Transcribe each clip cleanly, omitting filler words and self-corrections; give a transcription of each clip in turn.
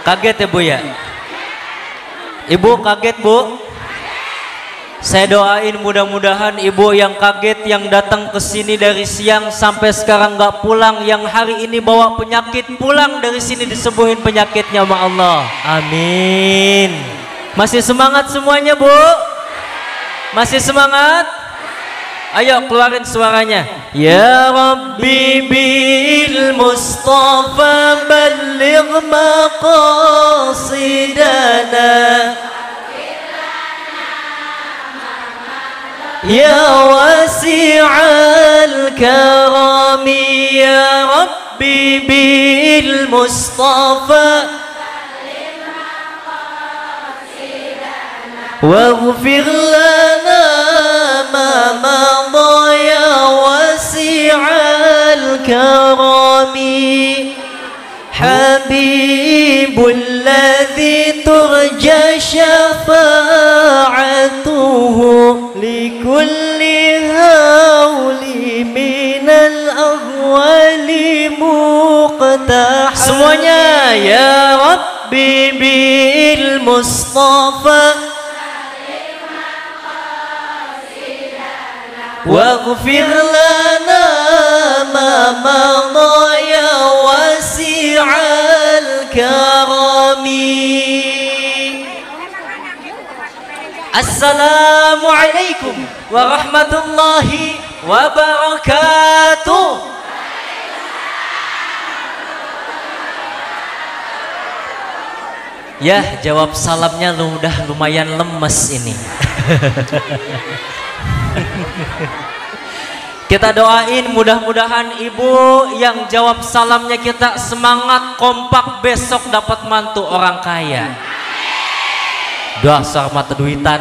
Kaget ya Bu ya? Ibu kaget Bu? Saya doain mudah-mudahan ibu yang kaget, yang datang ke sini dari siang sampai sekarang nggak pulang, yang hari ini bawa penyakit pulang dari sini disembuhin penyakitnya sama Allah. Amin. Masih semangat semuanya Bu? Masih semangat? Ayo keluarin suaranya. Ya Rabbi bil Mustafa balligh maqasidana Ya wasi'al karami ya Rabbi bil Mustafa waghfir lana ma madha ya wasi'al karami habibul ladzi turja syafa'atuhu likulli hawli minal aghwali muqtah. Semuanya ya Rabbi bil Mustafa waghfir lana ma madha ya wasi'al karami. Assalamualaikum warahmatullahi wabarakatuh. Ya, jawab salamnya udah lumayan lemes ini. Kita doain mudah-mudahan ibu yang jawab salamnya kita semangat kompak besok dapat mantu orang kaya. Dasar mata duitan.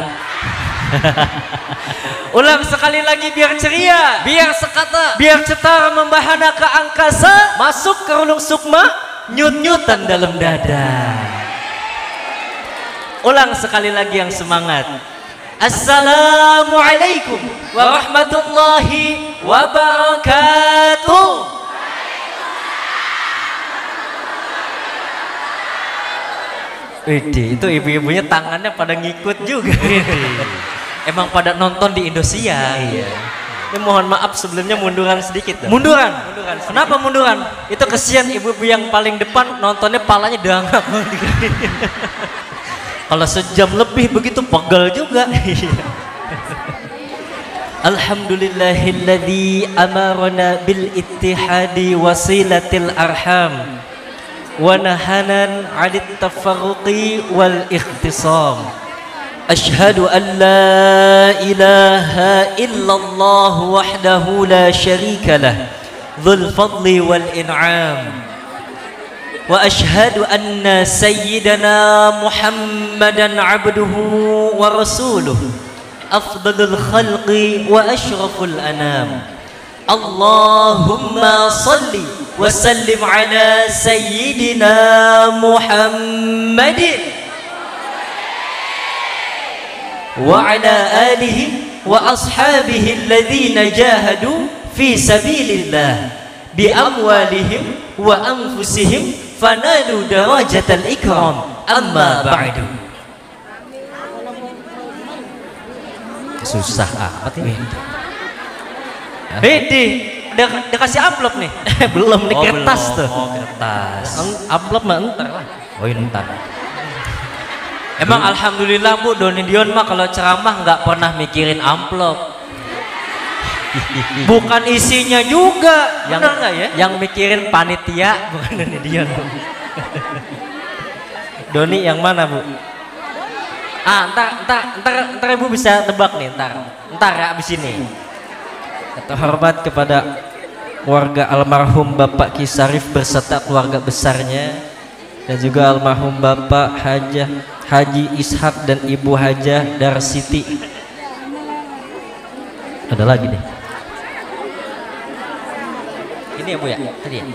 Ulang sekali lagi biar ceria, biar sekata, biar cetar membahana ke angkasa, masuk ke relung sukma, nyut-nyutan dalam dada. Ulang sekali lagi yang semangat. Assalamualaikum warahmatullahi wabarakatuh. Widih, itu ibu-ibunya tangannya pada ngikut juga. Emang pada nonton di Indosiar. Iya. Ini mohon maaf sebelumnya munduran sedikit. Munduran. Kenapa munduran? Itu kesian ibu-ibu yang paling depan nontonnya palanya dangap. Kalau sejam lebih begitu pegel juga. Alhamdulillahilladzi amarna bil ittihadi wasilatil arham wa nahanan 'anit tafarruqi wal ikhtisam. Ashhadu an la ilaha illallah wahdahu la syarika lah dzul fadli wal in'am. Wa ashhadu anna sayyidana Muhammadan abduhu wa rasuluhu afdalul khalqi wa ashraful anam. Allahumma salli wa sallim ala sayyidina Muhammadin wa ala alihi wa ashabihi alladhina jahadu fi sabilillah bi amwalihim wa anfusihim fanalu darajatal ikram amma ba'du. Susah amat ini. Hedi, udah kasih amplop nih. Belum nih, kertas tuh. Oh, kertas. Amplop mah entar lah. Oh, entar. Emang alhamdulillah Bu, Doni Dion mah kalau ceramah nggak pernah mikirin amplop. Bukan isinya juga, yang nggak ya? Yang mikirin panitia bukan Doni Dion. Doni yang mana Bu? Ntar Ibu bisa tebak nih, ntar ya abis ini. Terhormat kepada keluarga almarhum Bapak Ki Sarif berserta keluarga besarnya, dan juga almarhum Bapak Haji Ishak dan Ibu Hajah Darsiti. Ada lagi deh. Ini ya Bu ya, tadi ya.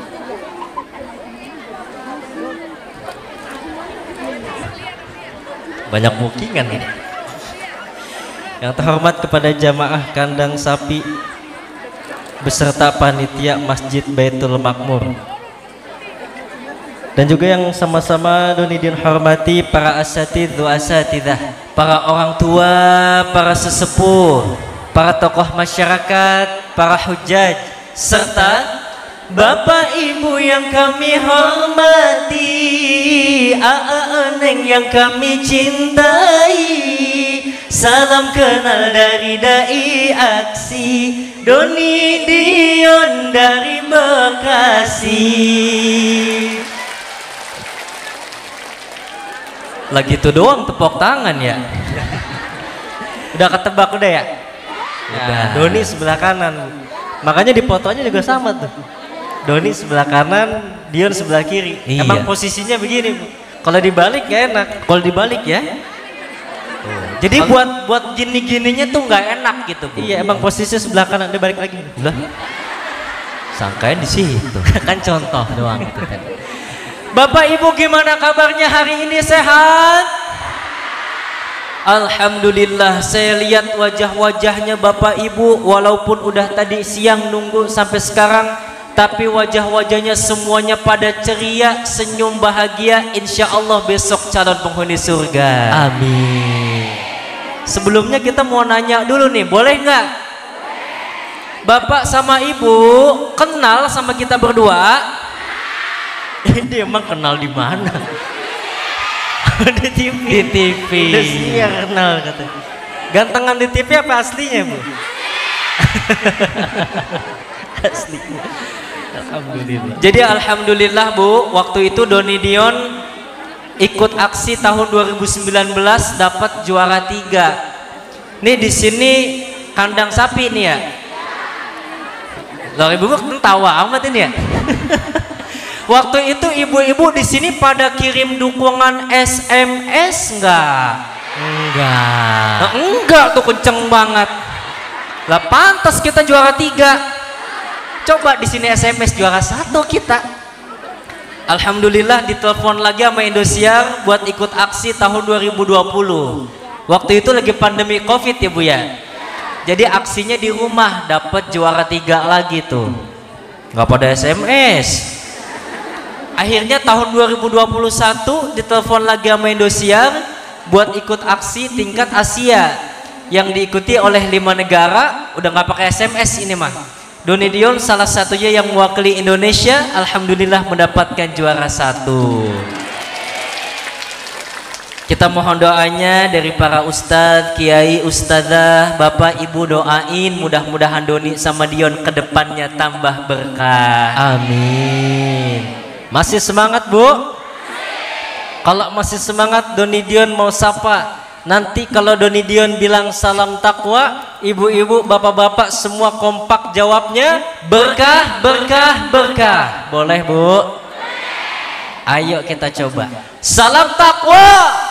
Banyak bookingan ini. Yang terhormat kepada jamaah kandang sapi beserta panitia Masjid Baitul Makmur. Dan juga yang sama-sama Doni Dion hormati para asatidz wa asatidzah, para orang tua, para sesepuh, para tokoh masyarakat, para hujjaj, serta Bapak Ibu yang kami hormati, Neng yang kami cintai. Salam kenal dari dai aksi Doni Dion dari Bekasi. Lagi itu doang tepuk tangan ya. Udah ketebak udah ya? Udah. Doni sebelah kanan. Makanya di fotonya juga sama tuh. Doni sebelah kanan, Dion sebelah kiri. Iya. Emang posisinya begini, Bu. Kalau dibalik gak enak. Kalau dibalik ya. Jadi buat gini-gininya tuh nggak enak gitu, Bu. Iya, emang posisinya sebelah kanan, dia balik lagi. Lah. Sangkain di situ. Kan contoh doang gitu kan. Bapak Ibu gimana kabarnya hari ini, sehat? Alhamdulillah, saya lihat wajah-wajahnya Bapak Ibu walaupun udah tadi siang nunggu sampai sekarang, tapi wajah-wajahnya semuanya pada ceria, senyum bahagia. Insya Allah besok calon penghuni surga. Amin. Sebelumnya kita mau nanya dulu nih, boleh nggak? Bapak sama Ibu kenal sama kita berdua? Ini emang kenal di mana? Di TV. Di TV. Iya kenal katanya. Gantengan di TV apa aslinya, Bu? Aslinya. Alhamdulillah. Jadi alhamdulillah, Bu, waktu itu Doni Dion ikut aksi tahun 2019 dapat juara 3. Nih di sini kandang sapi nih ya. Loh, Ibu tawa amat ini ya. Waktu itu ibu-ibu di sini pada kirim dukungan SMS enggak? Enggak. Nah, enggak tuh kenceng banget. Lah pantas kita juara 3. Coba di sini SMS juara 1 kita. Alhamdulillah ditelepon lagi sama Indosiar buat ikut aksi tahun 2020. Waktu itu lagi pandemi Covid ya, Bu ya. Jadi aksinya di rumah, dapat juara 3 lagi tuh. Enggak pada SMS. Akhirnya tahun 2021 ditelepon lagi sama Indosiar buat ikut aksi tingkat Asia yang diikuti oleh 5 negara. Udah nggak pakai SMS ini mah. Doni Dion salah satunya yang mewakili Indonesia. Alhamdulillah mendapatkan juara 1. Kita mohon doanya dari para ustadz, kiai, ustadzah, bapak, ibu, doain mudah-mudahan Doni sama Dion kedepannya tambah berkah. Amin. Masih semangat, Bu? Kalau masih semangat, Doni Dion mau sapa. Nanti kalau Doni Dion bilang salam takwa, ibu-ibu, bapak-bapak semua kompak jawabnya berkah, berkah, berkah. Boleh, Bu? Ayo kita coba. Salam takwa.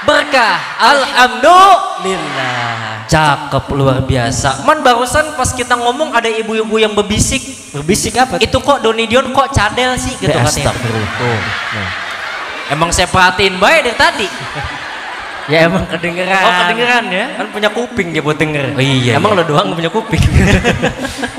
Berkah. Alhamdulillah. Cakep, luar biasa. Man, barusan pas kita ngomong ada ibu-ibu yang berbisik. Berbisik apa? Itu kok Doni Dion kok cadel sih gitu katanya. Nah. Emang saya perhatiin baik dari tadi. Ya emang kedengeran. Oh kedengeran ya? Kan punya kuping dia buat denger. Oh iya. Emang lo doang gak punya kuping.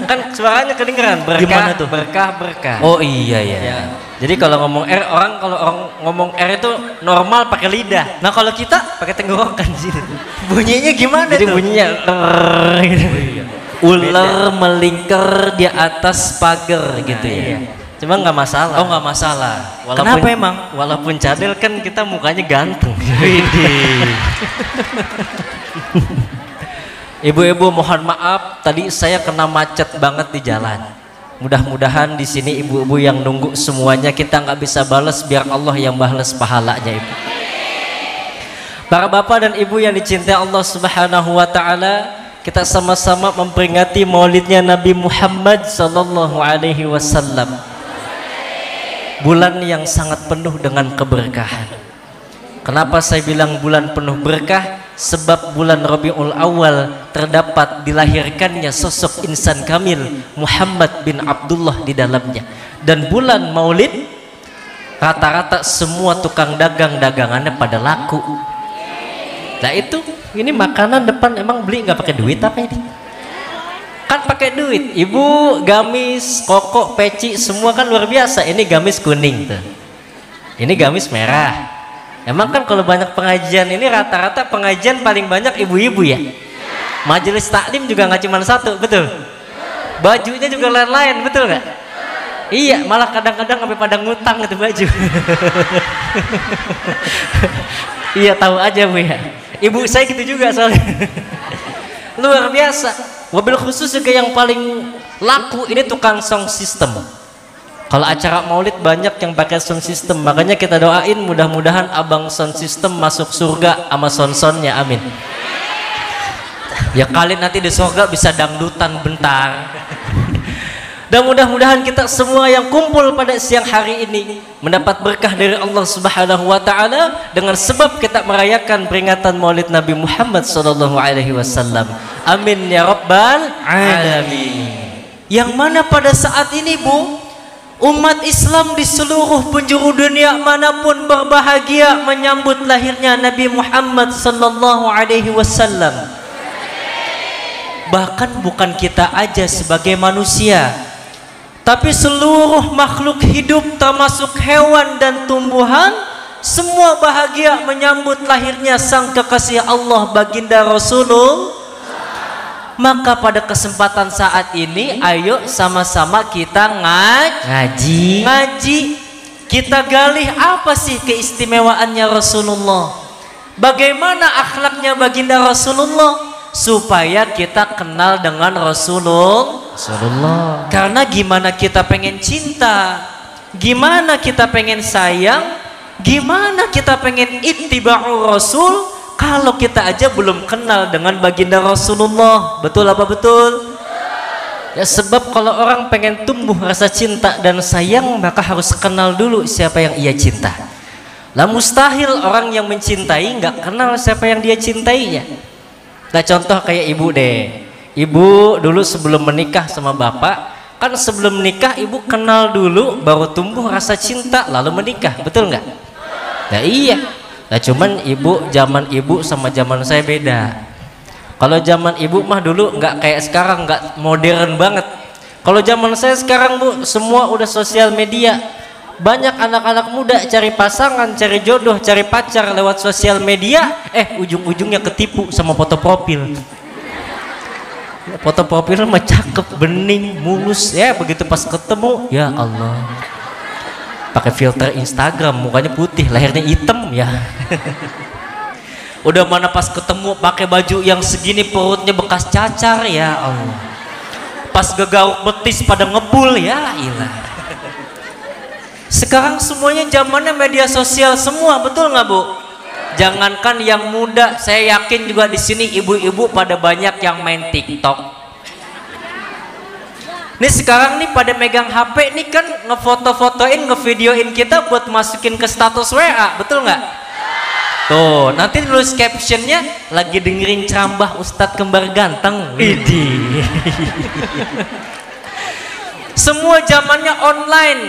Kan suaranya kedengeran. Berkah. Gimana tuh? Berkah, berkah. Oh iya ya. Jadi kalau ngomong R, kalau orang ngomong R itu normal pakai lidah. Nah kalau kita pakai tenggorokan sih. Bunyinya gimana? Jadi tuh? Bunyinya gitu. Oh, iya. Ular melingkar di atas pagar gitu ya. Iya. Cuma nggak masalah. Oh nggak masalah. Walaupun, kenapa emang? Walaupun cadel kan kita mukanya ganteng. Ibu-ibu mohon maaf, tadi saya kena macet banget di jalan. Mudah-mudahan di sini ibu-ibu yang nunggu semuanya kita nggak bisa balas, biar Allah yang balas pahalanya, Ibu. Para bapak dan ibu yang dicintai Allah Subhanahu wa taala, kita sama-sama memperingati maulidnya Nabi Muhammad sallallahu alaihi wasallam. Bulan yang sangat penuh dengan keberkahan. Kenapa saya bilang bulan penuh berkah? Sebab bulan Rabiul Awal terdapat dilahirkannya sosok insan kamil Muhammad bin Abdullah di dalamnya. Dan bulan Maulid rata-rata semua tukang dagang dagangannya pada laku. Nah itu, ini makanan depan emang beli nggak pakai duit apa ini? Kan pakai duit. Ibu gamis, koko, peci semua kan luar biasa. Ini gamis kuning tuh. Ini gamis merah. Emang kan kalau banyak pengajian ini rata-rata pengajian paling banyak ibu-ibu ya. Majelis taklim juga nggak cuma satu, betul. Bajunya juga lain-lain, betul nggak? Iya, malah kadang-kadang sampai pada ngutang itu baju. Iya, tahu aja Bu ya. Ibu saya gitu juga soalnya. Luar biasa. Wabil khusus juga yang paling laku ini tukang sound system. Kalau acara maulid banyak yang pakai sound system, makanya kita doain mudah-mudahan abang sound system masuk surga sama sound-soundnya, amin. Ya kalian nanti di surga bisa dangdutan bentar. Dan mudah-mudahan kita semua yang kumpul pada siang hari ini mendapat berkah dari Allah Subhanahu wa taala dengan sebab kita merayakan peringatan Maulid Nabi Muhammad sallallahu alaihi wasallam. Amin ya rabbal alamin. Yang mana pada saat ini Bu, umat Islam di seluruh penjuru dunia manapun berbahagia menyambut lahirnya Nabi Muhammad sallallahu alaihi wasallam. Bahkan bukan kita aja sebagai manusia, tapi seluruh makhluk hidup termasuk hewan dan tumbuhan semua bahagia menyambut lahirnya sang kekasih Allah baginda Rasulullah. Maka pada kesempatan saat ini ayo sama-sama kita ngaji. Kita galih apa sih keistimewaannya Rasulullah, bagaimana akhlaknya baginda Rasulullah, supaya kita kenal dengan Rasulullah. Karena gimana kita pengen cinta, gimana kita pengen sayang, gimana kita pengen ittiba'u Rasul kalau kita aja belum kenal dengan baginda Rasulullah. Betul apa betul? Ya sebab kalau orang pengen tumbuh rasa cinta dan sayang maka harus kenal dulu siapa yang ia cinta. Lah mustahil orang yang mencintai nggak kenal siapa yang dia cintainya. Nah contoh kayak ibu deh. Ibu dulu sebelum menikah sama bapak, kan sebelum menikah ibu kenal dulu baru tumbuh rasa cinta lalu menikah, betul nggak? Nah iya. Nah cuman zaman ibu sama zaman saya beda. Kalau zaman ibu mah dulu nggak kayak sekarang, nggak modern banget. Kalau zaman saya sekarang Bu, semua udah sosial media. Banyak anak-anak muda cari pasangan, cari jodoh, cari pacar lewat sosial media, ujung-ujungnya ketipu sama foto profil. Foto profil mah cakep, bening, mulus, ya begitu pas ketemu, ya Allah, pakai filter Instagram, mukanya putih, lehernya hitam, ya. Udah mana pas ketemu pakai baju yang segini, perutnya bekas cacar, ya Allah. Pas gegauk betis pada ngebul, ya ilah. Sekarang semuanya zamannya media sosial semua, betul nggak Bu? Jangankan yang muda, saya yakin juga di sini ibu-ibu pada banyak yang main TikTok. Nih sekarang nih pada megang HP nih kan ngefoto-fotoin, ngevideoin kita buat masukin ke status WA, betul nggak? Tuh, nanti tulis captionnya lagi dengerin ceramah Ustadz Kembar Ganteng. Idi. Semua zamannya online.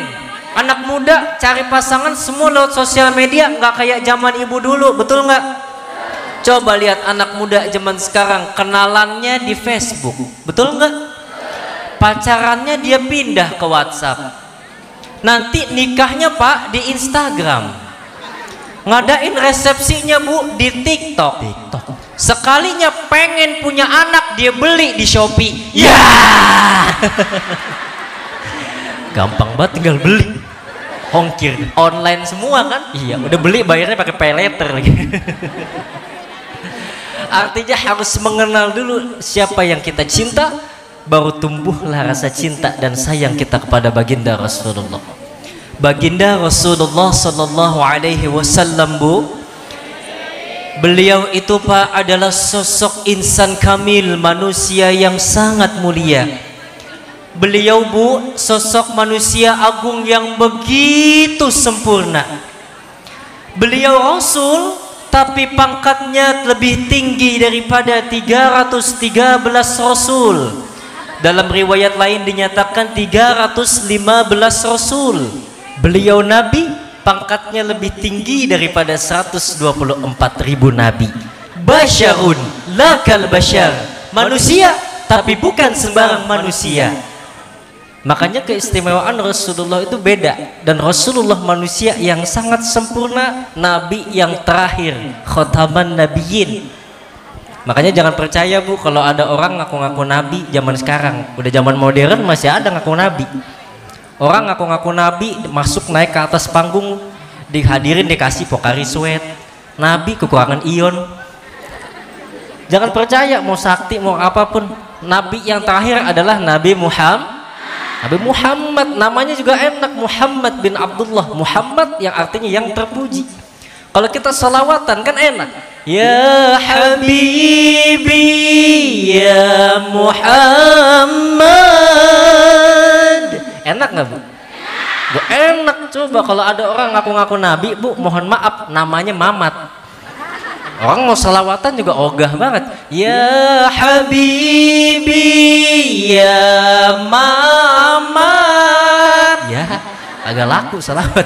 Anak muda cari pasangan semua lewat sosial media, nggak kayak zaman ibu dulu, betul nggak? Coba lihat anak muda zaman sekarang, kenalannya di Facebook, betul nggak? Pacarannya dia pindah ke WhatsApp, nanti nikahnya Pak di Instagram, ngadain resepsinya Bu di TikTok. Sekalinya pengen punya anak dia beli di Shopee. Ya. Gampang banget tinggal beli. Ongkir online semua kan? Iya, udah beli bayarnya pakai pay letter lagi. Artinya harus mengenal dulu siapa yang kita cinta, baru tumbuhlah rasa cinta dan sayang kita kepada baginda Rasulullah. Baginda Rasulullah sallallahu alaihi wasallam Bu, beliau itu Pak adalah sosok insan kamil, manusia yang sangat mulia. Beliau Bu, sosok manusia agung yang begitu sempurna. Beliau Rasul, tapi pangkatnya lebih tinggi daripada 313 Rasul. Dalam riwayat lain dinyatakan 315 Rasul. Beliau Nabi, pangkatnya lebih tinggi daripada 124.000 Nabi. Basyarun lakal basyar, manusia tapi bukan sembarang manusia. Makanya keistimewaan Rasulullah itu beda, dan Rasulullah manusia yang sangat sempurna, nabi yang terakhir, khotaman nabiyyin. Makanya jangan percaya Bu kalau ada orang ngaku-ngaku nabi zaman sekarang. Udah zaman modern masih ada ngaku nabi. Orang ngaku-ngaku nabi masuk naik ke atas panggung, dihadirin dikasih Pocari Sweat. Nabi kekurangan ion. Jangan percaya mau sakti mau apapun. Nabi yang terakhir adalah Nabi Muhammad. Nabi Muhammad namanya juga enak, Muhammad bin Abdullah. Muhammad yang artinya yang terpuji. Kalau kita salawatan kan enak. Ya Habibi ya Muhammad. Enak nggak Bu? Bu, enak. Coba kalau ada orang ngaku-ngaku nabi Bu, mohon maaf namanya Mamat. Orang mau salawatan juga ogah banget. Ya Habibi ya Mamat. Ya agak laku salawat.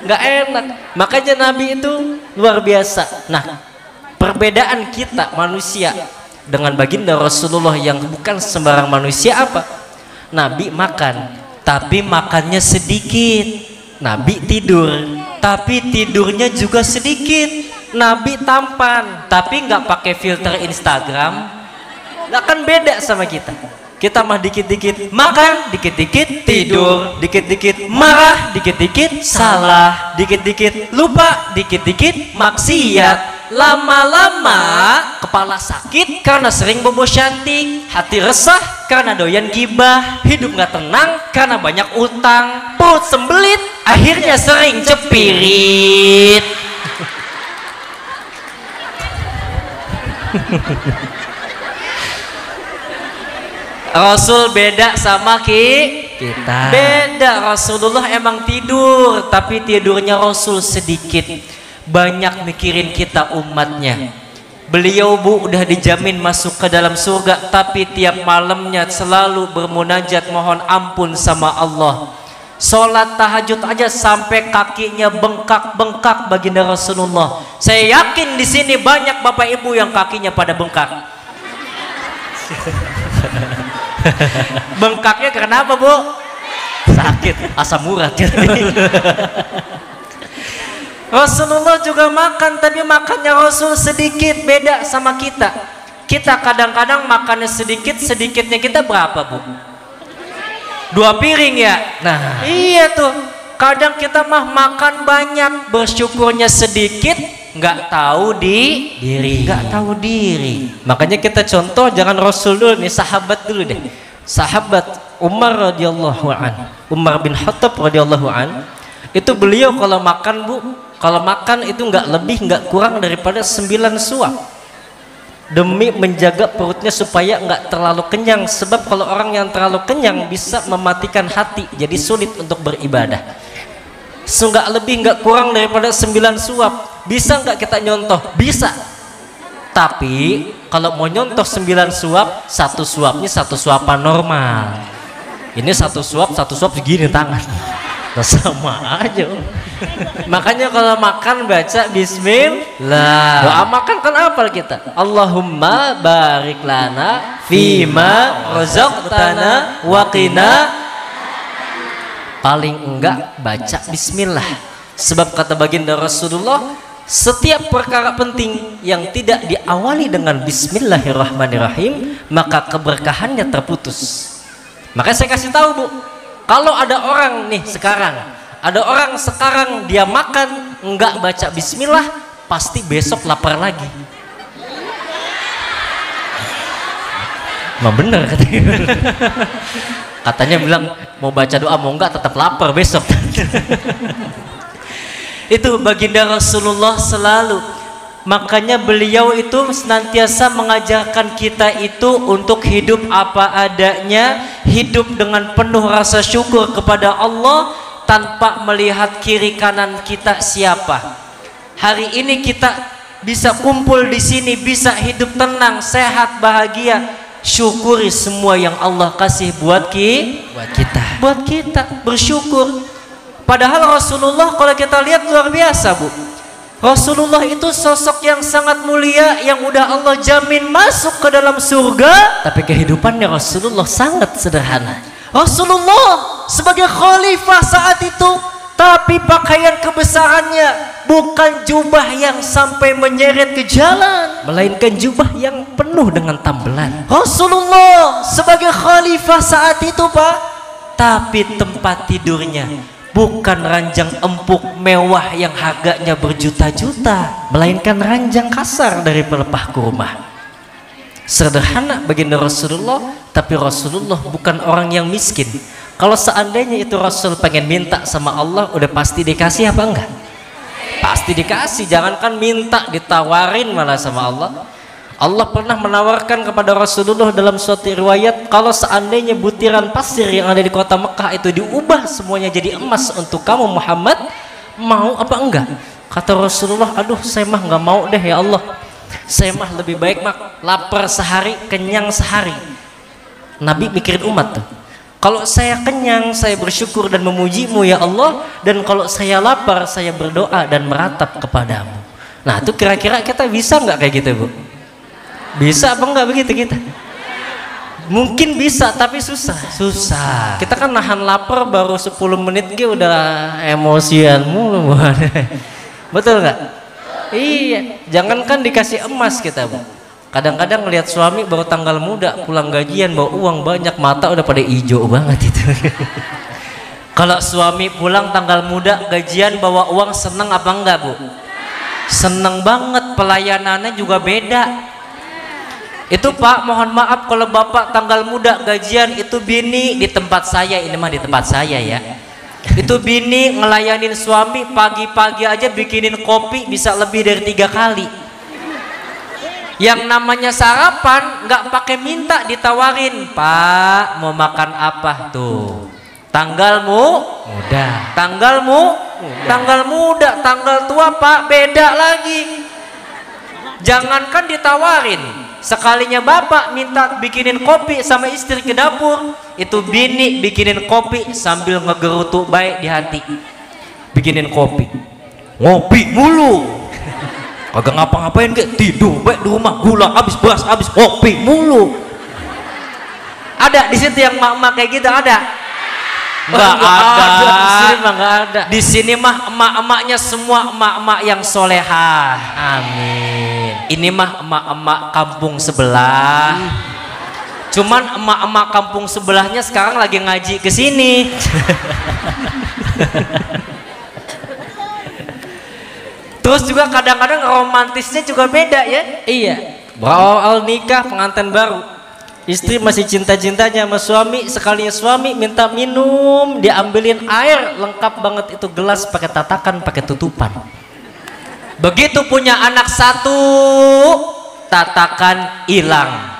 Nggak enak. Makanya Nabi itu luar biasa. Nah, perbedaan kita manusia dengan baginda Rasulullah yang bukan sembarang manusia apa? Nabi makan, tapi makannya sedikit. Nabi tidur, tapi tidurnya juga sedikit. Nabi tampan, tapi nggak pakai filter Instagram. Nggak kan beda sama kita. Kita mah dikit-dikit makan, dikit-dikit tidur, dikit-dikit marah, dikit-dikit salah, dikit-dikit lupa, dikit-dikit maksiat. Lama-lama kepala sakit karena sering bobo shanting, hati resah karena doyan gibah, hidup nggak tenang karena banyak utang, perut sembelit, akhirnya sering cepirit. Rasul beda sama kita. Beda. Rasulullah emang tidur, tapi tidurnya Rasul sedikit. Banyak mikirin kita umatnya. Beliau Bu udah dijamin masuk ke dalam surga, tapi tiap malamnya selalu bermunajat mohon ampun sama Allah. Sholat tahajud aja sampai kakinya bengkak-bengkak baginda Rasulullah. Saya yakin di sini banyak bapak ibu yang kakinya pada bengkak. Bengkaknya karena apa Bu? Sakit, asam urat. Rasulullah juga makan, tapi makannya Rasul sedikit, beda sama kita. Kita kadang-kadang makannya sedikit, sedikitnya kita berapa Bu? 2 piring ya? Nah iya tuh, kadang kita mah makan banyak, bersyukurnya sedikit, nggak tahu diri. Makanya kita contoh jangan Rasul dulu nih, sahabat dulu deh. Sahabat Umar radhiyallahu an, Umar bin Khattab radhiyallahu an, itu beliau kalau makan Bu, kalau makan itu nggak lebih nggak kurang daripada 9 suap, demi menjaga perutnya supaya nggak terlalu kenyang. Sebab kalau orang yang terlalu kenyang bisa mematikan hati, jadi sulit untuk beribadah. Nggak lebih nggak kurang daripada 9 suap. Bisa nggak kita nyontoh? Bisa. Tapi kalau mau nyontoh 9 suap, satu suapnya satu suapan normal. Ini satu suap segini tangan. Sama aja. Makanya kalau makan baca bismillah. Doa makan kan apal kita. Allahumma barik lana fima razaqtana wa qina. Paling enggak baca bismillah. Sebab kata baginda Rasulullah, setiap perkara penting yang tidak diawali dengan bismillahirrahmanirrahim, maka keberkahannya terputus. Maka saya kasih tahu Bu, kalau ada orang nih sekarang, ada orang sekarang dia makan enggak baca bismillah, pasti besok lapar lagi. Mah bener katanya. Katanya bilang mau baca doa mau enggak tetap lapar besok. Itu baginda Rasulullah selalu. Makanya beliau itu senantiasa mengajarkan kita itu untuk hidup apa adanya, hidup dengan penuh rasa syukur kepada Allah tanpa melihat kiri kanan kita siapa. Hari ini kita bisa kumpul di sini, bisa hidup tenang, sehat, bahagia. Syukuri semua yang Allah kasih buat kita. Buat kita bersyukur. Padahal Rasulullah kalau kita lihat luar biasa Bu. Rasulullah itu sosok yang sangat mulia yang udah Allah jamin masuk ke dalam surga, tapi kehidupannya Rasulullah sangat sederhana. Rasulullah sebagai khalifah saat itu, tapi pakaian kebesarannya bukan jubah yang sampai menyeret ke jalan, melainkan jubah yang penuh dengan tambelan. Rasulullah sebagai khalifah saat itu, Pak, tapi tempat tidurnya bukan ranjang empuk mewah yang harganya berjuta-juta, melainkan ranjang kasar dari pelepah kurma. Sederhana baginda Rasulullah, tapi Rasulullah bukan orang yang miskin. Kalau seandainya itu Rasul pengen minta sama Allah, udah pasti dikasih apa enggak? Pasti dikasih. Jangankan minta, ditawarin malah sama Allah. Allah pernah menawarkan kepada Rasulullah dalam suatu riwayat, kalau seandainya butiran pasir yang ada di kota Mekah itu diubah semuanya jadi emas untuk kamu Muhammad, mau apa enggak? Kata Rasulullah, aduh saya mah enggak mau deh ya Allah, saya mah lebih baik mah lapar sehari kenyang sehari. Nabi mikirin umat tuh, kalau saya kenyang saya bersyukur dan memujimu ya Allah, dan kalau saya lapar saya berdoa dan meratap kepadamu. Nah itu kira-kira kita bisa nggak kayak gitu, Bu? Bisa apa enggak begitu kita? Mungkin bisa, tapi susah. Kita kan nahan lapar baru 10 menit gitu udah emosian mulu. Betul nggak? Iya. Jangankan dikasih emas kita, Bu. Kadang-kadang ngelihat suami baru tanggal muda pulang gajian bawa uang banyak, mata udah pada hijau banget itu. Kalau suami pulang tanggal muda gajian bawa uang, seneng apa enggak, Bu? Seneng banget. Pelayanannya juga beda. Itu Pak, mohon maaf kalau Bapak tanggal muda gajian itu bini di tempat saya, ini mah di tempat saya ya. Itu bini ngelayanin suami pagi-pagi aja bikinin kopi bisa lebih dari 3 kali. Yang namanya sarapan nggak pakai minta, ditawarin, Pak mau makan apa tuh? Tanggalmu muda, tanggal muda, tanggal tua Pak beda lagi. Jangankan ditawarin, sekalinya bapak minta bikinin kopi sama istri ke dapur, itu bini bikinin kopi sambil ngegerutu baik di hati. Bikinin kopi, ngopi mulu, kagak ngapa-ngapain ke, tidur baik di rumah, gula habis, beras habis, kopi mulu. Ada di situ yang mak-mak kayak gitu ada? Nggak ada. Di sini mah emak-emaknya semua emak-emak yang solehah. Amin. Ini mah emak-emak kampung sebelah. Cuman emak-emak kampung sebelahnya sekarang lagi ngaji ke sini. Terus juga kadang-kadang romantisnya juga beda ya. Iya. Berawal nikah pengantin baru. Istri masih cinta-cintanya sama suami, sekalinya suami minta minum, diambilin air lengkap banget itu gelas pakai tatakan, pakai tutupan. Begitu punya anak satu, tatakan hilang.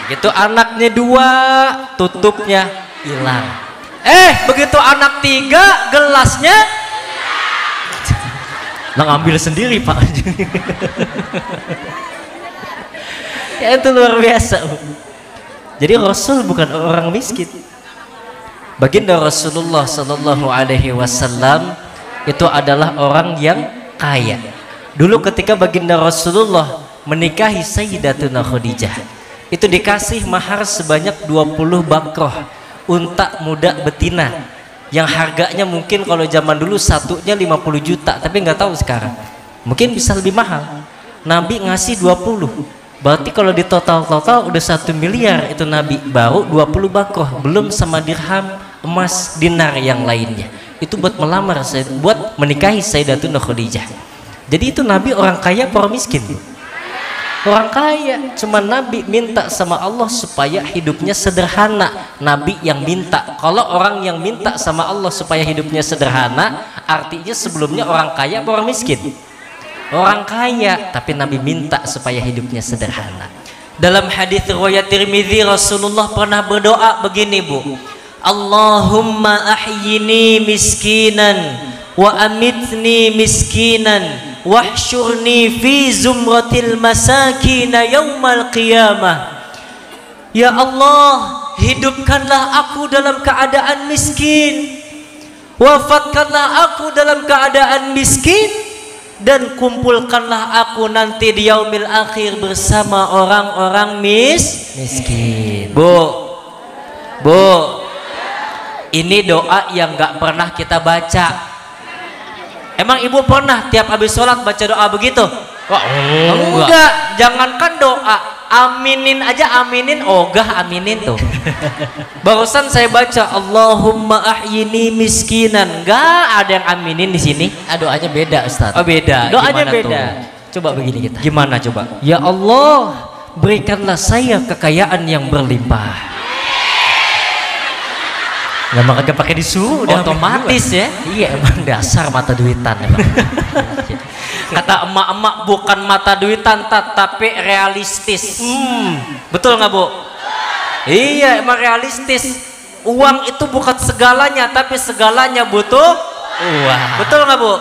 Begitu anaknya 2, tutupnya hilang. Begitu anak 3, gelasnya ngambil sendiri, Pak. Ya itu luar biasa. Jadi Rasul bukan orang miskin. Baginda Rasulullah Sallallahu Alaihi Wasallam itu adalah orang yang kaya. Dulu ketika baginda Rasulullah menikahi Sayyidatuna Khadijah, itu dikasih mahar sebanyak 20 bakroh, unta muda betina, yang harganya mungkin kalau zaman dulu satunya 50 juta, tapi nggak tahu sekarang. Mungkin bisa lebih mahal. Nabi ngasih 20. Berarti kalau di total udah 1 miliar itu Nabi, baru 20 bakroh, belum sama dirham, emas, dinar yang lainnya. Itu buat melamar, buat menikahi Sayyidatuna Khadijah. Jadi itu Nabi orang kaya apa orang miskin? Orang kaya. Cuma Nabi minta sama Allah supaya hidupnya sederhana. Nabi yang minta. Kalau orang yang minta sama Allah supaya hidupnya sederhana, artinya sebelumnya orang kaya apa orang miskin? Orang kaya, tapi Nabi minta supaya hidupnya sederhana. Dalam hadis riwayat Tirmidzi, Rasulullah pernah berdoa begini, Bu. Allahumma ahyini miskinan wa amitni miskinan wahsyurni fi zumratil masakin yaumal qiyamah. Ya Allah, hidupkanlah aku dalam keadaan miskin, wafatkanlah aku dalam keadaan miskin, dan kumpulkanlah aku nanti di yaumil akhir bersama orang-orang miskin. Bu, ini doa yang gak pernah kita baca. Emang ibu pernah tiap habis sholat baca doa begitu? Wah, enggak, jangankan doa, aminin aja, aminin, ogah aminin tuh. Barusan saya baca Allahumma ahyini miskinan, enggak ada yang aminin di sini. Doanya beda, Ustaz. Oh beda, Doanya gimana beda. Tuh? Coba begini kita. Gimana coba? Ya Allah, berikanlah saya kekayaan yang berlimpah. Nggak makanya pakai disuruh, udah otomatis ya. Iya, emang dasar mata duitan emang. Kata emak-emak, bukan mata duitan tapi realistis. Betul nggak Bu? Iya, emang realistis. Uang itu bukan segalanya, tapi segalanya butuh uang. Betul nggak Bu?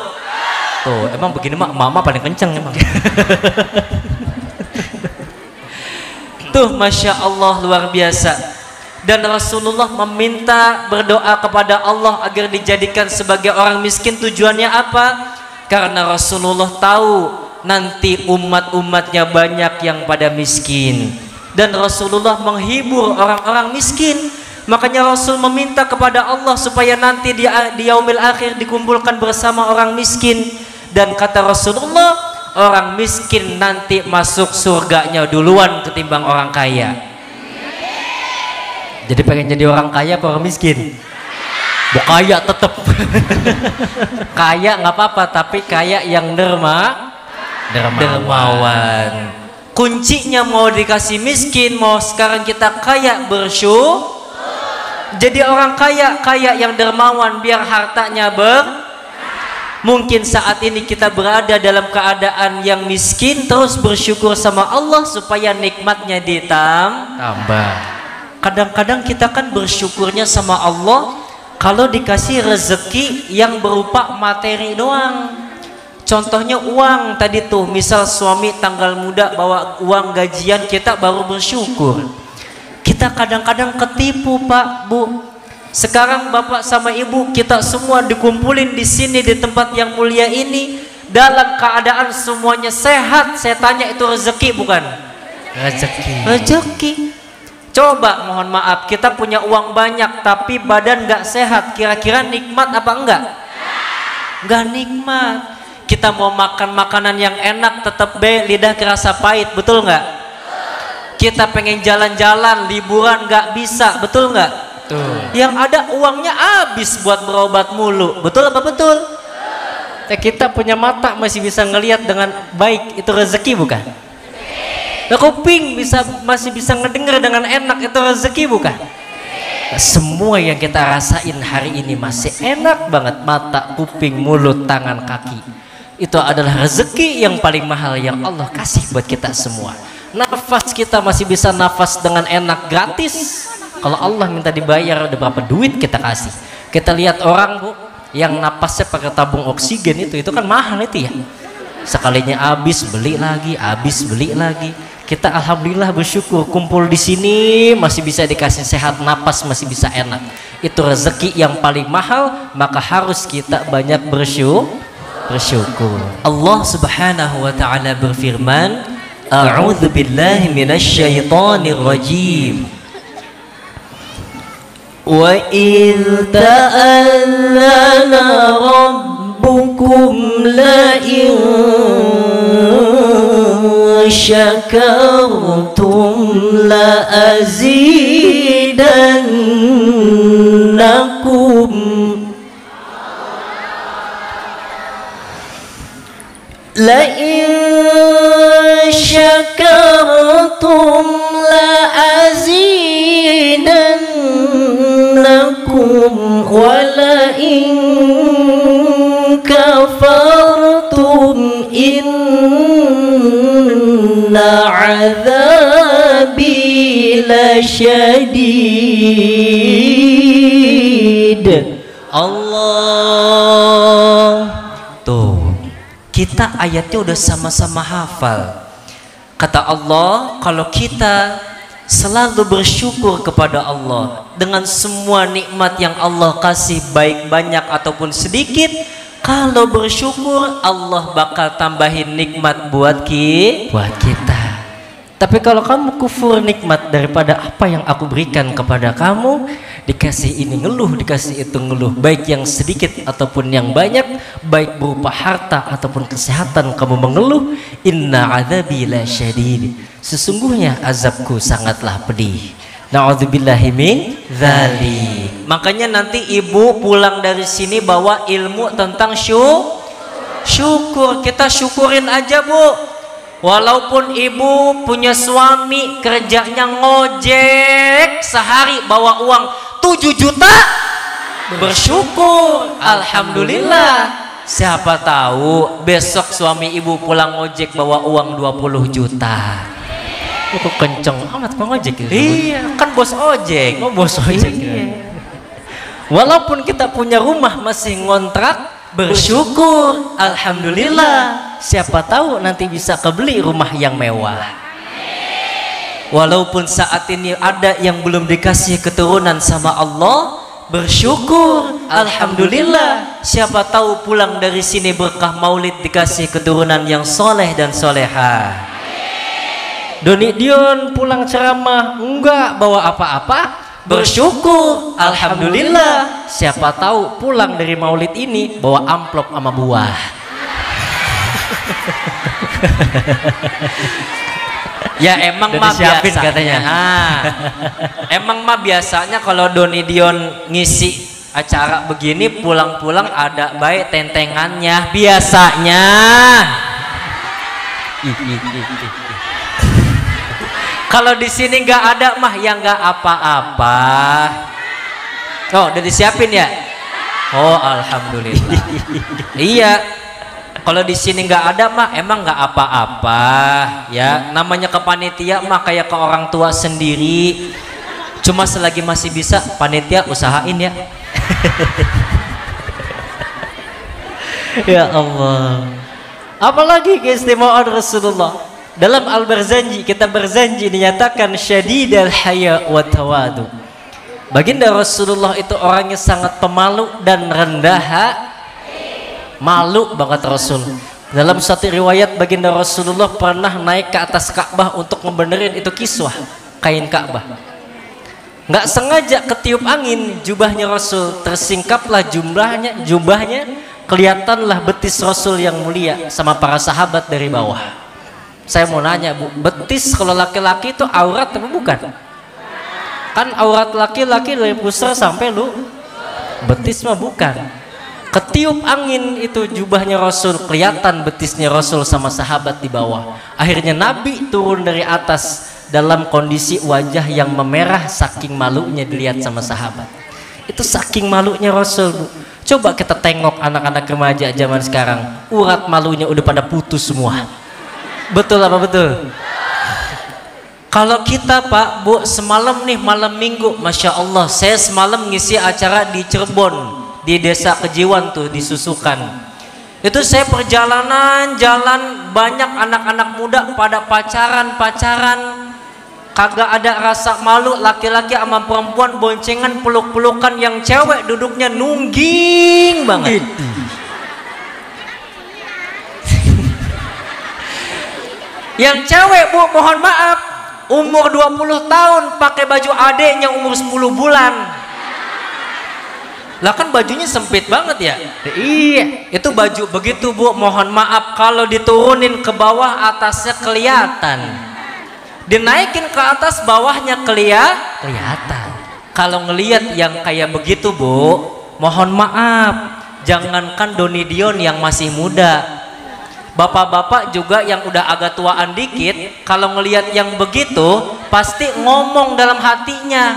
Tuh, emang begini mama paling kenceng emang. Tuh, Masya Allah, luar biasa. Dan Rasulullah meminta berdoa kepada Allah agar dijadikan sebagai orang miskin. Tujuannya apa? Karena Rasulullah tahu nanti umat-umatnya banyak yang pada miskin, dan Rasulullah menghibur orang-orang miskin. Makanya Rasul meminta kepada Allah supaya nanti di yaumil akhir dikumpulkan bersama orang miskin. Dan kata Rasulullah, orang miskin nanti masuk surganya duluan ketimbang orang kaya. Jadi pengen jadi orang kaya apa orang miskin? Kaya tetep. Kaya nggak apa-apa, tapi kaya yang dermawan. Kuncinya mau dikasih miskin, mau sekarang kita kaya bersyukur. Jadi orang kaya yang dermawan, biar hartanya Mungkin saat ini kita berada dalam keadaan yang miskin, terus bersyukur sama Allah supaya nikmatnya ditambah. Kadang-kadang kita kan bersyukurnya sama Allah kalau dikasih rezeki yang berupa materi doang. Contohnya uang tadi tuh, misal suami tanggal muda bawa uang gajian, kita baru bersyukur. Kita kadang-kadang ketipu Pak, Bu. Sekarang Bapak sama Ibu, kita semua dikumpulin di sini di tempat yang mulia ini dalam keadaan semuanya sehat. Saya tanya, itu rezeki bukan? Rezeki. Coba mohon maaf, kita punya uang banyak tapi badan nggak sehat, kira-kira nikmat apa enggak? Nggak nikmat. Kita mau makan makanan yang enak tetap lidah kerasa pahit, betul nggak? Kita pengen jalan-jalan, liburan nggak bisa, betul nggak? Betul. Yang ada uangnya habis buat berobat mulu, betul apa betul? Kita punya mata masih bisa ngelihat dengan baik, itu rezeki bukan? Kuping masih bisa ngedengar dengan enak, itu rezeki bukan? Semua yang kita rasain hari ini masih enak banget, mata, kuping, mulut, tangan, kaki. Itu adalah rezeki yang paling mahal yang Allah kasih buat kita semua. Nafas kita masih bisa nafas dengan enak gratis. Kalau Allah minta dibayar, udah berapa duit kita kasih. Kita lihat orang Bu yang napasnya pakai tabung oksigen, itu kan mahal itu ya. Sekalinya habis beli lagi. Kita alhamdulillah bersyukur kumpul di sini masih bisa dikasih sehat, napas masih bisa enak. Itu rezeki yang paling mahal, maka harus kita banyak bersyukur. Allah Subhanahu wa taala berfirman, A'udzu billahi minasyaitonir rajim. Wa idh ta'allana rabbukum la in syakartum la azidannakum la in syakartum la azidannakum wa la in kafartum inna azabi lasyadid. Allah. Tuh, kita ayatnya udah sama-sama hafal. Kata Allah, kalau kita selalu bersyukur kepada Allah dengan semua nikmat yang Allah kasih, baik banyak ataupun sedikit, Kalau bersyukur Allah bakal tambahin nikmat buat kita. Tapi kalau kamu kufur nikmat daripada apa yang aku berikan kepada kamu, dikasih ini ngeluh, dikasih itu ngeluh, baik yang sedikit ataupun yang banyak, baik berupa harta ataupun kesehatan kamu mengeluh, inna adzabi lasyadid, sesungguhnya azabku sangatlah pedih. Na'udzubillahi min dzalik. Makanya nanti ibu pulang dari sini bawa ilmu tentang syukur. Kita syukurin aja, Bu. Walaupun ibu punya suami kerjanya ngojek sehari bawa uang 7 juta, bersyukur, alhamdulillah. Siapa tahu besok suami ibu pulang ngojek bawa uang 20 juta. Kok kenceng amat Bang ojek itu? Iya, kan bos ojek. Oh, bos ojek. Iya. Walaupun kita punya rumah masih ngontrak, bersyukur, alhamdulillah. Siapa tahu nanti bisa kebeli rumah yang mewah. Walaupun saat ini ada yang belum dikasih keturunan sama Allah, bersyukur, alhamdulillah. Siapa tahu pulang dari sini berkah maulid dikasih keturunan yang soleh dan soleha. Doni Dion pulang ceramah enggak bawa apa-apa, bersyukur, alhamdulillah. Siapa tahu pulang dari maulid ini bawa amplop sama buah. Ya emang mah biasanya katanya. Emang mah biasanya kalau Doni Dion ngisi acara begini pulang-pulang ada baik tentengannya biasanya. Kalau di sini nggak ada mah ya nggak apa-apa. Oh, udah disiapin ya? Oh, alhamdulillah. Iya. Kalau di sini nggak ada mah emang nggak apa-apa ya. Namanya kepanitia mah kayak ke orang tua sendiri. Cuma selagi masih bisa panitia usahain ya. Ya Allah. Apalagi keistimewaan Rasulullah. Dalam Al-Barzanji kita berjanji dinyatakan syadidal haya wa tawadu. Baginda Rasulullah itu orangnya sangat pemalu dan rendah. Malu banget Rasul. Dalam satu riwayat baginda Rasulullah pernah naik ke atas Ka'bah untuk ngebenerin itu kiswah kain Ka'bah. Nggak sengaja ketiup angin jubahnya Rasul, tersingkaplah jubahnya, kelihatanlah betis Rasul yang mulia sama para sahabat dari bawah. Saya mau nanya Bu, betis kalau laki-laki itu aurat apa bukan? Kan aurat laki-laki dari pusar sampai lu, betis mah bukan. Ketiup angin itu jubahnya Rasul, kelihatan betisnya Rasul sama sahabat di bawah. Akhirnya Nabi turun dari atas dalam kondisi wajah yang memerah saking malunya dilihat sama sahabat. Itu saking malunya Rasul, Bu. Coba kita tengok anak-anak remaja zaman sekarang, urat malunya udah pada putus semua. Betul apa betul? Kalau kita Pak Bu, semalam nih malam minggu, Masya Allah, saya semalam ngisi acara di Cirebon, di desa Kejiwan tuh di Susukan. Itu saya perjalanan jalan banyak anak-anak muda pada pacaran, kagak ada rasa malu, laki-laki sama perempuan boncengan peluk-pelukan, yang cewek duduknya nungging banget. Yang cewek Bu, mohon maaf, umur 20 tahun pakai baju adeknya umur 10 bulan. Lah kan bajunya sempit banget ya. Iya, itu baju begitu Bu, mohon maaf kalau diturunin ke bawah atasnya kelihatan, dinaikin ke atas bawahnya kelihatan. Kalau ngelihat yang kayak begitu Bu, mohon maaf, jangankan Doni Dion yang masih muda, bapak-bapak juga yang udah agak tuaan dikit, kalau ngelihat yang begitu pasti ngomong dalam hatinya.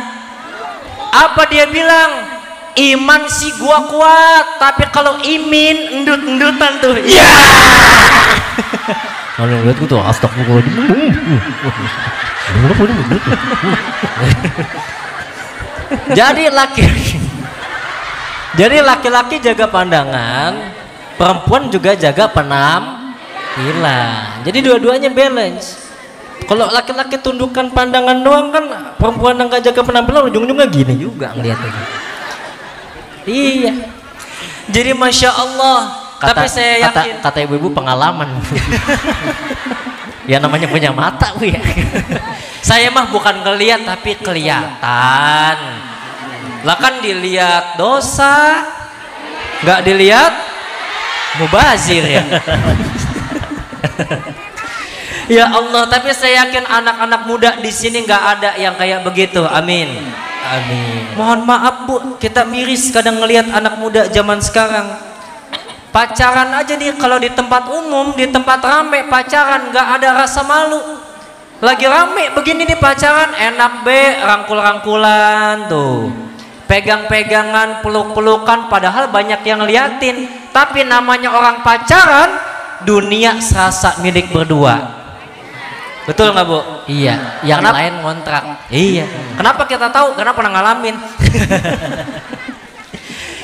Apa dia bilang? Iman sih gua kuat, tapi kalau imin endut-endutan tuh. Iya. Kalau lihat tuh astagfirullahaladzim. Jadi laki-laki jaga pandangan, perempuan juga jaga penampilan. Jadi dua-duanya balance. Kalau laki-laki tundukkan pandangan doang kan, perempuan yang gak jaga penampilan ujung-ujungnya gini juga ngeliatnya. Iya. Jadi Masya Allah, Tapi saya yakin kata ibu-ibu pengalaman. Ya namanya punya mata Bu ya. saya mah bukan ngeliat tapi kelihatan. Lah kan dilihat dosa, nggak dilihat mubazir ya. Ya Allah, tapi saya yakin anak-anak muda di sini nggak ada yang kayak begitu. Amin. Amin. Mohon maaf Bu, kita miris kadang ngelihat anak muda zaman sekarang. Pacaran aja nih kalau di tempat umum, di tempat rame pacaran nggak ada rasa malu. Lagi rame begini nih pacaran enak rangkul-rangkulan tuh, pegang-pegangan, peluk-pelukan, padahal banyak yang liatin. Tapi namanya orang pacaran, dunia serasa milik berdua. Betul nggak Bu? Iya, yang Kenapa? lain ngontrak. Iya. Kenapa kita tahu? Karena pernah ngalamin.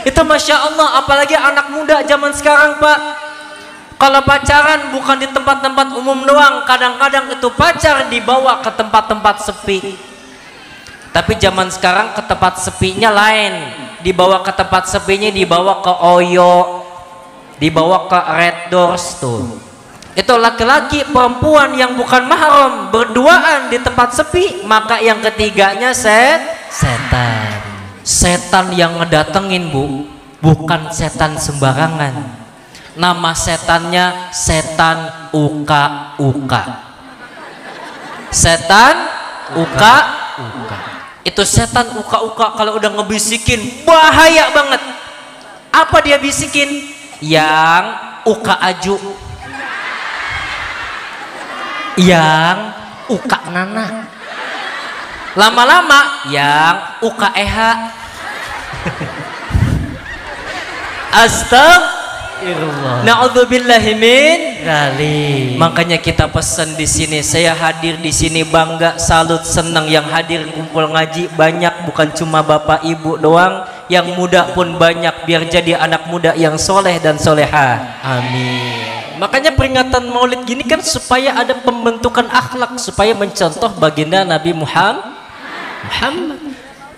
Itu Masya Allah, apalagi anak muda zaman sekarang Pak. Kalau pacaran bukan di tempat-tempat umum doang, kadang-kadang itu pacar dibawa ke tempat-tempat sepi. Tapi zaman sekarang ke tempat sepinya lain. Dibawa ke tempat sepinya, dibawa ke Oyo, dibawa ke Red Doors tuh. Itu laki-laki perempuan yang bukan mahram berduaan di tempat sepi, maka yang ketiganya setan. Setan yang ngedatengin Bu, bukan setan sembarangan. Nama setannya setan uka-uka. Setan uka-uka. Itu setan uka-uka kalau udah ngebisikin bahaya banget. Apa dia bisikin? Yang uka aju, yang uka nana, lama-lama yang uka eha. Astagfirullah. Na'udzubillahi min dzalik. Makanya kita pesan di sini, saya hadir di sini bangga, salut, senang yang hadir kumpul ngaji banyak, bukan cuma bapak ibu doang, yang muda pun banyak, biar jadi anak muda yang soleh dan soleha. Amin. Makanya peringatan Maulid gini kan supaya ada pembentukan akhlak, supaya mencontoh baginda Nabi Muhammad.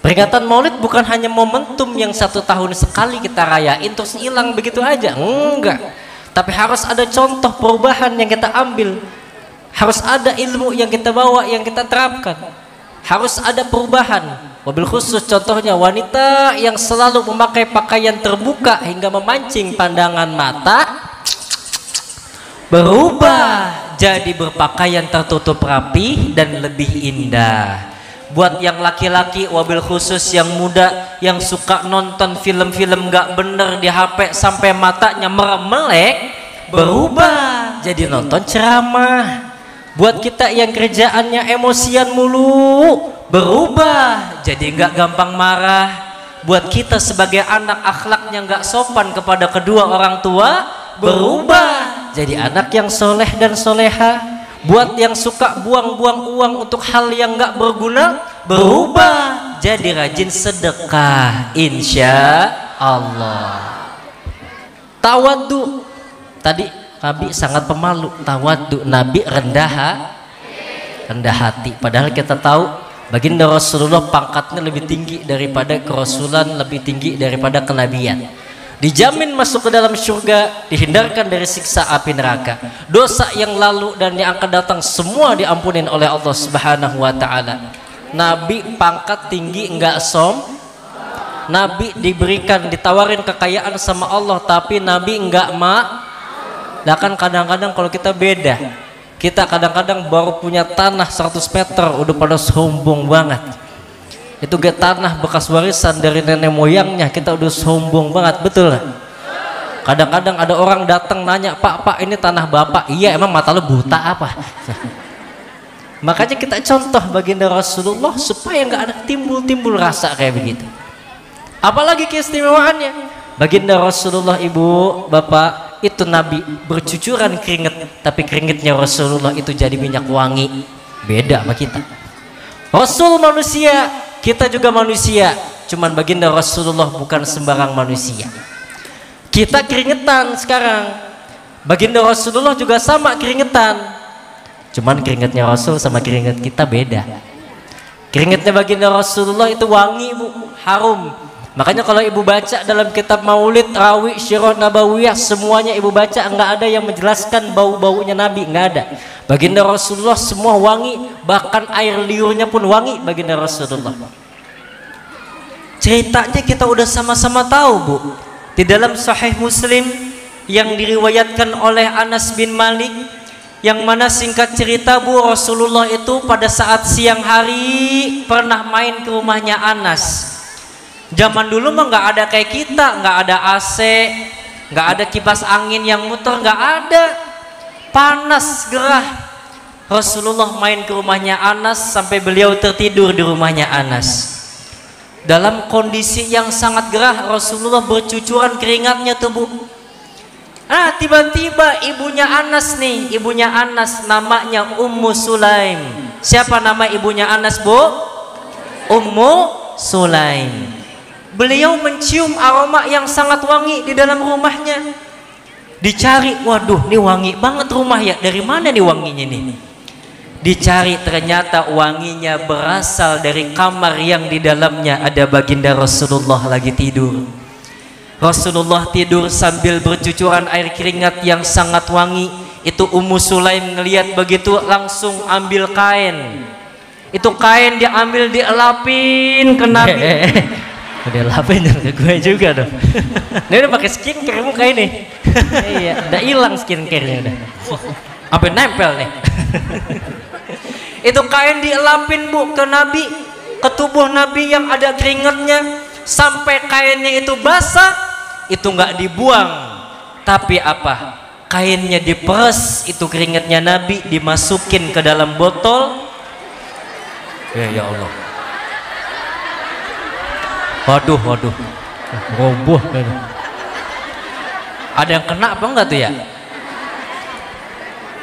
Peringatan Maulid bukan hanya momentum yang 1 tahun sekali kita rayain terus hilang begitu aja, enggak. Tapi harus ada contoh perubahan yang kita ambil, harus ada ilmu yang kita bawa, yang kita terapkan, harus ada perubahan. Wabil khusus contohnya wanita yang selalu memakai pakaian terbuka hingga memancing pandangan mata, berubah jadi berpakaian tertutup rapi dan lebih indah. Buat yang laki-laki wabil khusus yang muda yang suka nonton film-film gak bener di HP sampai matanya merem-melek, berubah jadi nonton ceramah. Buat kita yang kerjaannya emosian mulu, berubah jadi gak gampang marah. Buat kita sebagai anak akhlaknya gak sopan kepada kedua orang tua, berubah jadi anak yang soleh dan soleha. Buat yang suka buang-buang uang untuk hal yang gak berguna, berubah jadi rajin sedekah, insya Allah. Tawaddu, tadi Nabi sangat pemalu. Tawaddu, Nabi rendah hati. Padahal kita tahu baginda Rasulullah pangkatnya lebih tinggi daripada kerasulan, lebih tinggi daripada kenabian. Dijamin masuk ke dalam surga, dihindarkan dari siksa api neraka. Dosa yang lalu dan yang akan datang semua diampunin oleh Allah Subhanahu wa taala. Nabi pangkat tinggi enggak Nabi diberikan, ditawarin kekayaan sama Allah, tapi Nabi enggak Nah kan kadang-kadang kalau kita beda. Kita kadang-kadang baru punya tanah 100 meter udah pada sombong banget. Itu gak tanah bekas warisan dari nenek moyangnya, kita udah sombong banget, betul gak? Kadang-kadang ada orang datang nanya, Pak ini tanah bapak. Iya, emang mata lu buta apa? Makanya kita contoh baginda Rasulullah supaya gak ada timbul-timbul rasa kayak begitu. Apalagi keistimewaannya baginda Rasulullah, ibu bapak, itu Nabi bercucuran keringet, tapi keringetnya Rasulullah itu jadi minyak wangi. Beda sama kita. Rasul manusia, kita juga manusia, cuman baginda Rasulullah bukan sembarang manusia. Kita keringetan sekarang, baginda Rasulullah juga sama keringetan, cuman keringetnya Rasul sama keringet kita beda. Keringetnya baginda Rasulullah itu wangi Bu, harum. Makanya kalau ibu baca dalam kitab Maulid, Rawi, Syirah Nabawiyah, semuanya ibu baca, enggak ada yang menjelaskan bau-baunya Nabi, enggak ada. Baginda Rasulullah semua wangi, bahkan air liurnya pun wangi baginda Rasulullah. Ceritanya kita udah sama-sama tahu, Bu. Di dalam Sahih Muslim yang diriwayatkan oleh Anas bin Malik, yang mana singkat cerita, Bu, Rasulullah itu pada saat siang hari pernah main ke rumahnya Anas. Zaman dulu mah nggak ada kayak kita, nggak ada AC, nggak ada kipas angin yang muter, nggak ada, panas gerah. Rasulullah main ke rumahnya Anas sampai beliau tertidur di rumahnya Anas. Dalam kondisi yang sangat gerah, Rasulullah bercucuran keringatnya tuh, Bu. Tiba-tiba ibunya Anas nih, ibunya Anas namanya Ummu Sulaim. Siapa nama ibunya Anas, Bu? Ummu Sulaim. Beliau mencium aroma yang sangat wangi di dalam rumahnya. Dicari, waduh, ini wangi banget rumah ya. Dari mana nih wanginya nih? Dicari, ternyata wanginya berasal dari kamar yang di dalamnya ada baginda Rasulullah lagi tidur. Rasulullah tidur sambil bercucuran air keringat yang sangat wangi. Itu Ummu Sulaim ngelihat begitu langsung ambil kain. Itu kain diambil, dielapin ke Nabi. Udah lapin ke gue juga dong. Ini udah pakai skincare muka ini. Iya, udah hilang skincare-nya udah. Apa nempel nih? Itu kain dielapin, Bu, ke Nabi, ke tubuh Nabi yang ada keringatnya, sampai kainnya itu basah. Itu nggak dibuang, tapi apa? Kainnya diperes, itu keringatnya Nabi dimasukin ke dalam botol. Ya Allah. Waduh, roboh. Ada yang kena apa enggak tuh ya?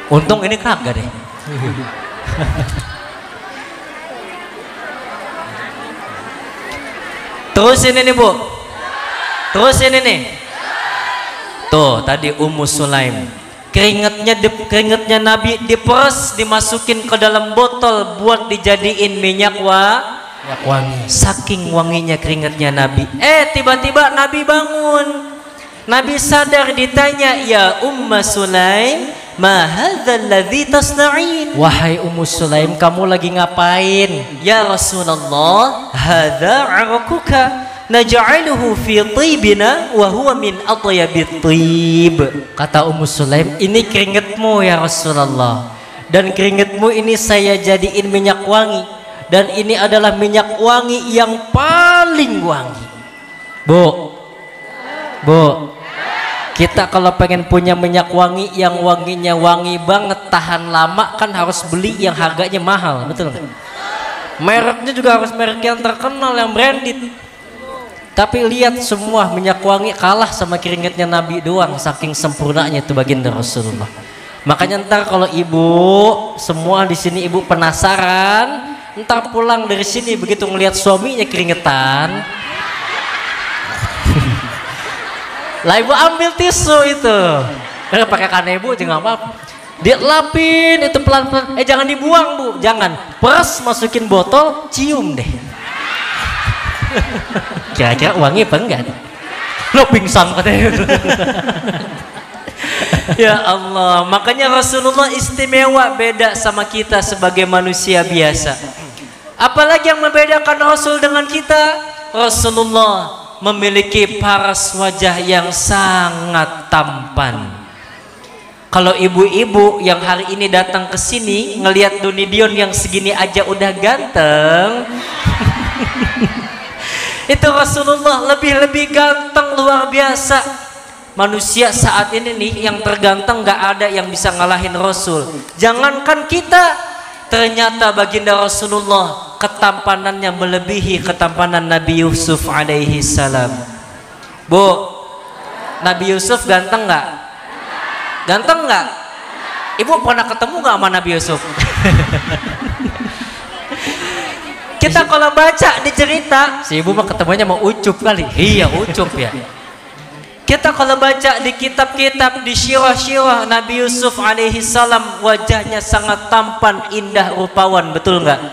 Untung ini kagak deh. Terus ini nih, Bu. Terus ini nih. Tuh, tadi Ummu Sulaim. Keringatnya Nabi diperes, dimasukin ke dalam botol buat dijadiin minyak wangi. Saking wanginya keringatnya Nabi. Tiba-tiba Nabi bangun. Nabi sadar, ditanya, "Ya Ummu Sulaim, ma hadzal ladzi tasna'in?" Wahai Ummu Sulaim, kamu lagi ngapain? Ya Rasulullah, hadza 'araquka naj'aluhu fi tibina wa huwa min atyabit tib. Kata Ummu Sulaim, ini keringatmu ya Rasulullah, dan keringatmu ini saya jadiin minyak wangi. Dan ini adalah minyak wangi yang paling wangi. Bu, kita kalau pengen punya minyak wangi yang wanginya wangi banget, tahan lama, kan harus beli yang harganya mahal, betul nggak? Mereknya juga harus merek yang terkenal, yang branded. Tapi lihat, semua minyak wangi kalah sama keringatnya Nabi doang, saking sempurnanya itu baginda Rasulullah. Makanya ntar kalau ibu semua di sini ibu penasaran, ntar pulang dari sini begitu ngelihat suaminya keringetan, lah ibu ambil tisu itu, karena pakai kanebo aja nggak apa-apa, dia lapin itu pelan-pelan. Jangan dibuang, Bu, jangan, peres, masukin botol, cium deh. Kira-kira wangi apa enggak? Lo pingsan katanya. Ya Allah, makanya Rasulullah istimewa, beda sama kita sebagai manusia biasa. Apalagi yang membedakan Rasul dengan kita? Rasulullah memiliki paras wajah yang sangat tampan. Kalau ibu-ibu yang hari ini datang ke sini ngelihat Doni Dion yang segini aja udah ganteng, itu Rasulullah lebih ganteng, luar biasa. Manusia saat ini nih yang terganteng gak ada yang bisa ngalahin Rasul. Jangankan kita, ternyata baginda Rasulullah ketampanannya melebihi ketampanan Nabi Yusuf alaihi salam. Bu, Nabi Yusuf ganteng gak? Ganteng gak? Ibu pernah ketemu gak sama Nabi Yusuf? Kita kalau baca di cerita, si ibu mah ketemunya mau Ucup kali. Iya, Ucup ya. Kita kalau baca di kitab-kitab, di syirah-syirah, Nabi Yusuf alaihi salam wajahnya sangat tampan, indah, rupawan, betul nggak?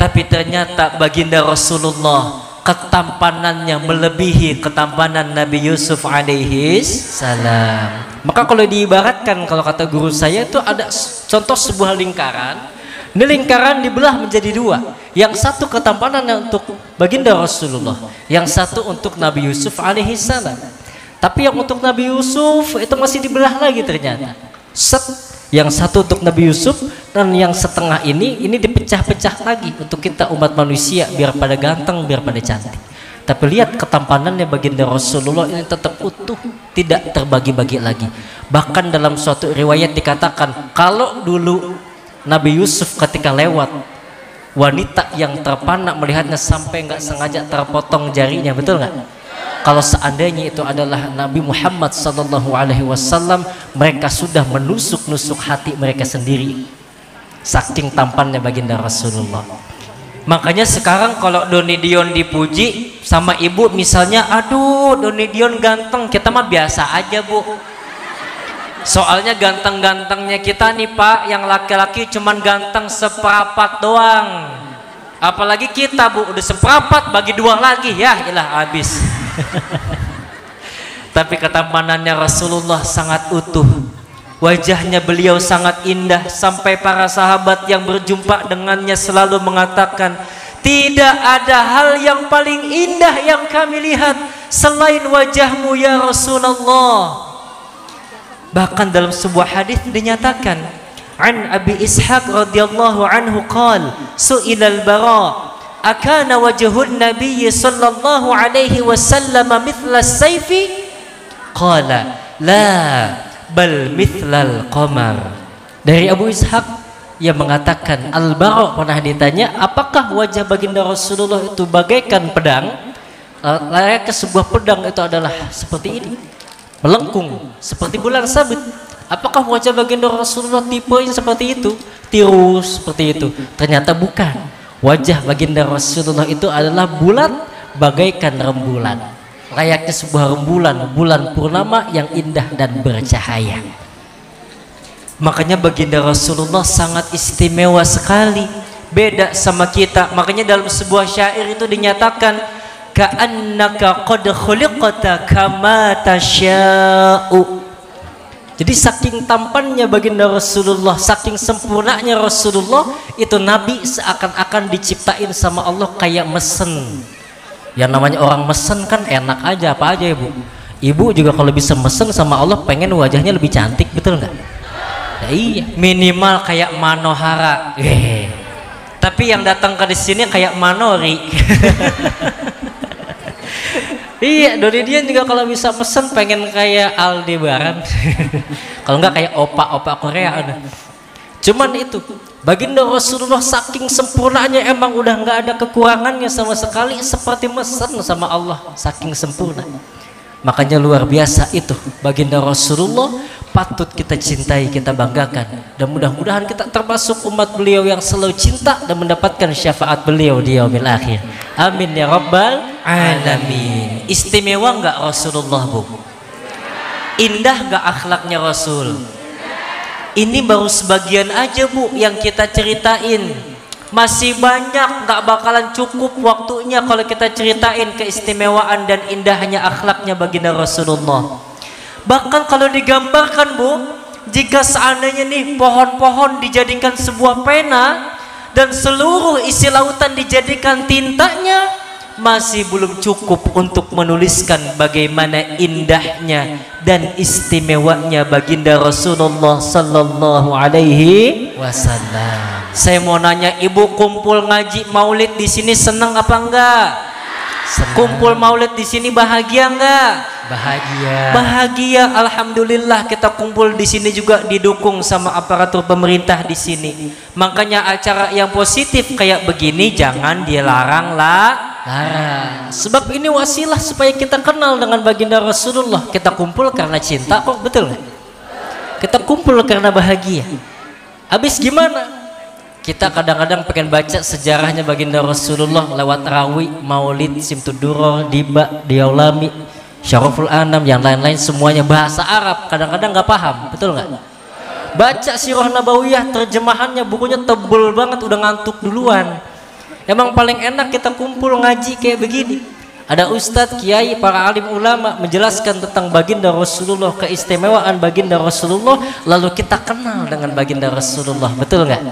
Tapi ternyata baginda Rasulullah ketampanannya melebihi ketampanan Nabi Yusuf alaihi salam. Maka kalau diibaratkan, kalau kata guru saya itu ada contoh sebuah lingkaran. Ini lingkaran dibelah menjadi dua. Yang satu ketampanannya untuk baginda Rasulullah, yang satu untuk Nabi Yusuf alaihi salam. Tapi yang untuk Nabi Yusuf itu masih dibelah lagi ternyata. Yang satu untuk Nabi Yusuf, dan yang setengah ini dipecah-pecah lagi untuk kita umat manusia biar pada ganteng, biar pada cantik. Tapi lihat ketampanannya baginda Rasulullah ini tetap utuh, tidak terbagi-bagi lagi. Bahkan dalam suatu riwayat dikatakan kalau dulu Nabi Yusuf ketika lewat, wanita yang terpana melihatnya sampai nggak sengaja terpotong jarinya, betul nggak? Kalau seandainya itu adalah Nabi Muhammad sallallahu alaihi wasallam, mereka sudah menusuk-nusuk hati mereka sendiri. Saking tampannya baginda Rasulullah. Makanya sekarang kalau Doni Dion dipuji sama ibu misalnya, aduh Doni Dion ganteng, kita mah biasa aja bu. Soalnya ganteng-gantengnya kita nih pak, yang laki-laki cuman ganteng seperapat doang. Apalagi kita bu, udah seperapat bagi dua lagi, ya ilah habis. Tapi ketampanannya Rasulullah sangat utuh. Wajahnya beliau sangat indah, sampai para sahabat yang berjumpa dengannya selalu mengatakan, tidak ada hal yang paling indah yang kami lihat selain wajahmu ya Rasulullah. Bahkan dalam sebuah hadis dinyatakan, an Abi Ishaq radhiyallahu anhu qala su'ilal Bara akana wajhun Nabi sallallahu alaihi wasallam mithla as-sayfi qala la bal mithlal qamar. Dari Abu Ishaq yang mengatakan, Al-Bara pernah ditanya apakah wajah baginda Rasulullah itu bagaikan pedang. Layaknya sebuah pedang itu adalah seperti ini, melengkung seperti bulan sabit. Apakah wajah baginda Rasulullah tipenya seperti itu, tirus seperti itu? Ternyata bukan. Wajah baginda Rasulullah itu adalah bulat bagaikan rembulan, layaknya sebuah rembulan, bulan purnama yang indah dan bercahaya. Makanya baginda Rasulullah sangat istimewa sekali, beda sama kita. Makanya dalam sebuah syair itu dinyatakan, ka'annaka qad khuliqta kama tasya'u. Jadi saking tampannya baginda Rasulullah, saking sempurnanya Rasulullah, itu Nabi seakan-akan diciptain sama Allah kayak mesen. Yang namanya orang mesen kan enak aja, apa aja ibu. Ibu juga kalau bisa mesen sama Allah pengen wajahnya lebih cantik, betul nggak? Nah, iya, minimal kayak Manohara. Tapi yang datang ke sini kayak Manori. Iya, Doni Dian juga kalau bisa pesen pengen kayak Aldebaran. Kalau enggak kayak opa-opa Korea udah. Cuman itu, baginda Rasulullah saking sempurnanya emang udah nggak ada kekurangannya sama sekali, seperti mesen sama Allah, saking sempurna. Makanya luar biasa itu baginda Rasulullah, patut kita cintai, kita banggakan, dan mudah-mudahan kita termasuk umat beliau yang selalu cinta dan mendapatkan syafaat beliau di yaumil akhir. Amin ya rabbal alamin. Istimewa nggak Rasulullah bu? Indah nggak akhlaknya Rasul? Ini baru sebagian aja bu yang kita ceritain. Masih banyak, nggak bakalan cukup waktunya kalau kita ceritain keistimewaan dan indahnya akhlaknya baginda Rasulullah. Bahkan kalau digambarkan bu, jika seandainya nih pohon-pohon dijadikan sebuah pena dan seluruh isi lautan dijadikan tintanya, masih belum cukup untuk menuliskan bagaimana indahnya dan istimewanya baginda Rasulullah sallallahu alaihi wasallam. Saya mau nanya, ibu kumpul ngaji maulid di sini senang apa enggak? Senang. Kumpul maulid di sini bahagia enggak? Bahagia. Bahagia, alhamdulillah. Kita kumpul di sini juga didukung sama aparatur pemerintah di sini. Makanya acara yang positif kayak begini jangan dilarang lah. Sebab ini wasilah supaya kita kenal dengan baginda Rasulullah. Kita kumpul karena cinta kok, betul nggak? Kita kumpul karena bahagia. Habis gimana? Kita kadang-kadang pengen baca sejarahnya baginda Rasulullah lewat rawi, maulid, simtuduro, diba, diaulami, syaraful anam, yang lain-lain semuanya bahasa Arab. Kadang-kadang nggak paham, betul nggak? Baca sirah nabawiyah, terjemahannya bukunya tebel banget, udah ngantuk duluan. Emang paling enak kita kumpul ngaji kayak begini. Ada ustadz, kiai, para alim ulama menjelaskan tentang baginda Rasulullah, keistimewaan baginda Rasulullah, lalu kita kenal dengan baginda Rasulullah, betul nggak?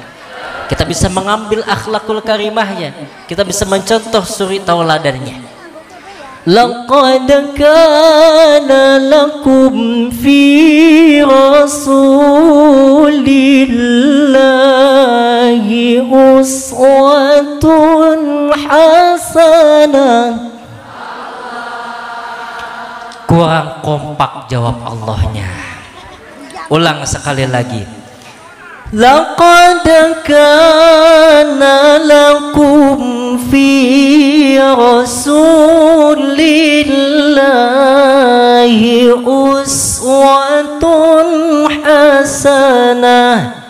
Kita bisa mengambil akhlakul karimahnya, kita bisa mencontoh suri tauladannya. Laqad kana lakum fi Rasulillahi uswatun hasanah. Kurang kompak jawab Allahnya. Ulang sekali lagi. Laqad kana lakum fi Rasulillahi uswatun hasanah.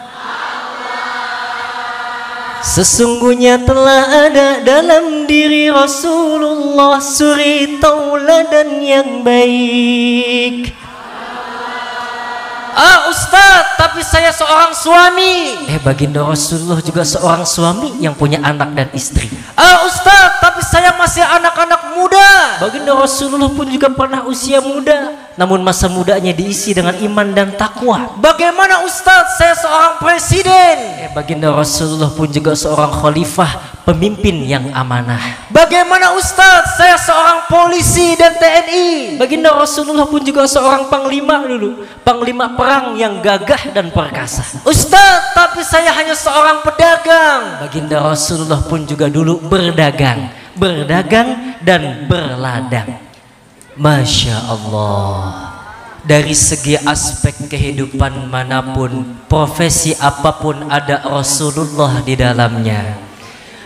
Sesungguhnya telah ada dalam diri Rasulullah suri tauladan yang baik. Ah Ustadz, tapi saya seorang suami. Baginda Rasulullah juga seorang suami yang punya anak dan istri. Ah Ustadz, tapi saya masih anak-anak muda. Baginda Rasulullah pun juga pernah usia muda, namun masa mudanya diisi dengan iman dan takwa. Bagaimana Ustadz, saya seorang presiden. Baginda Rasulullah pun juga seorang khalifah, pemimpin yang amanah. Bagaimana Ustadz, saya seorang polisi dan TNI. Baginda Rasulullah pun juga seorang panglima dulu, panglima perang yang gagah dan perkasa. Ustadz, tapi saya hanya seorang pedagang. Baginda Rasulullah pun juga dulu berdagang dan berladang. Masya Allah. Dari segi aspek kehidupan manapun, profesi apapun ada Rasulullah di dalamnya.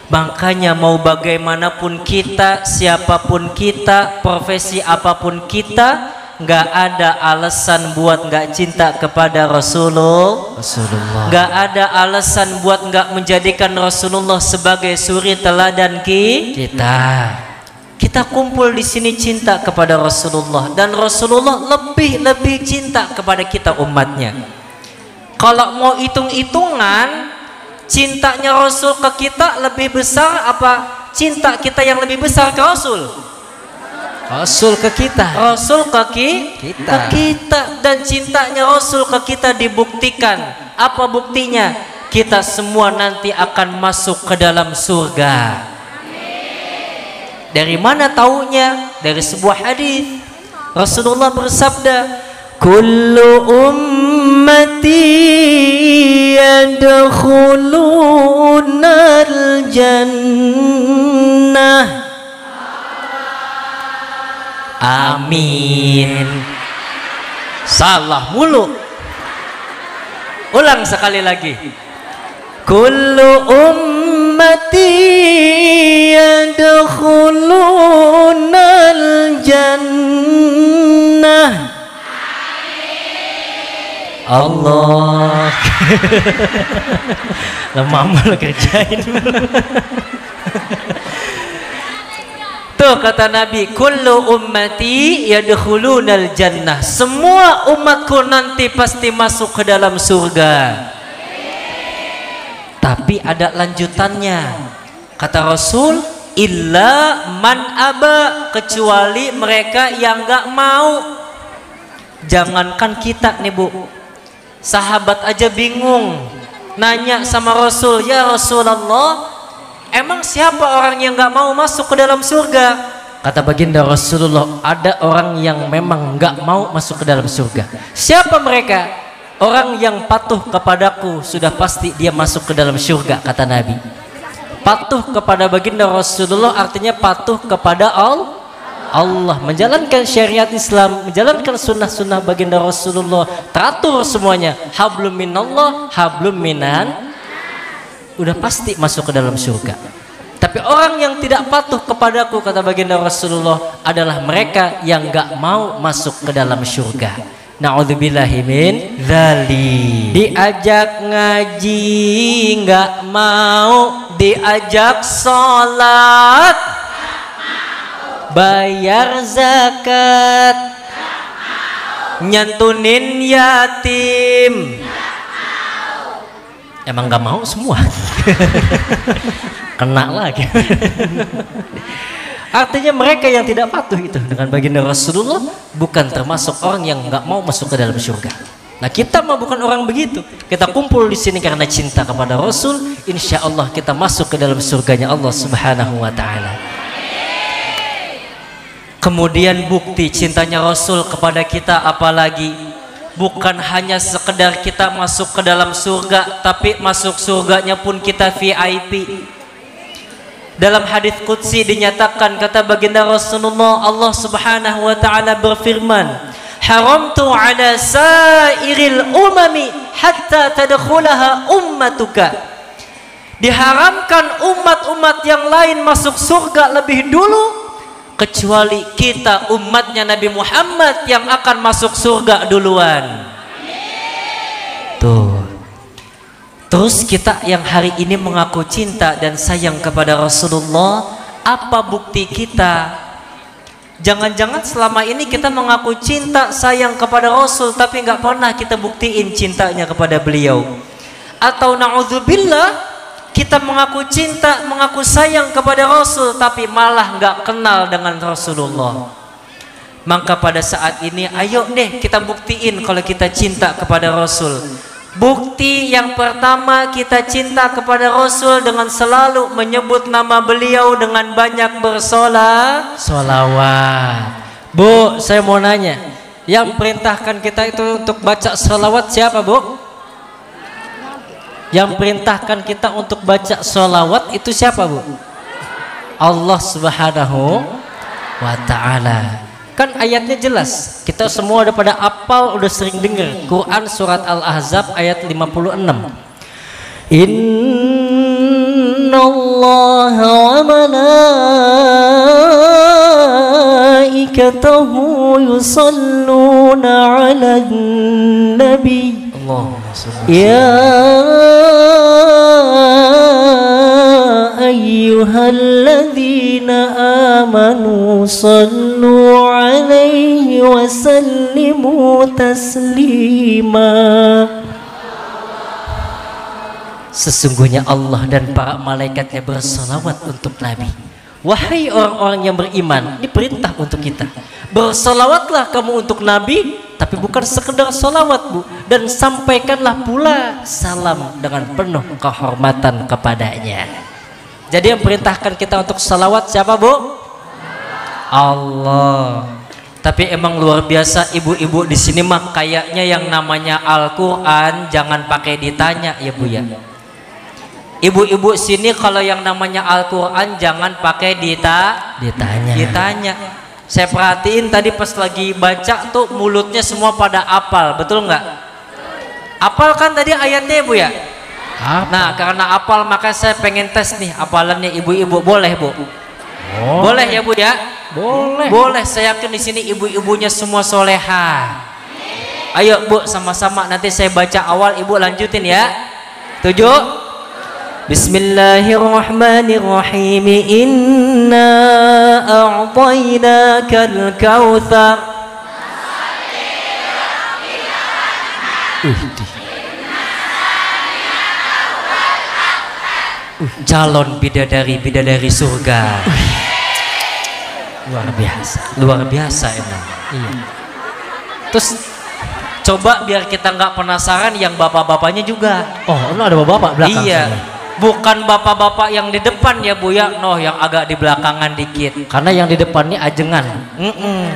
Makanya mau bagaimanapun kita, siapapun kita, profesi apapun kita, nggak ada alasan buat nggak cinta kepada Rasulullah. Nggak ada alasan buat nggak menjadikan Rasulullah sebagai suri teladan kita. Kita kumpul di sini cinta kepada Rasulullah, dan Rasulullah lebih cinta kepada kita umatnya. Kalau mau hitung-hitungan, cintanya Rasul ke kita lebih besar apa cinta kita yang lebih besar ke Rasul? Rasul ke kita. Rasul ke kita. Dan cintanya Rasul ke kita dibuktikan. Apa buktinya? Kita semua nanti akan masuk ke dalam surga. Dari mana taunya? Dari sebuah hadis. Rasulullah bersabda, kullu ummati yadkhulunal jannah. Amin. Salah mulu. Ulang sekali lagi. Kullu ummati yadkhulunal jannah. Allah. Lemah malah kerjain. Tuh kata Nabi, kullu ummati yadkhulunal jannah. Semua umatku nanti pasti masuk ke dalam surga. Tapi ada lanjutannya. Kata Rasul, illa man aba, kecuali mereka yang gak mau. Jangankan kita nih Bu, sahabat aja bingung, nanya sama Rasul, ya Rasulullah, emang siapa orang yang gak mau masuk ke dalam surga? Kata baginda Rasulullah, ada orang yang memang gak mau masuk ke dalam surga. Siapa mereka? Orang yang patuh kepadaku sudah pasti dia masuk ke dalam surga, kata Nabi. Patuh kepada baginda Rasulullah artinya patuh kepada Allah, menjalankan syariat Islam, menjalankan sunnah-sunnah baginda Rasulullah, teratur semuanya, hablum minallah, hablum minan, udah pasti masuk ke dalam surga. Tapi orang yang tidak patuh kepadaku, kata baginda Rasulullah, adalah mereka yang gak mau masuk ke dalam surga. Na'udzubillahi min dzalik. Diajak ngaji nggak mau, diajak sholat, bayar zakat, nyantunin yatim, emang nggak mau semua. kena lagi. Artinya mereka yang tidak patuh itu dengan baginda Rasulullah bukan termasuk orang yang nggak mau masuk ke dalam surga. Nah kita mah bukan orang begitu. Kita kumpul di sini karena cinta kepada Rasul. Insya Allah kita masuk ke dalam surganya Allah Subhanahu Wa Taala. Kemudian bukti cintanya Rasul kepada kita apalagi bukan hanya sekedar kita masuk ke dalam surga, tapi masuk surganya pun kita VIP. Dalam hadis qudsi dinyatakan, kata baginda Rasulullah, Allah Subhanahu wa taala berfirman, "Haramtu 'ala sairil umami hatta tadkhulaha ummatuka." Diharamkan umat-umat yang lain masuk surga lebih dulu kecuali kita umatnya Nabi Muhammad yang akan masuk surga duluan. Tuh. Terus kita yang hari ini mengaku cinta dan sayang kepada Rasulullah, apa bukti kita? Jangan-jangan selama ini kita mengaku cinta sayang kepada Rasul tapi nggak pernah kita buktiin cintanya kepada beliau. Atau na'udzubillah, kita mengaku cinta, mengaku sayang kepada Rasul tapi malah nggak kenal dengan Rasulullah. Maka pada saat ini ayo deh kita buktiin kalau kita cinta kepada Rasul. Bukti yang pertama, kita cinta kepada Rasul dengan selalu menyebut nama beliau dengan banyak bersolawat. Bu, saya mau nanya, yang perintahkan kita itu untuk baca sholawat siapa, Bu? Yang perintahkan kita untuk baca sholawat itu siapa, Bu? Allah Subhanahu wa Ta'ala. Kan ayatnya jelas, kita semua udah pada apal, udah sering dengar Quran surat Al-Ahzab ayat 56. Innallaha wa malaikatahu yusalluna 'alan nabi. Ya ayyuhalladzina amanu sallu alaihi wa sallimu taslima. Sesungguhnya Allah dan para malaikatnya bersalawat untuk Nabi. Wahai orang-orang yang beriman, ini perintah untuk kita. Bersalawatlah kamu untuk Nabi, tapi bukan sekedar salawat, Bu, dan sampaikanlah pula salam dengan penuh kehormatan kepadanya. Jadi yang perintahkan kita untuk salawat siapa, Bu? Allah. Tapi emang luar biasa ibu-ibu di sini mah kayaknya yang namanya Al-Qur'an jangan pakai ditanya ya, Bu ya. Ibu-ibu sini kalau yang namanya Al-Qur'an jangan pakai ditanya. Saya perhatiin tadi pas lagi baca tuh mulutnya semua pada apal, betul nggak? Apal kan tadi ayatnya, Bu ya? Nah, karena apal maka saya pengen tes nih apalannya ibu-ibu. Boleh, Bu? Boleh ya, Bu ya? Boleh. Saya yakin di sini ibu-ibunya semua soleha. Ayo, Bu, sama-sama nanti saya baca awal, Ibu lanjutin ya. Tujuh. Bismillahirrahmanirrahim. Inna a'tainakal kautsar. Calon bidadari surga. Luar biasa emang. Iya. Terus coba biar kita nggak penasaran yang bapak-bapaknya juga. Oh, lu ada bapak belakang? Iya. Sana. Bukan bapak-bapak yang di depan ya, Bu ya, yang agak di belakangan dikit. Karena yang di depan ini ajengan.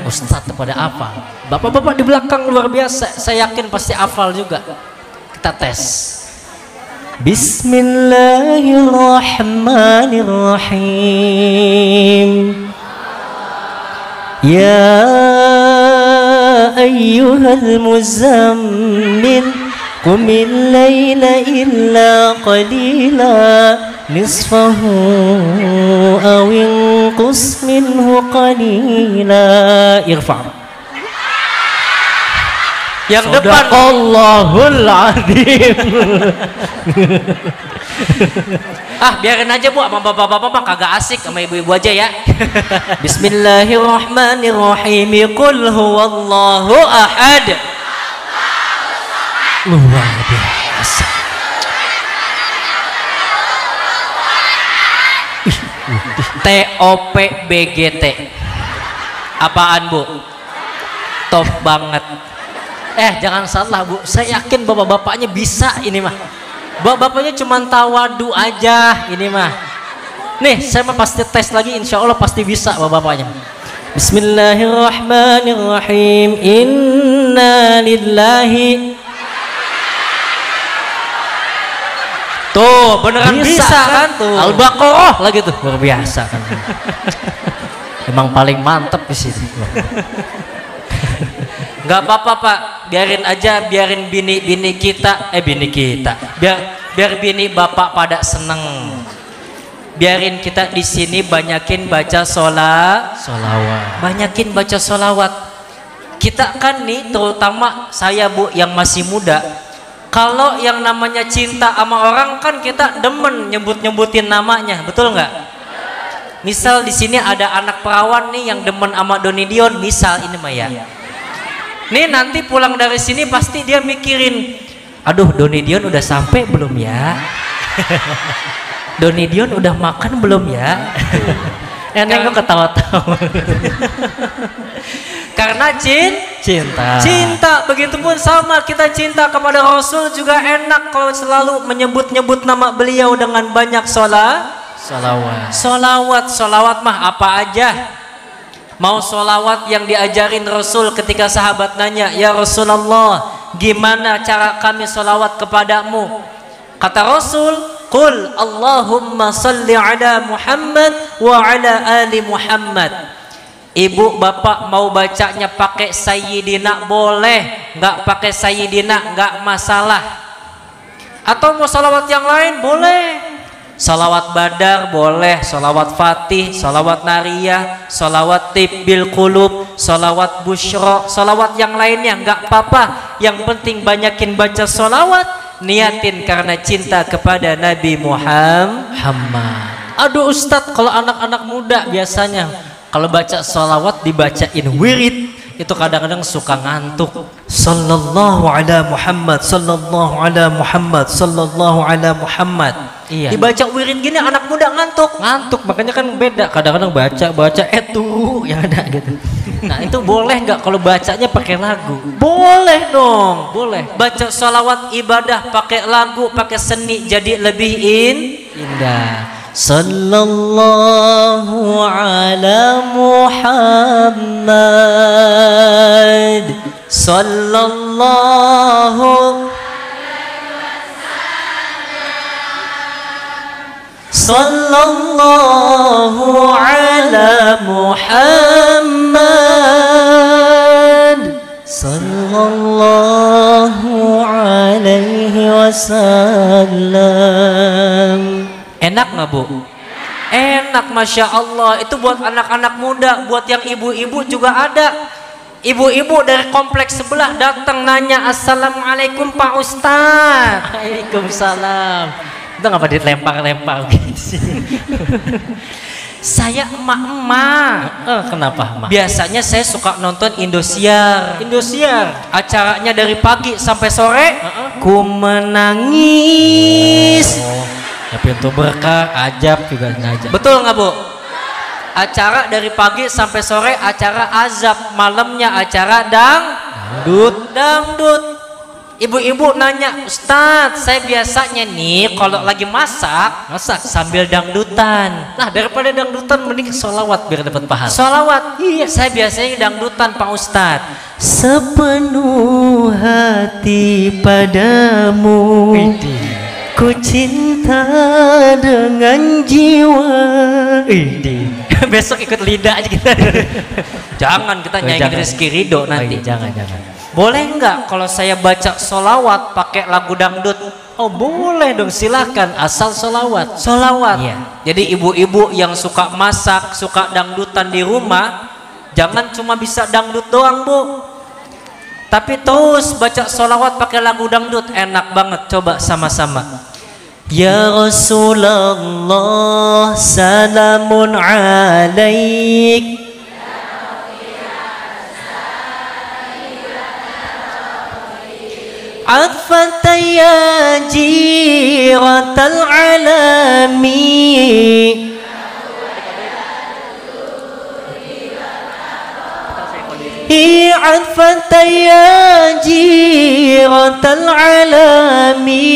Ustadz pada apa? Bapak-bapak di belakang luar biasa. Saya yakin pasti hafal juga. Kita tes. Bismillahirrahmanirrahim. Ya ayyuhal muzammil qumil laila illa qalila nisfahu aw inqus minhu qalila. Irfa' yang depan. Allahul azim. Biarin aja, Bu, sama bapak-bapak kagak asik, sama ibu-ibu aja ya. Bismillahirrahmanirrahim. Qul huwallahu ahad. Luar biasa. TOPBGT. Apaan Bu? Top banget. Jangan salah Bu, saya yakin bapak-bapaknya bisa ini mah. Bapak-bapaknya cuma tawadu aja ini mah. Nih saya mah pasti tes lagi, insya Allah pasti bisa bapak-bapaknya. Bismillahirrahmanirrahim. Inna lillahi. Tuh beneran bisa kan tuh. Al-Baqarah lagi tuh, luar biasa kan. Emang paling mantep di sini. Nggak apa-apa Pak, biarin aja, biarin bini kita, biar bini bapak pada seneng. Biarin kita di sini banyakin baca sholawat, banyakin baca sholawat. Kita kan nih, terutama saya Bu yang masih muda, kalau yang namanya cinta sama orang kan kita demen nyebut-nyebutin namanya, betul nggak? Misal di sini ada anak perawan nih yang demen sama Doni Dion, misal ini mah ya. Nih nanti pulang dari sini pasti dia mikirin, aduh Doni Dion udah sampai belum ya? Doni Dion udah makan belum ya? Eneng kok ketawa-tawa. Karena cinta. Begitupun sama kita cinta kepada Rasul juga enak kalau selalu menyebut-nyebut nama beliau dengan banyak Solawat mah apa aja. Mau solawat yang diajarin Rasul ketika sahabat nanya, ya Rasulullah, gimana cara kami solawat kepadamu? Kata Rasul, qul Allahumma salli ala Muhammad wa ala ali Muhammad. Ibu bapak mau bacanya pakai Sayyidina boleh, nggak pakai Sayyidina nggak masalah. Atau mau salawat yang lain boleh. Salawat Badar boleh, salawat Fatih, salawat Nariyah, salawat Tibbil Qulub, salawat Busyra, salawat yang lainnya nggak apa-apa. Yang penting banyakin baca salawat, niatin karena cinta kepada Nabi Muhammad. Aduh Ustadz, kalau anak-anak muda biasanya kalau baca salawat dibacain wirid, itu kadang-kadang suka ngantuk. Sallallahu ala Muhammad, sallallahu ala Muhammad, sallallahu ala Muhammad. Iya. Dibaca wirid gini anak muda ngantuk. Makanya kan beda. Kadang-kadang baca turu yang ada gitu. Nah itu boleh nggak kalau bacanya pakai lagu? Boleh dong. Boleh. Baca salawat ibadah pakai lagu, pakai seni jadi lebih indah. Sallallahu ala Muhammad, sallallahu ala Muhammad, sallallahu alaihi wasallam. Enak nggak Bu? Enak, Masya Allah. Itu buat anak-anak muda, buat yang ibu-ibu juga ada. Ibu-ibu dari kompleks sebelah datang nanya, Assalamualaikum Pak Ustadz. Waalaikumsalam. Itu ngapa dilempar-lempar gitu sih? Saya emak-emak. Kenapa emak? Biasanya saya suka nonton Indosiar. Acaranya dari pagi sampai sore. Ku menangis. Ya pintu berkah, ajab juga ngajak. Betul nggak Bu? Acara dari pagi sampai sore acara azab, malamnya acara dangdut. Ibu-ibu nanya, Ustadz, saya biasanya nih kalau lagi masak sambil dangdutan. Nah daripada dangdutan mending sholawat biar dapat pahala. Sholawat, iya. Saya biasanya dangdutan Pak Ustadz. Sepenuh hati padamu, ku cinta dengan jiwa. Besok ikut lidah aja kita. Jangan, kita nyanyiin Rizky Ridho nanti. Jangan. Boleh nggak kalau saya baca solawat pakai lagu dangdut? Oh boleh dong, silahkan, asal solawat. Iya. Jadi ibu-ibu yang suka masak, suka dangdutan di rumah, jangan cuma bisa dangdut doang Bu, tapi terus baca solawat pakai lagu dangdut. Enak banget, coba sama-sama. Ya Rasulullah, salamun alaik. Afata ya jiratal alami. عطفة يا جيرة العالمين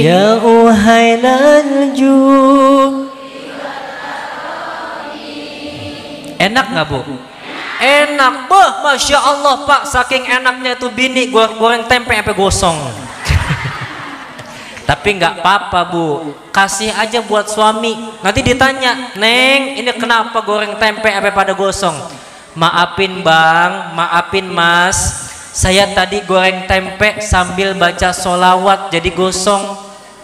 يا أهيل الجود. Enak nggak Bu? Enak, boh, masya Allah Pak, saking enaknya itu bini goreng tempe sampai gosong. Tapi nggak apa-apa Bu, kasih aja buat suami. Nanti ditanya, Neng, ini kenapa goreng tempe sampai pada gosong? Maafin Bang, maafin Mas, saya tadi goreng tempe sambil baca sholawat jadi gosong.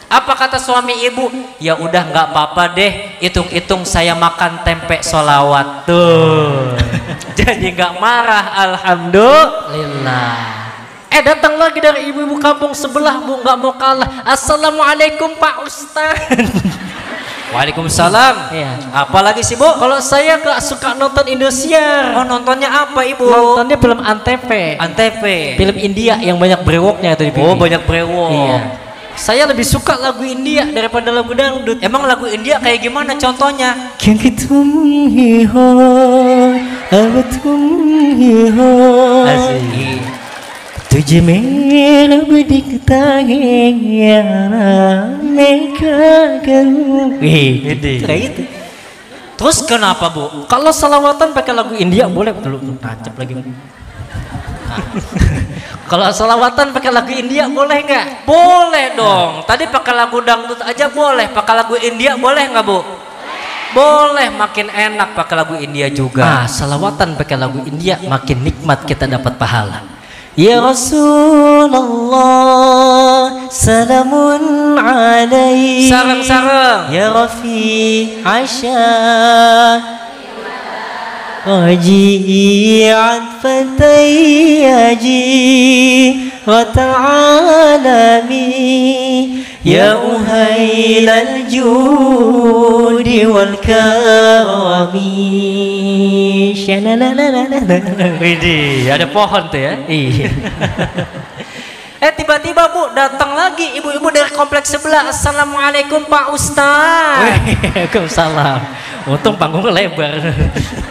Apa kata suami ibu? Ya udah nggak apa-apa deh, hitung-hitung saya makan tempe sholawat tuh. Jadi nggak marah, alhamdulillah. Datang lagi dari ibu-ibu kampung sebelah Bu, nggak mau kalah. Assalamualaikum Pak Ustaz. Waalaikumsalam. Iya. Apalagi sih Bu? Kalau saya gak suka nonton Indosiar. Oh, nontonnya apa Ibu? Nontonnya film Antv. Antv. Film India yang banyak brewoknya itu di Oh, banyak brewok. Iya. Saya lebih suka lagu India daripada lagu dangdut. Emang lagu India kayak gimana contohnya? Kyunki tum hi ho, ab tum hi ho. Asik. तुझ में रब दिखता है यारा मैं क्या करूं. Kayak gitu. Terus kenapa Bu? Kalau salawatan pakai lagu India boleh dulu tancap lagi. Kalau salawatan pakai lagu India boleh nggak? Boleh dong. Tadi pakai lagu dangdut aja boleh. Pakai lagu India boleh nggak Bu? Boleh, makin enak pakai lagu India juga. Salawatan pakai lagu India makin nikmat kita dapat pahala. Ya Rasulullah salamun alaik. Sarang-sarang. Ya Rafi Asya Raji'an fatayaji wa ta'alami ya uhailal judi wal karami. Widih, ada pohon tuh ya. Iya. Tiba-tiba Bu datang lagi ibu-ibu dari kompleks sebelah. Assalamualaikum Pak Ustaz. Waalaikumsalam. Untung panggungnya lebar.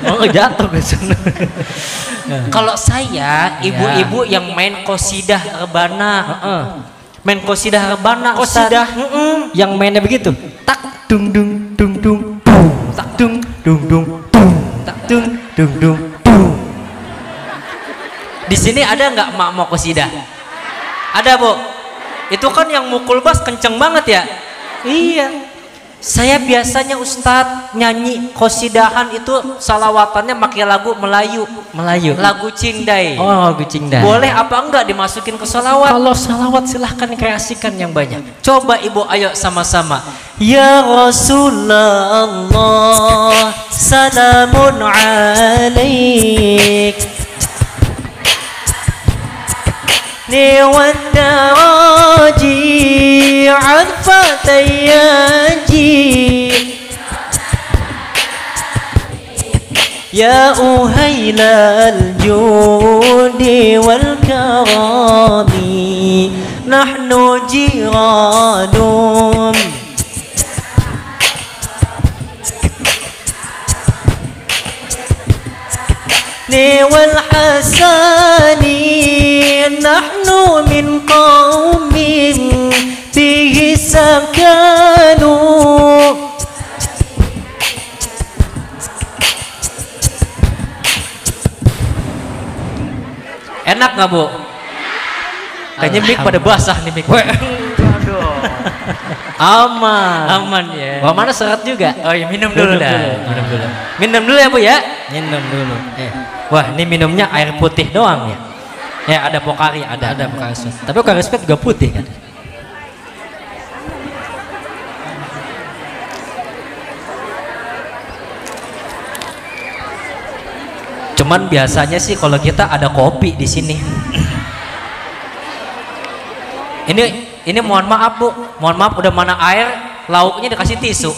Mau jatuh ke sana. Kalau saya ibu-ibu yang main qosidah rebana. Main qosidah rebana. Qosidah yang mainnya begitu. Tak dung dung dung dung dung. Tak dung dung dung dung. Tak dung dung dung dung. Di sini ada nggak mak mau qosidah? Ada Bu. Itu kan yang mukul bass kenceng banget ya. Iya. Saya biasanya Ustadz nyanyi qosidahan itu salawatannya pakai lagu Melayu. Melayu. Lagu Cingdai. Oh, lagu Cingdai. Boleh apa enggak dimasukin ke salawat? Kalau salawat silahkan kreasikan yang banyak. Coba Ibu ayo sama-sama. Ya Rasulullah salamun alaik ni wadaraji arfatayaji ya uhailal judi wal karami nahnu jiranum wal hasani nahnu min qaumin fihi sakanu. Enak nggak Bu? Kayaknya mic pada basah nih mic. Aduh. Aman. Aman ya. Wah, mana serat juga. Oh ya minum dulu dah. Minum dulu. Minum dulu ya Bu ya. Minum dulu. Wah ini minumnya air putih doang ya. Ya ada Pokari, ada Pokari. Tapi Pokari Spet juga putih kan. Cuman biasanya sih kalau kita ada kopi di sini. Ini mohon maaf Bu, mohon maaf udah mana air, lauknya dikasih tisu.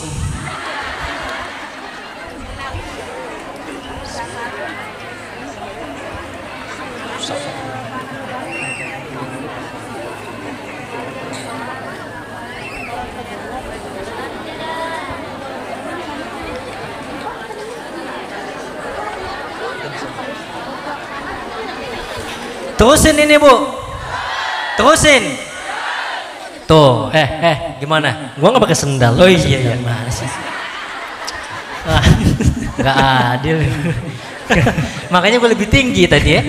Terusin ini Bu. Terusin. Tuh, gimana? Gua nggak pakai sendal. Oh iya. Mana sih? Nggak adil. Makanya gue lebih tinggi tadi ya.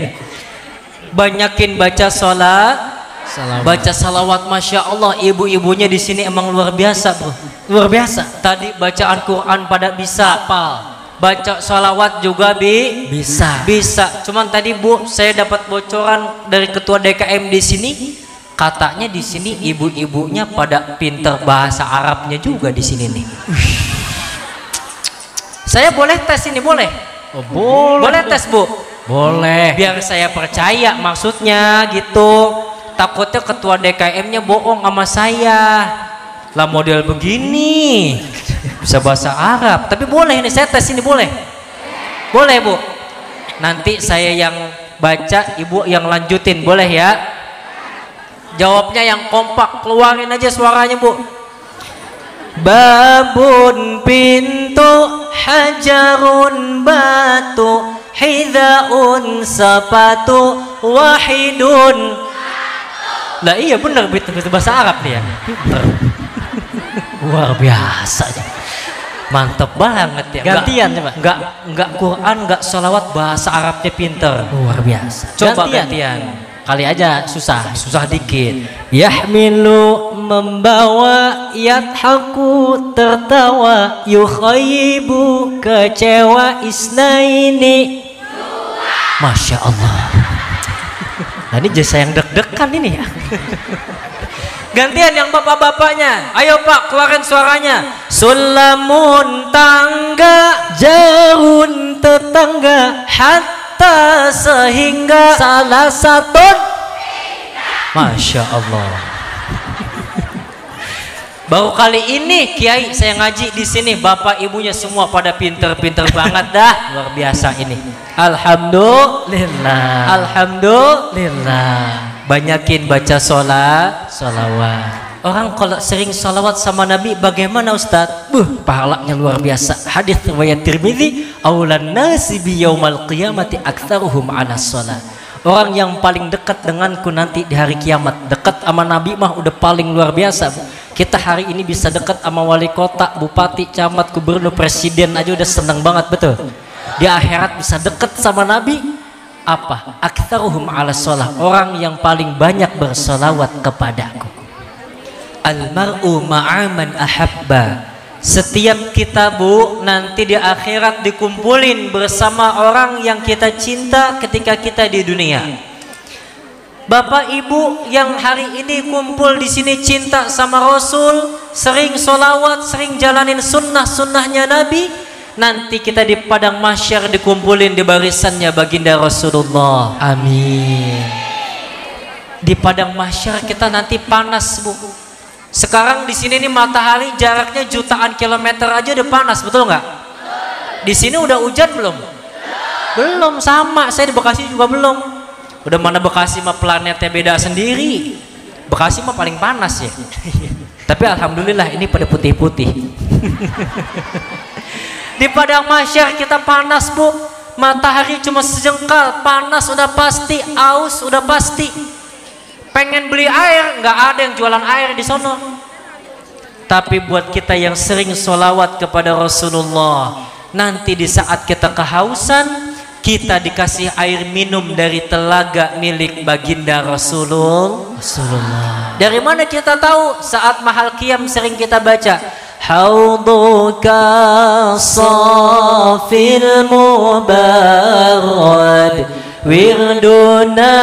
Banyakin baca sholat, baca salawat, masya Allah. Ibu-ibunya di sini emang luar biasa bro, luar biasa. Tadi bacaan Quran pada bisa, baca salawat juga bisa. Cuman tadi Bu, saya dapat bocoran dari ketua DKM di sini. Katanya di sini ibu-ibunya pada pinter bahasa Arabnya juga di sini nih. Saya boleh tes ini boleh? Oh, boleh tes Bu? Boleh. Biar saya percaya maksudnya gitu. Takutnya ketua DKM-nya bohong sama saya. Lah model begini bisa bahasa Arab. Tapi boleh ini saya tes ini boleh? Boleh Bu. Nanti saya yang baca, ibu yang lanjutin boleh ya? Jawabnya yang kompak, keluarin aja suaranya Bu. Babun pintu, hajarun batu, hidaun sepatu, wahidun. Lah iya bener betul bahasa Arab nih ya. Luar biasa ya. Mantep banget ya. Gantian coba. Enggak Quran, enggak sholawat, bahasa Arabnya pinter. Luar biasa. Coba gantian. Kali aja susah Dikit. Yahmilu membawa, yadhaku tertawa, yukhayyibu kecewa, isnaini. Masya Allah. Nah ini jasa yang deg-degan ini ya. Gantian yang bapak-bapaknya. Ayo Pak, keluarin suaranya. Sulamun tangga, jarun tetangga, hatta sehingga salah satu. Masya Allah. Baru kali ini Kiai saya ngaji di sini, bapak ibunya semua pada pinter-pinter banget dah, luar biasa ini. Alhamdulillah. Banyakin baca sholawat. Orang kalau sering sholawat sama Nabi bagaimana Ustadz? Pahalanya luar biasa. Hadis riwayat Tirmidzi, aulan nasi bi yaumal qiyamati aktsaruhum 'ala shalah. Orang yang paling dekat denganku nanti di hari kiamat, dekat sama Nabi mah udah paling luar biasa. Kita hari ini bisa dekat sama wali kota, bupati, camat, gubernur, presiden aja udah seneng banget, betul. Di akhirat bisa dekat sama Nabi, apa? Aktsaruhum 'ala shalah, orang yang paling banyak bersolawat kepadaku. Almar'u ma'aman ahabba. Setiap kita Bu nanti di akhirat dikumpulin bersama orang yang kita cinta ketika kita di dunia. Bapak Ibu yang hari ini kumpul di sini cinta sama Rasul, sering solawat, sering jalanin sunnah-sunnahnya Nabi, nanti kita di padang mahsyar dikumpulin di barisannya baginda Rasulullah. Amin. Di padang mahsyar kita nanti panas Bu. Sekarang di sini nih matahari jaraknya jutaan kilometer aja udah panas, betul nggak? Di sini udah hujan belum? Belum, sama. Saya di Bekasi juga belum. Udah mana Bekasi mah planetnya beda sendiri. Bekasi mah paling panas ya. Tapi alhamdulillah ini pada putih-putih. Di padang mahsyar kita panas Bu. Matahari cuma sejengkal, panas udah pasti, aus udah pasti. Pengen beli air, nggak ada yang jualan air di sono. Tapi buat kita yang sering sholawat kepada Rasulullah, nanti di saat kita kehausan, kita dikasih air minum dari telaga milik baginda Rasulullah. Dari mana kita tahu? Saat mahal qiyam sering kita baca, Hauduka safil mubarad, wirduna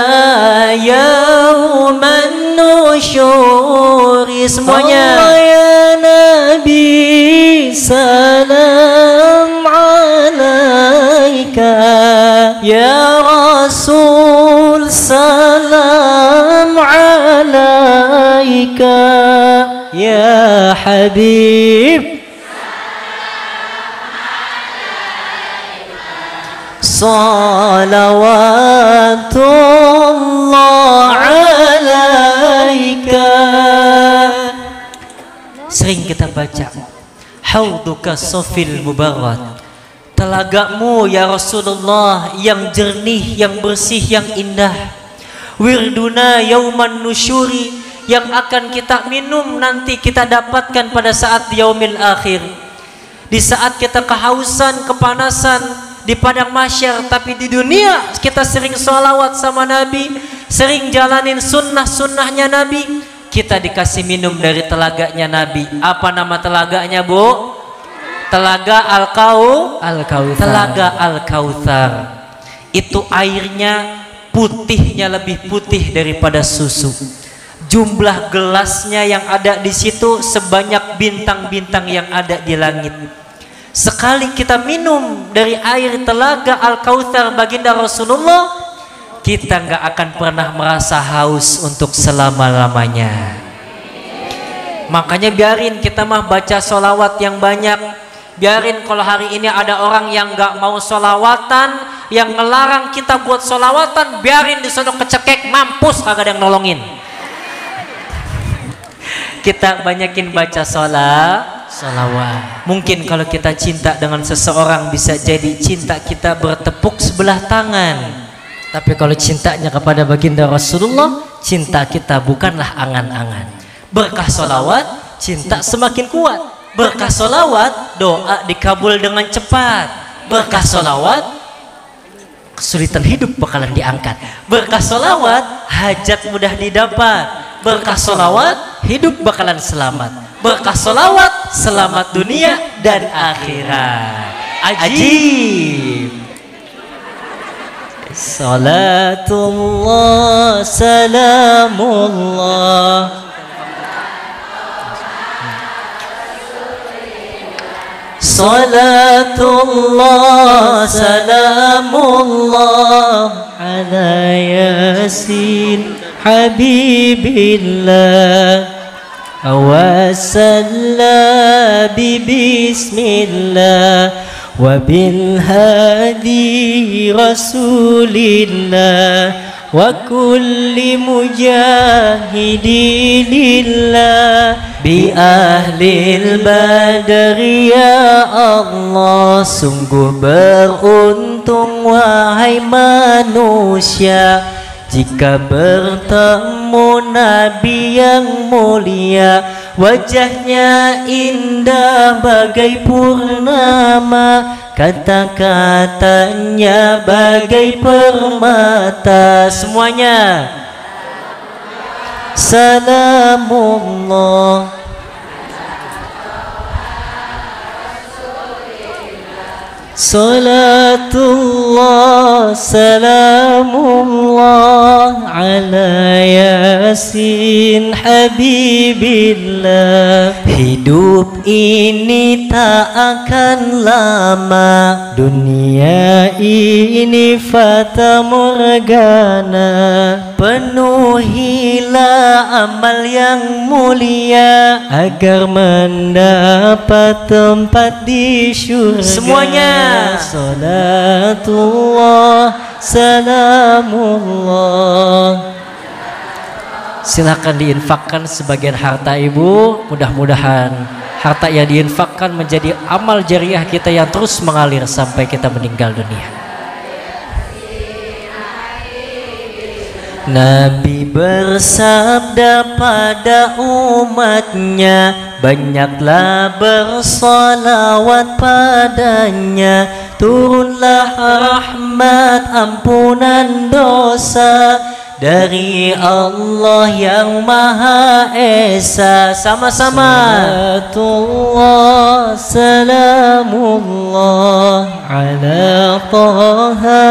yauman nusyuri. Semuanya ya Nabi salam alaika, ya Rasul salam alaika, ya Habib salawatullah alaika. Sering kita baca hauduka sofil mubarak, telagamu ya Rasulullah yang jernih, yang bersih, yang indah. wirduna yauman nusyuri, yang akan kita minum nanti kita dapatkan pada saat yaumil akhir. Di saat kita kehausan, kepanasan di padang mahsyar, tapi di dunia kita sering sholawat sama Nabi, sering jalanin sunnah-sunnahnya Nabi, kita dikasih minum dari telaganya Nabi. Apa nama telaganya, Bu? Telaga Al-Kautsar. Telaga Al-Kautsar. Itu airnya putihnya lebih putih daripada susu. Jumlah gelasnya yang ada di situ sebanyak bintang-bintang yang ada di langit. Sekali kita minum dari air telaga Al-Kautsar baginda Rasulullah, kita nggak akan pernah merasa haus untuk selama-lamanya. Makanya biarin kita mah baca sholawat yang banyak. Biarin kalau hari ini ada orang yang nggak mau sholawatan, yang ngelarang kita buat sholawatan, biarin disodok kecekek, mampus kagak ada yang nolongin. Kita banyakin baca sholawat. Mungkin kalau kita cinta dengan seseorang, bisa jadi cinta kita bertepuk sebelah tangan. Tapi kalau cintanya kepada baginda Rasulullah, cinta kita bukanlah angan-angan. Berkah sholawat, cinta semakin kuat. Berkah sholawat, doa dikabul dengan cepat. Berkah sholawat, kesulitan hidup bakalan diangkat. Berkah sholawat, hajat mudah didapat. Berkah sholawat, hidup bakalan selamat. Berkah sholawat, selamat dunia dan akhirat. Ajib. Salatullah, salamullah. Salatullah, salamullah ala Yasin Habibillah awasalla bismillah wa bil hadi rasulillah wa kulli mujahidi lillah bi ahlil badri ya Allah. Sungguh beruntung wahai manusia jika bertemu Nabi yang mulia, wajahnya indah bagai purnama, kata-katanya bagai permata. Semuanya salamullah, salatullah, salamullah ala Yasin Habibillah. Hidup ini tak akan lama, dunia ini fata morgana. Penuhilah amal yang mulia agar mendapat tempat di syurga. Semuanya salatullah, salamullah. Silahkan diinfakkan sebagian harta ibu. Mudah-mudahan harta yang diinfakkan menjadi amal jariah kita yang terus mengalir sampai kita meninggal dunia. Nabi bersabda pada umatnya, banyaklah bersolawat padanya, turunlah rahmat ampunan dosa dari Allah yang Maha Esa. Sama-sama salatullah, salamullah ala Taha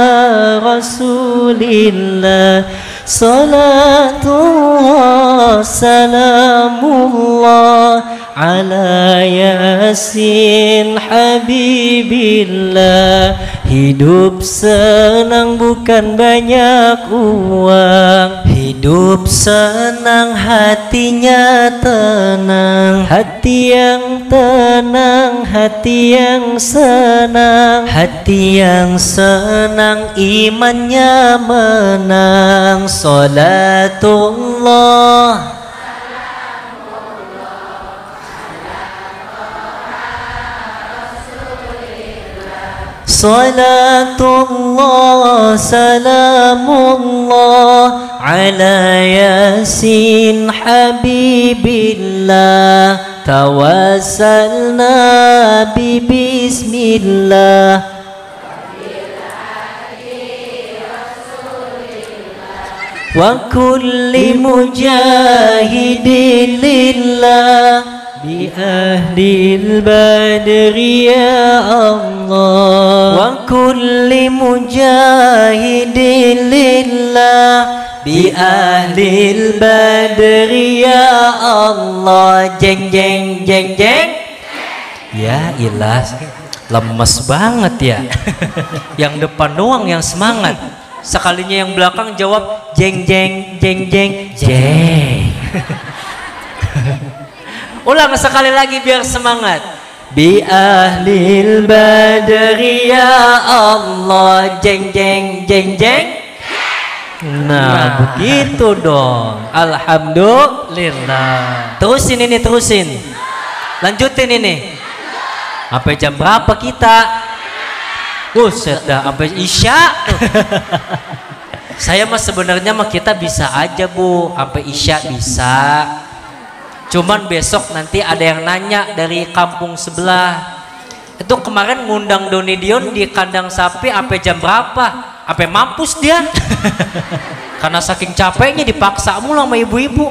Rasulillah. Salatullah, salamullah ala Yasin Habibillah. Hidup senang bukan banyak uang, hidup senang hatinya tenang. Hati yang tenang, hati yang senang, hati yang senang imannya menang. Salatullah, salatullah, salamullah yasin habibillah tawassalna bi bismillah wa kulli mujahidin lillah bi ahlil badri ya Allah wa kulli mujahidin lillah bi ahlil badri ya Allah. Jeng jeng jeng jeng. Ya ilah, lemes banget ya. Yang depan doang yang semangat, sekalinya yang belakang jawab jeng jeng jeng jeng jeng. Ulang sekali lagi biar semangat. Bi ahlil badri ya Allah jeng jeng jeng jeng. Nah, begitu dong. Alhamdulillah. Terusin ini, terusin. Lanjutin ini. Sampai jam berapa kita? Buset dah, sampai isya. Saya mah sebenarnya mah kita bisa aja Bu, sampai isya bisa. Cuman besok nanti ada yang nanya dari kampung sebelah. Itu kemarin ngundang Doni Dion di kandang sapi sampai jam berapa? Sampai mampus dia. Karena saking capeknya dipaksa mulu sama ibu-ibu.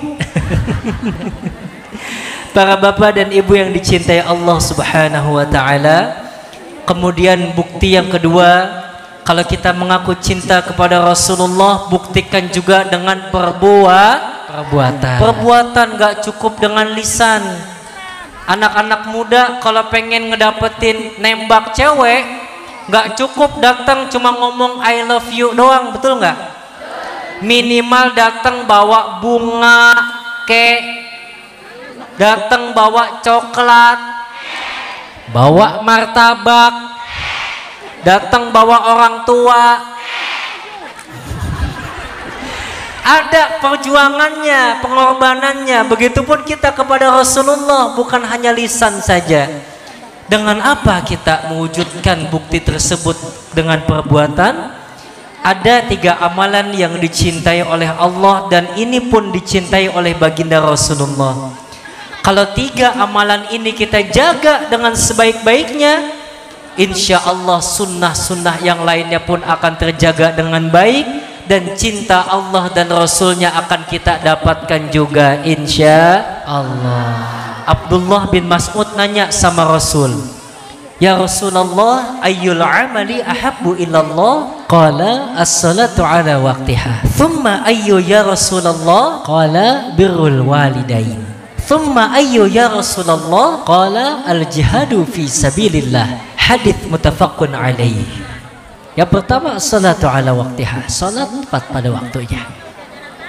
Para bapak dan ibu yang dicintai Allah Subhanahu wa taala. Kemudian bukti yang kedua, kalau kita mengaku cinta kepada Rasulullah, buktikan juga dengan perbuatan. Perbuatan gak cukup dengan lisan. Anak-anak muda kalau pengen ngedapetin nembak cewek, gak cukup datang cuma ngomong I love you doang, betul nggak? Minimal datang bawa bunga, datang bawa coklat, bawa martabak, datang bawa orang tua. Ada perjuangannya, pengorbanannya. Begitupun kita kepada Rasulullah, bukan hanya lisan saja. Dengan apa kita mewujudkan bukti tersebut dengan perbuatan? Ada 3 amalan yang dicintai oleh Allah dan ini pun dicintai oleh baginda Rasulullah. Kalau 3 amalan ini kita jaga dengan sebaik-baiknya, insya Allah sunnah-sunnah yang lainnya pun akan terjaga dengan baik. Dan cinta Allah dan Rasulnya akan kita dapatkan juga insya Allah. Abdullah bin Mas'ud nanya sama Rasul, ya Rasulullah, ayyul amali ahabbu ilallah? Qala as-salatu ala waqtiha. Thumma ayyu ya Rasulullah? Qala birrul walidain. Thumma ayyu ya Rasulullah? Qala al-jihadu fi sabilillah. Hadits muttafaqun alaihi. Yang pertama, salatu ala waqtiha, salat tepat pada waktunya.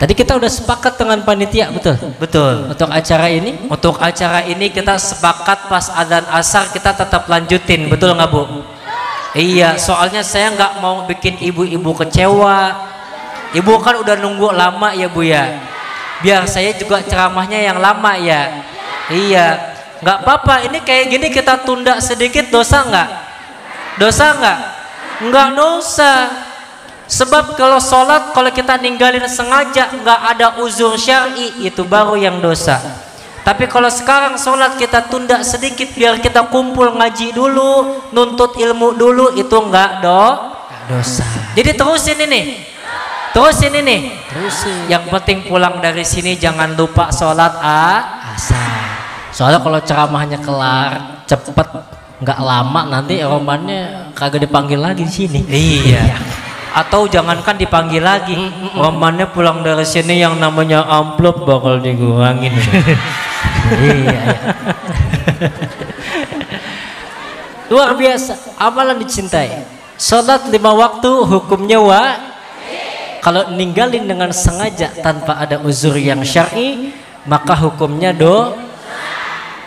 Tadi kita udah sepakat dengan panitia, betul? Betul. Untuk acara ini? Untuk acara ini kita sepakat pas adzan asar kita tetap lanjutin, betul nggak Bu? Iya, soalnya saya nggak mau bikin ibu-ibu kecewa. Ibu kan udah nunggu lama ya Bu ya. Biar saya juga ceramahnya yang lama ya. Iya, nggak apa-apa. Ini kayak gini kita tunda sedikit, dosa nggak? Dosa nggak? Enggak dosa. Sebab kalau sholat, kalau kita ninggalin sengaja, enggak ada uzur syar'i, itu baru yang dosa. Tapi kalau sekarang sholat kita tunda sedikit biar kita kumpul ngaji dulu, nuntut ilmu dulu, itu enggak dosa. Jadi terusin ini, terusin ini, terusin. Yang penting pulang dari sini jangan lupa sholat asar. Soalnya kalau ceramahnya kelar cepet, nggak lama nanti romannya kagak dipanggil lagi di sini. Iya. Atau jangankan dipanggil lagi, romannya pulang dari sini yang namanya amplop bakal digurangin. Iya. Luar biasa, amalan dicintai. Salat 5 waktu hukumnya kalau ninggalin dengan sengaja tanpa ada uzur yang syar'i, maka hukumnya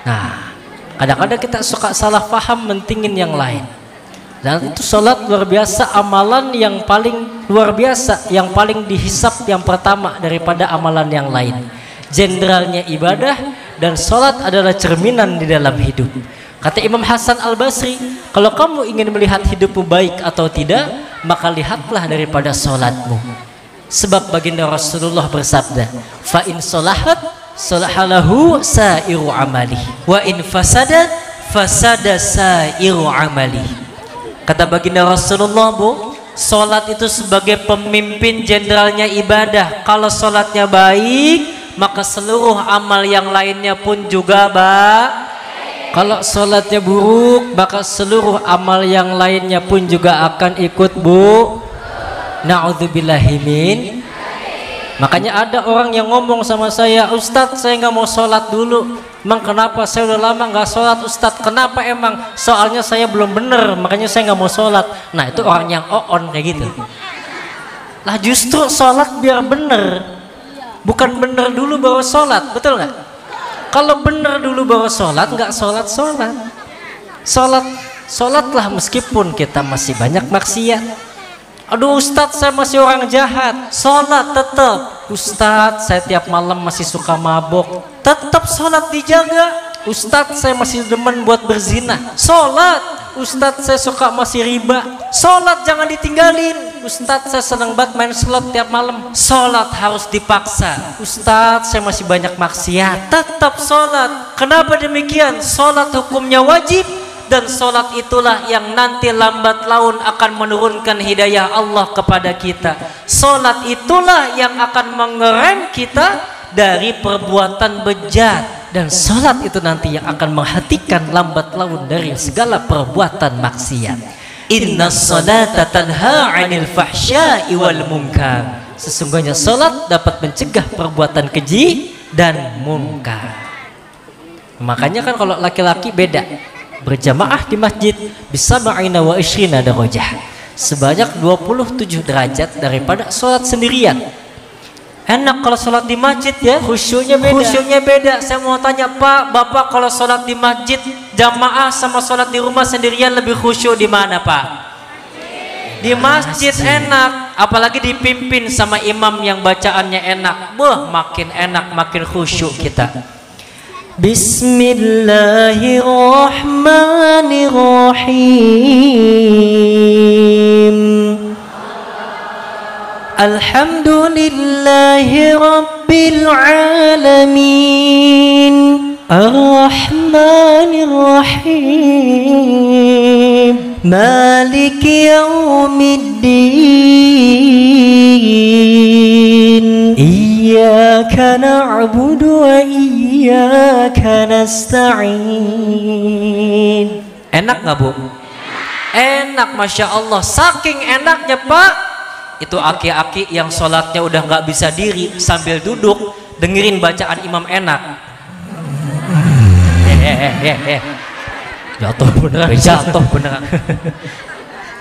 Nah, kadang-kadang kita suka salah paham mentingin yang lain. Dan itu sholat luar biasa, amalan yang paling luar biasa, yang paling dihisap yang pertama daripada amalan yang lain. Jenderalnya ibadah dan sholat adalah cerminan di dalam hidup. Kata Imam Hasan Al-Basri, kalau kamu ingin melihat hidupmu baik atau tidak, maka lihatlah daripada sholatmu. Sebab baginda Rasulullah bersabda, fa in salahat salahalahu sairu amali wa in fasada fasada sairu amali. Kata baginda Rasulullah, Bu, salat itu sebagai pemimpin jenderalnya ibadah. Kalau salatnya baik, maka seluruh amal yang lainnya pun juga baik. Kalau salatnya buruk, maka seluruh amal yang lainnya pun juga akan ikut, Bu. Na'udzubillahimin. Makanya ada orang yang ngomong sama saya, Ustadz saya nggak mau sholat dulu. Emang kenapa? Saya udah lama nggak sholat, Ustadz. Kenapa emang? Soalnya saya belum bener, makanya saya nggak mau sholat. Nah itu orang yang on kayak gitu. Lah justru sholat biar bener, bukan bener dulu baru sholat, betul nggak? Kalau bener dulu baru sholat, nggak sholat. Sholatlah meskipun kita masih banyak maksiat. Aduh Ustadz saya masih orang jahat, sholat tetap. Ustadz saya tiap malam masih suka mabok, tetap sholat dijaga. Ustadz saya masih demen buat berzina, sholat. Ustadz saya suka masih riba, sholat jangan ditinggalin. Ustadz saya seneng banget main slot tiap malam, sholat harus dipaksa. Ustadz saya masih banyak maksiat, tetap sholat. Kenapa demikian? Sholat hukumnya wajib, dan sholat itulah yang nanti lambat laun akan menurunkan hidayah Allah kepada kita. Sholat itulah yang akan mengerem kita dari perbuatan bejat, dan sholat itu nanti yang akan menghentikan lambat laun dari segala perbuatan maksiat. Inna sholata tanha 'anil fahsya'i wal munkar. Sesungguhnya sholat dapat mencegah perbuatan keji dan munkar. Makanya kan kalau laki-laki beda, berjamaah di masjid bisa ma'ina wa ishrina darajah, sebanyak 27 derajat daripada sholat sendirian. Enak kalau sholat di masjid ya, khusyuknya beda. Saya mau tanya Pak, Bapak kalau sholat di masjid jamaah sama sholat di rumah sendirian lebih khusyuk di mana Pak? Di masjid enak, apalagi dipimpin sama imam yang bacaannya enak. Makin enak, makin khusyuk kita. Bismillahirrahmanirrahim. Alhamdulillahi rabbil alamin. Ar-Rahmanir-Rahim. Maliki yaumiddin. Iyyaka na'budu wa iyyaka nasta'in. Enak nggak Bu? Enak, Masya Allah. Saking enaknya Pak, itu aki-aki yang sholatnya udah nggak bisa diri sambil duduk dengerin bacaan imam enak. Jatuh beneran.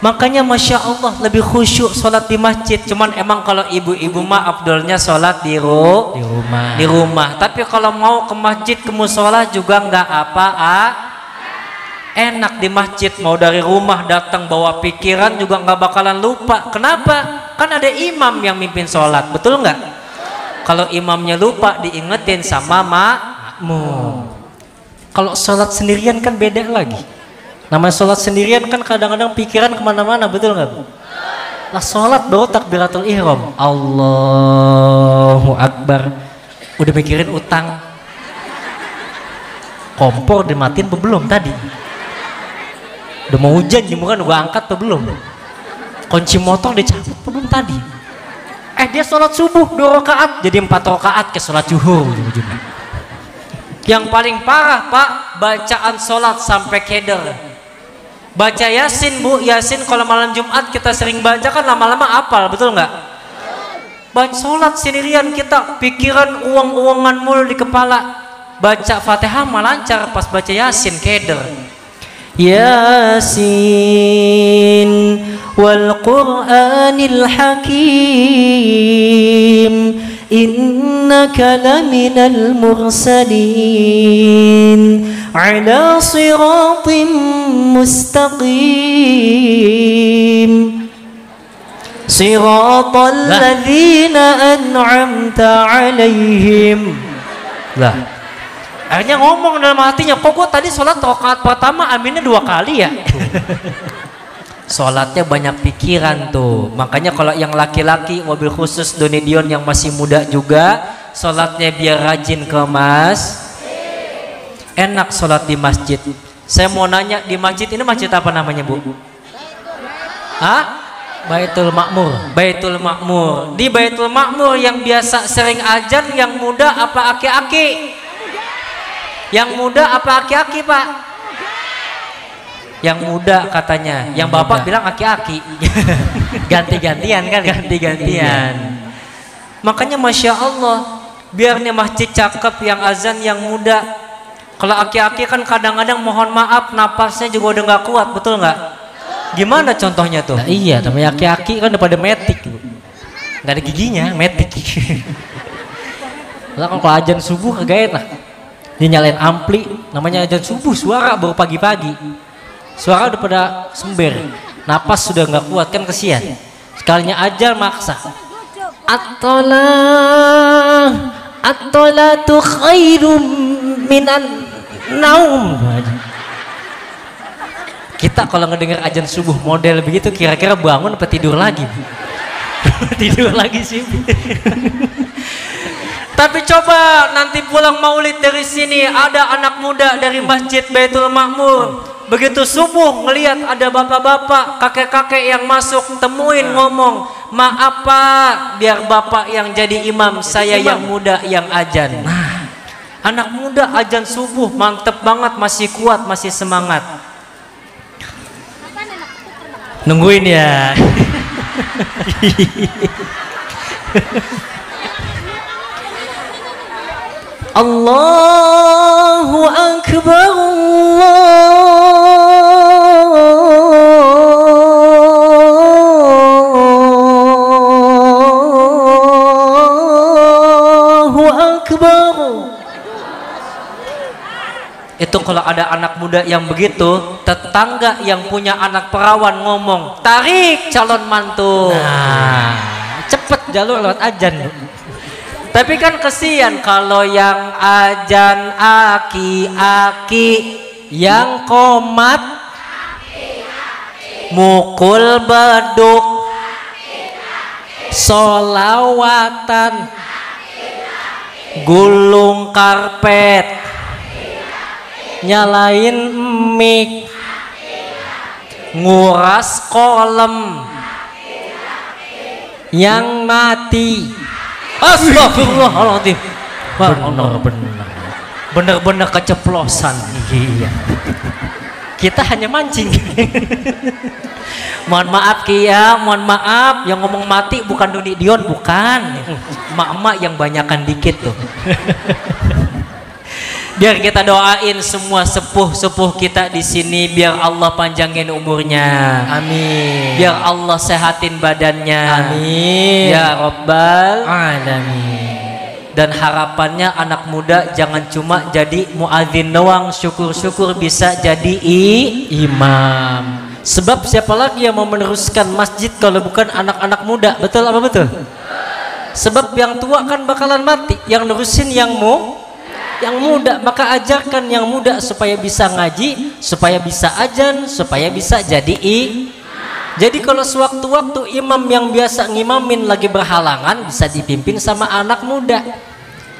Makanya Masya Allah lebih khusyuk sholat di masjid. Cuman emang kalau ibu-ibu mah afdolnya sholat di rumah. Tapi kalau mau ke masjid ke musola juga nggak enak di masjid. Mau dari rumah datang bawa pikiran juga nggak bakalan lupa. Kenapa? Kan ada imam yang mimpin sholat, betul nggak? Kalau imamnya lupa diingetin sama makmum. Kalau sholat sendirian kan beda lagi. Namanya sholat sendirian kan kadang-kadang pikiran kemana-mana, betul nggak? Lah sholat baru takbiratul ihram, Allahu Akbar, udah mikirin utang, kompor dimatiin apa belum tadi? Udah mau hujan jemuran gua angkat apa belum? Kunci motor dicabut apa belum tadi? Dia sholat subuh 2 rakaat jadi 4 rakaat ke sholat zuhur ujung-ujungnya. Yang paling parah Pak, bacaan sholat sampai keder. Baca Yasin Bu, Yasin kalau malam Jumat kita sering baca kan lama-lama apal, betul nggak? Baca sholat sendirian kita pikiran uang-uangan mulu di kepala. Baca Fatihah mah lancar, pas baca Yasin keder. Yasin wal Qur'anil Hakim innaka laminal mursalin ala siratim mustaqim siratal ladzina an'amta alaihim. Lah akhirnya ngomong dalam hatinya, kok gue tadi sholat rakaat pertama aminnya 2 kali ya? Sholatnya banyak pikiran tuh. Makanya kalau yang laki-laki, mobil khusus Doni Dion yang masih muda juga, sholatnya biar rajin ke enak sholat di masjid. Saya mau nanya, di masjid ini masjid apa namanya, Bu? Hah? Baitul Makmur. Baitul Makmur. Di Baitul Makmur yang biasa sering ajan yang muda apa aki-aki? Yang muda apa aki-aki, Pak? Yang muda katanya, yang bapak bilang aki-aki. Ganti-gantian kan, ganti-gantian. Makanya Masya Allah, biar nih masjid cakep, yang azan yang muda. Kalau aki-aki kan kadang-kadang mohon maaf napasnya juga udah nggak kuat, betul nggak? Gimana contohnya tuh? Nah, iya, namanya aki-aki kan udah pada metik, nggak ada giginya, metik. Kalau azan subuh kagak enak, dia nyalain ampli, namanya azan subuh, suara baru pagi-pagi. Suara udah pada sember, napas sudah nggak kuat kan, kesian. Sekalinya ajar maksa. At-tolatu khairum minan naum. Kita kalau ngedenger ajan subuh model begitu kira-kira bangun apa tidur lagi? Tidur lagi sih. Tapi coba nanti pulang maulid dari sini ada anak muda dari Masjid Baitul Makmur. Begitu subuh ngelihat ada bapak-bapak, kakek-kakek yang masuk, temuin ngomong, maaf Pak, biar bapak yang jadi imam, saya yang muda yang ajan. Nah, anak muda ajan subuh mantep banget, masih kuat, masih semangat. Nungguin ya. Allahu Akbar, Allahu Akbar. Itu kalau ada anak muda yang begitu, tetangga yang punya anak perawan ngomong, tarik calon mantu. Nah, cepet jalur lewat ajan. Tapi kan kesian kalau yang ajan aki-aki, yang komat mukul beduk, solawatan, gulung karpet, nyalain mic, nguras kolam, yang mati. Astagfirullahaladzim. Bener-bener keceplosan. Iya. Kita hanya mancing. Mohon maaf Kia, mohon maaf. Yang ngomong mati bukan Doni Dion, bukan. Mak-mak yang banyakan dikit tuh. Biar kita doain semua sepuh-sepuh kita di sini, biar Allah panjangin umurnya. Amin. Biar Allah sehatin badannya. Amin. Ya Rabbal Alamin. Dan harapannya anak muda jangan cuma jadi muadzin doang, syukur-syukur bisa jadi imam. Sebab siapa lagi yang mau meneruskan masjid kalau bukan anak-anak muda? Betul apa betul? Sebab yang tua kan bakalan mati, yang nerusin yang muda, maka ajarkan yang muda supaya bisa ngaji, supaya bisa ajan, supaya bisa jadi Jadi kalau sewaktu-waktu imam yang biasa ngimamin lagi berhalangan bisa dipimpin sama anak muda.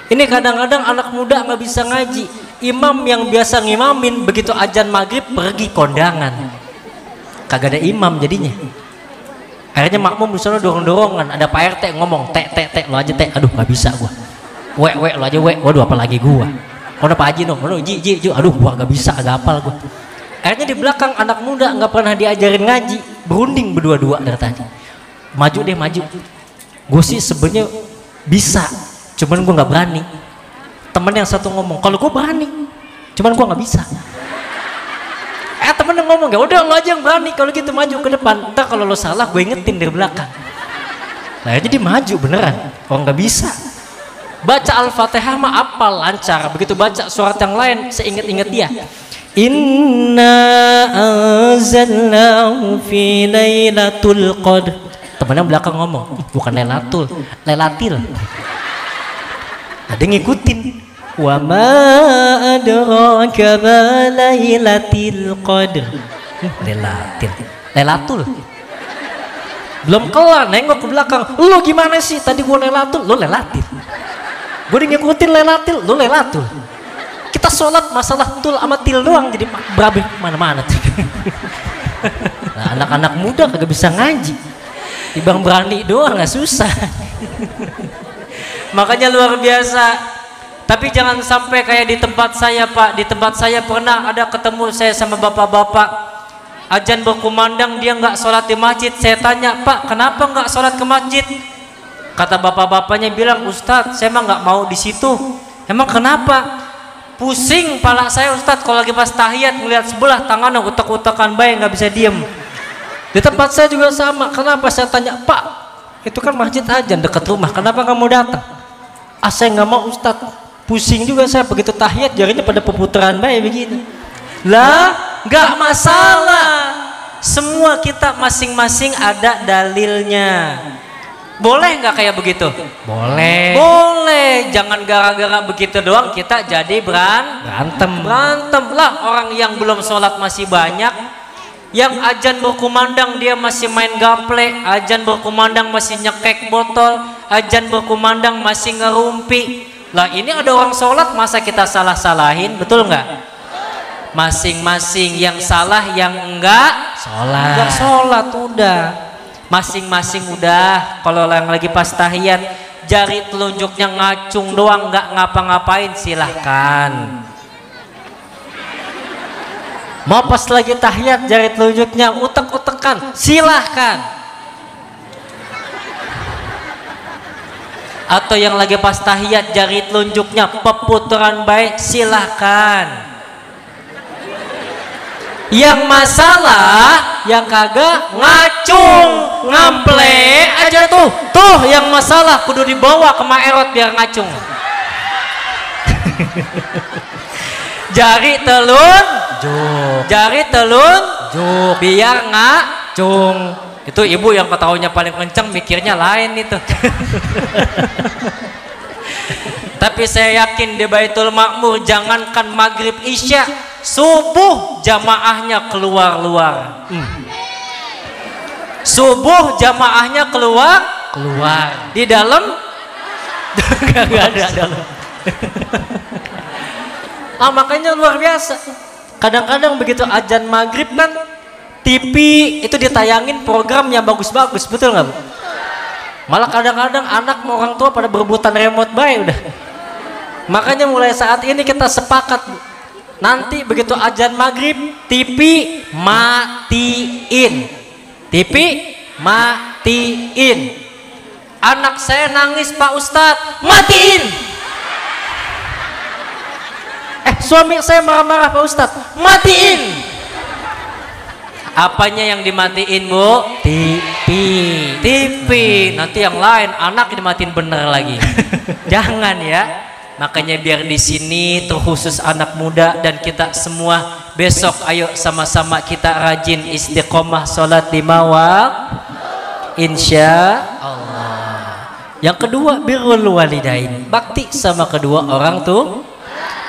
Ini kadang-kadang anak muda nggak bisa ngaji, imam yang biasa ngimamin begitu ajan maghrib pergi kondangan, kagak ada imam jadinya. Akhirnya makmum di sana dorong-dorongan, ada Pak RT ngomong, teh lo aja teh, aduh nggak bisa gua. Wek lo aja wek, waduh apalagi gua. Mana Pak Haji dong, ji, aduh gua gak bisa, agak apal gua. Akhirnya di belakang anak muda nggak pernah diajarin ngaji, berunding berdua-dua dari tadi. Maju deh maju. Gue sih sebenarnya bisa, cuman gua nggak berani. Temen yang satu ngomong, kalau gua berani, cuman gua nggak bisa. Temen yang ngomong, ya udah lo aja yang berani, kalau gitu maju ke depan. Ntar kalau lo salah, gue ingetin dari belakang. Nah, jadi maju beneran, kalau nggak bisa. Baca Al-Fatihah mah apal lancar, begitu baca surat yang lain seinget-inget dia. Inna anzalnahu fi lailatul qadr. Temennya belakang ngomong, bukan lailatil. Ada ngikutin. Wa ma adraka ma lailatul qadr. Lailatil. Lailatul. Belum kelar, nengok ke belakang. Lu gimana sih? Tadi gua Lailatul, lu Lailatul. Gua ngikutin Lailatul, lu Lailatul. Kita sholat masalah tul sama til doang, jadi berabe mana-mana. Nah, anak-anak muda kagak bisa ngaji. Ibang berani doang nggak susah. Makanya luar biasa. Tapi jangan sampai kayak di tempat saya, Pak. Di tempat saya pernah ada ketemu saya sama bapak-bapak. Azan berkumandang dia nggak sholat di masjid. Saya tanya, Pak, kenapa nggak sholat ke masjid? Kata bapak-bapaknya bilang, Ustadz, saya mah nggak mau di situ. Emang kenapa? Pusing pala saya, Ustadz, kalau lagi pas tahiyat melihat sebelah tangannya utek-utekan bayi nggak bisa diem. Di tempat saya juga sama. Kenapa? Saya tanya, Pak, itu kan masjid azan dekat rumah. Kenapa nggak mau datang? Ah, saya nggak mau, Ustadz. Pusing juga saya begitu tahiyat jarinya pada peputaran bayi begini. Lah, nggak masalah. Semua kita masing-masing ada dalilnya. Boleh nggak kayak begitu? Boleh. Boleh. Jangan gara-gara begitu doang kita jadi berantem lah. Orang yang belum sholat masih banyak. Yang azan berkumandang dia masih main gaple. Azan berkumandang masih nyekek botol. Azan berkumandang masih ngerumpi. Lah ini ada orang sholat masa kita salah-salahin? Betul nggak? Masing-masing yang salah yang enggak sholat udah masing-masing udah. Kalau yang lagi pas tahiyat jari telunjuknya ngacung doang nggak ngapa-ngapain silahkan. Mau pas lagi tahiyat jari telunjuknya utek-utekan silahkan. Atau yang lagi pas tahiyat jari telunjuknya peputaran baik silahkan. Yang masalah yang kagak ngacung ngample aja tuh yang masalah kudu dibawa ke maerot biar ngacung. Jari telun juk biar ngacung. Itu ibu yang ketawanya paling kenceng mikirnya lain itu. Tapi saya yakin di Baitul Makmur jangankan maghrib isya, subuh jamaahnya keluar. Subuh jamaahnya keluar. Di dalam nggak ada dalam. Makanya luar biasa. Kadang-kadang begitu azan maghrib kan TV itu ditayangin program yang bagus-bagus, betul nggak Bu? Malah kadang-kadang anak sama orang tua pada berebutan remote baik udah. Makanya mulai saat ini kita sepakat Bu. Nanti begitu azan maghrib TV matiin. Anak saya nangis Pak Ustadz, matiin. Suami saya marah-marah Pak Ustadz, matiin. Apanya yang dimatiin Bu? TV. Nanti yang lain anak dimatiin bener lagi. Jangan ya. Makanya biar di sini terkhusus anak muda dan kita semua besok ayo sama-sama kita rajin istiqomah sholat 5 waktu insya Allah. Yang kedua birrul walidain, bakti sama kedua orang tua.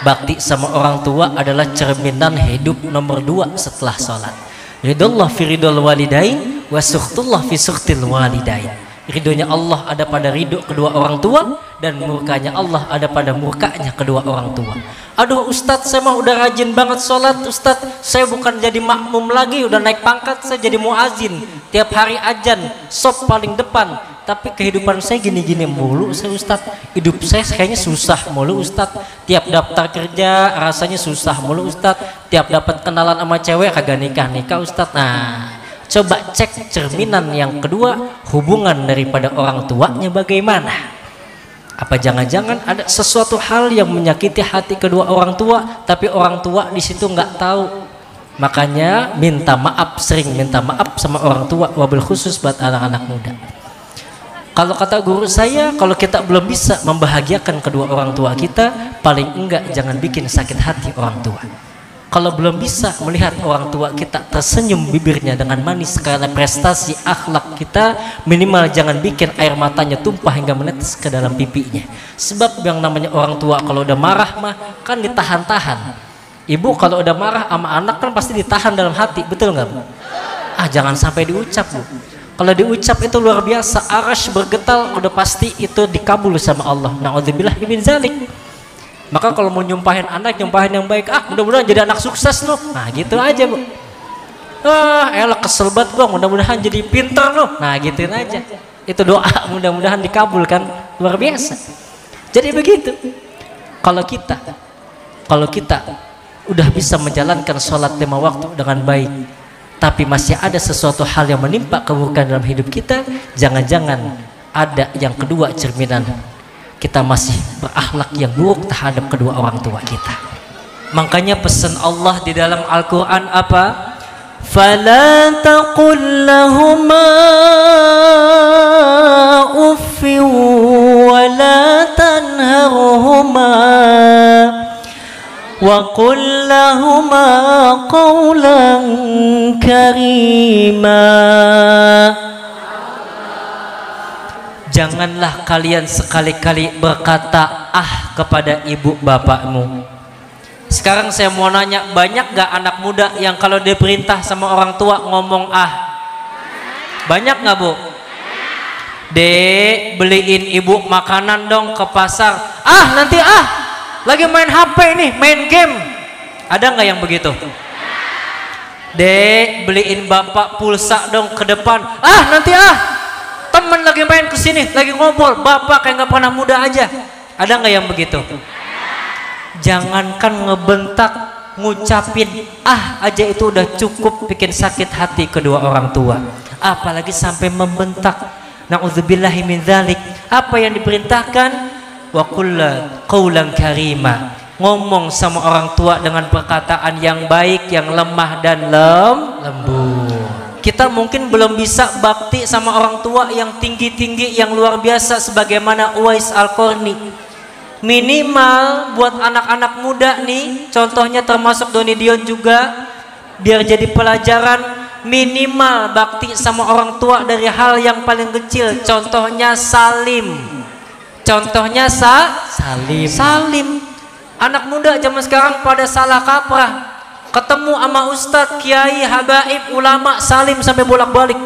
Bakti sama orang tua adalah cerminan hidup nomor 2 setelah sholat. Ridullah fi ridul walidain wa sukhtullah fi sukhtil walidain. Ridhonya Allah ada pada ridho kedua orang tua dan murkanya Allah ada pada murkanya kedua orang tua. Aduh Ustadz, saya mah udah rajin banget sholat Ustadz, saya bukan jadi makmum lagi, udah naik pangkat, saya jadi muazin tiap hari azan sop paling depan, tapi kehidupan saya gini-gini mulu saya Ustadz, hidup saya kayaknya susah mulu Ustadz, tiap daftar kerja rasanya susah mulu Ustadz, tiap dapat kenalan sama cewek kagak nikah Ustadz. Nah, coba cek cerminan yang kedua, hubungan daripada orang tuanya bagaimana? Apa jangan-jangan ada sesuatu hal yang menyakiti hati kedua orang tua, tapi orang tua di situ nggak tahu. Makanya minta maaf, sering minta maaf sama orang tua, wabil khusus buat anak-anak muda. Kalau kata guru saya, kalau kita belum bisa membahagiakan kedua orang tua kita, paling enggak jangan bikin sakit hati orang tua. Kalau belum bisa melihat orang tua kita tersenyum bibirnya dengan manis karena prestasi akhlak kita, minimal jangan bikin air matanya tumpah hingga menetes ke dalam pipinya. Sebab yang namanya orang tua kalau udah marah mah kan ditahan-tahan. Ibu kalau udah marah sama anak kan pasti ditahan dalam hati, betul nggak Bu? Jangan sampai diucap, Bu. Kalau diucap itu luar biasa, arasy bergetar, udah pasti itu dikabul sama Allah. Na'udzubillah min zalik. Maka kalau mau nyumpahin anak, nyumpahin yang baik, mudah-mudahan jadi anak sukses loh. Nah gitu aja, Bu. Elah kesel banget gua, mudah-mudahan jadi pintar loh. Nah gituin aja. Itu doa mudah-mudahan dikabulkan, luar biasa. Jadi begitu. Kalau kita udah bisa menjalankan sholat 5 waktu dengan baik, tapi masih ada sesuatu hal yang menimpa keburukan dalam hidup kita, jangan-jangan ada yang kedua cerminan kita masih berakhlak yang buruk terhadap kedua orang tua kita. Makanya pesan Allah di dalam Al-Quran apa? Fala taqul lahuma uffin wa la tanharhuma wa qul lahuma qawlan karima. Janganlah kalian sekali-kali berkata kepada ibu bapakmu. Sekarang saya mau nanya, banyak gak anak muda yang kalau diperintah sama orang tua ngomong Banyak gak, Bu? Dek, beliin ibu makanan dong ke pasar. Nanti lagi main HP nih, main game. Ada gak yang begitu? Dek, beliin bapak pulsa dong ke depan. Nanti temen lagi main kesini, lagi ngobrol, bapak kayak nggak pernah muda aja. Ada nggak yang begitu? Jangankan ngebentak, ngucapin aja itu udah cukup bikin sakit hati kedua orang tua, apalagi sampai membentak. Na'udzubillahi min dzalik. Apa yang diperintahkan? Wa qul qawlan karima. Ngomong sama orang tua dengan perkataan yang baik, yang lemah dan lembut. Kita mungkin belum bisa bakti sama orang tua yang tinggi-tinggi, yang luar biasa sebagaimana Uwais Al-Qarni. Minimal buat anak-anak muda nih, contohnya termasuk Doni Dion juga, biar jadi pelajaran, minimal bakti sama orang tua dari hal yang paling kecil. Contohnya salim. Contohnya salim. Anak muda zaman sekarang pada salah kaprah. Ketemu sama ustadz, kiai, habaib, ulama, salim sampai bolak-balik.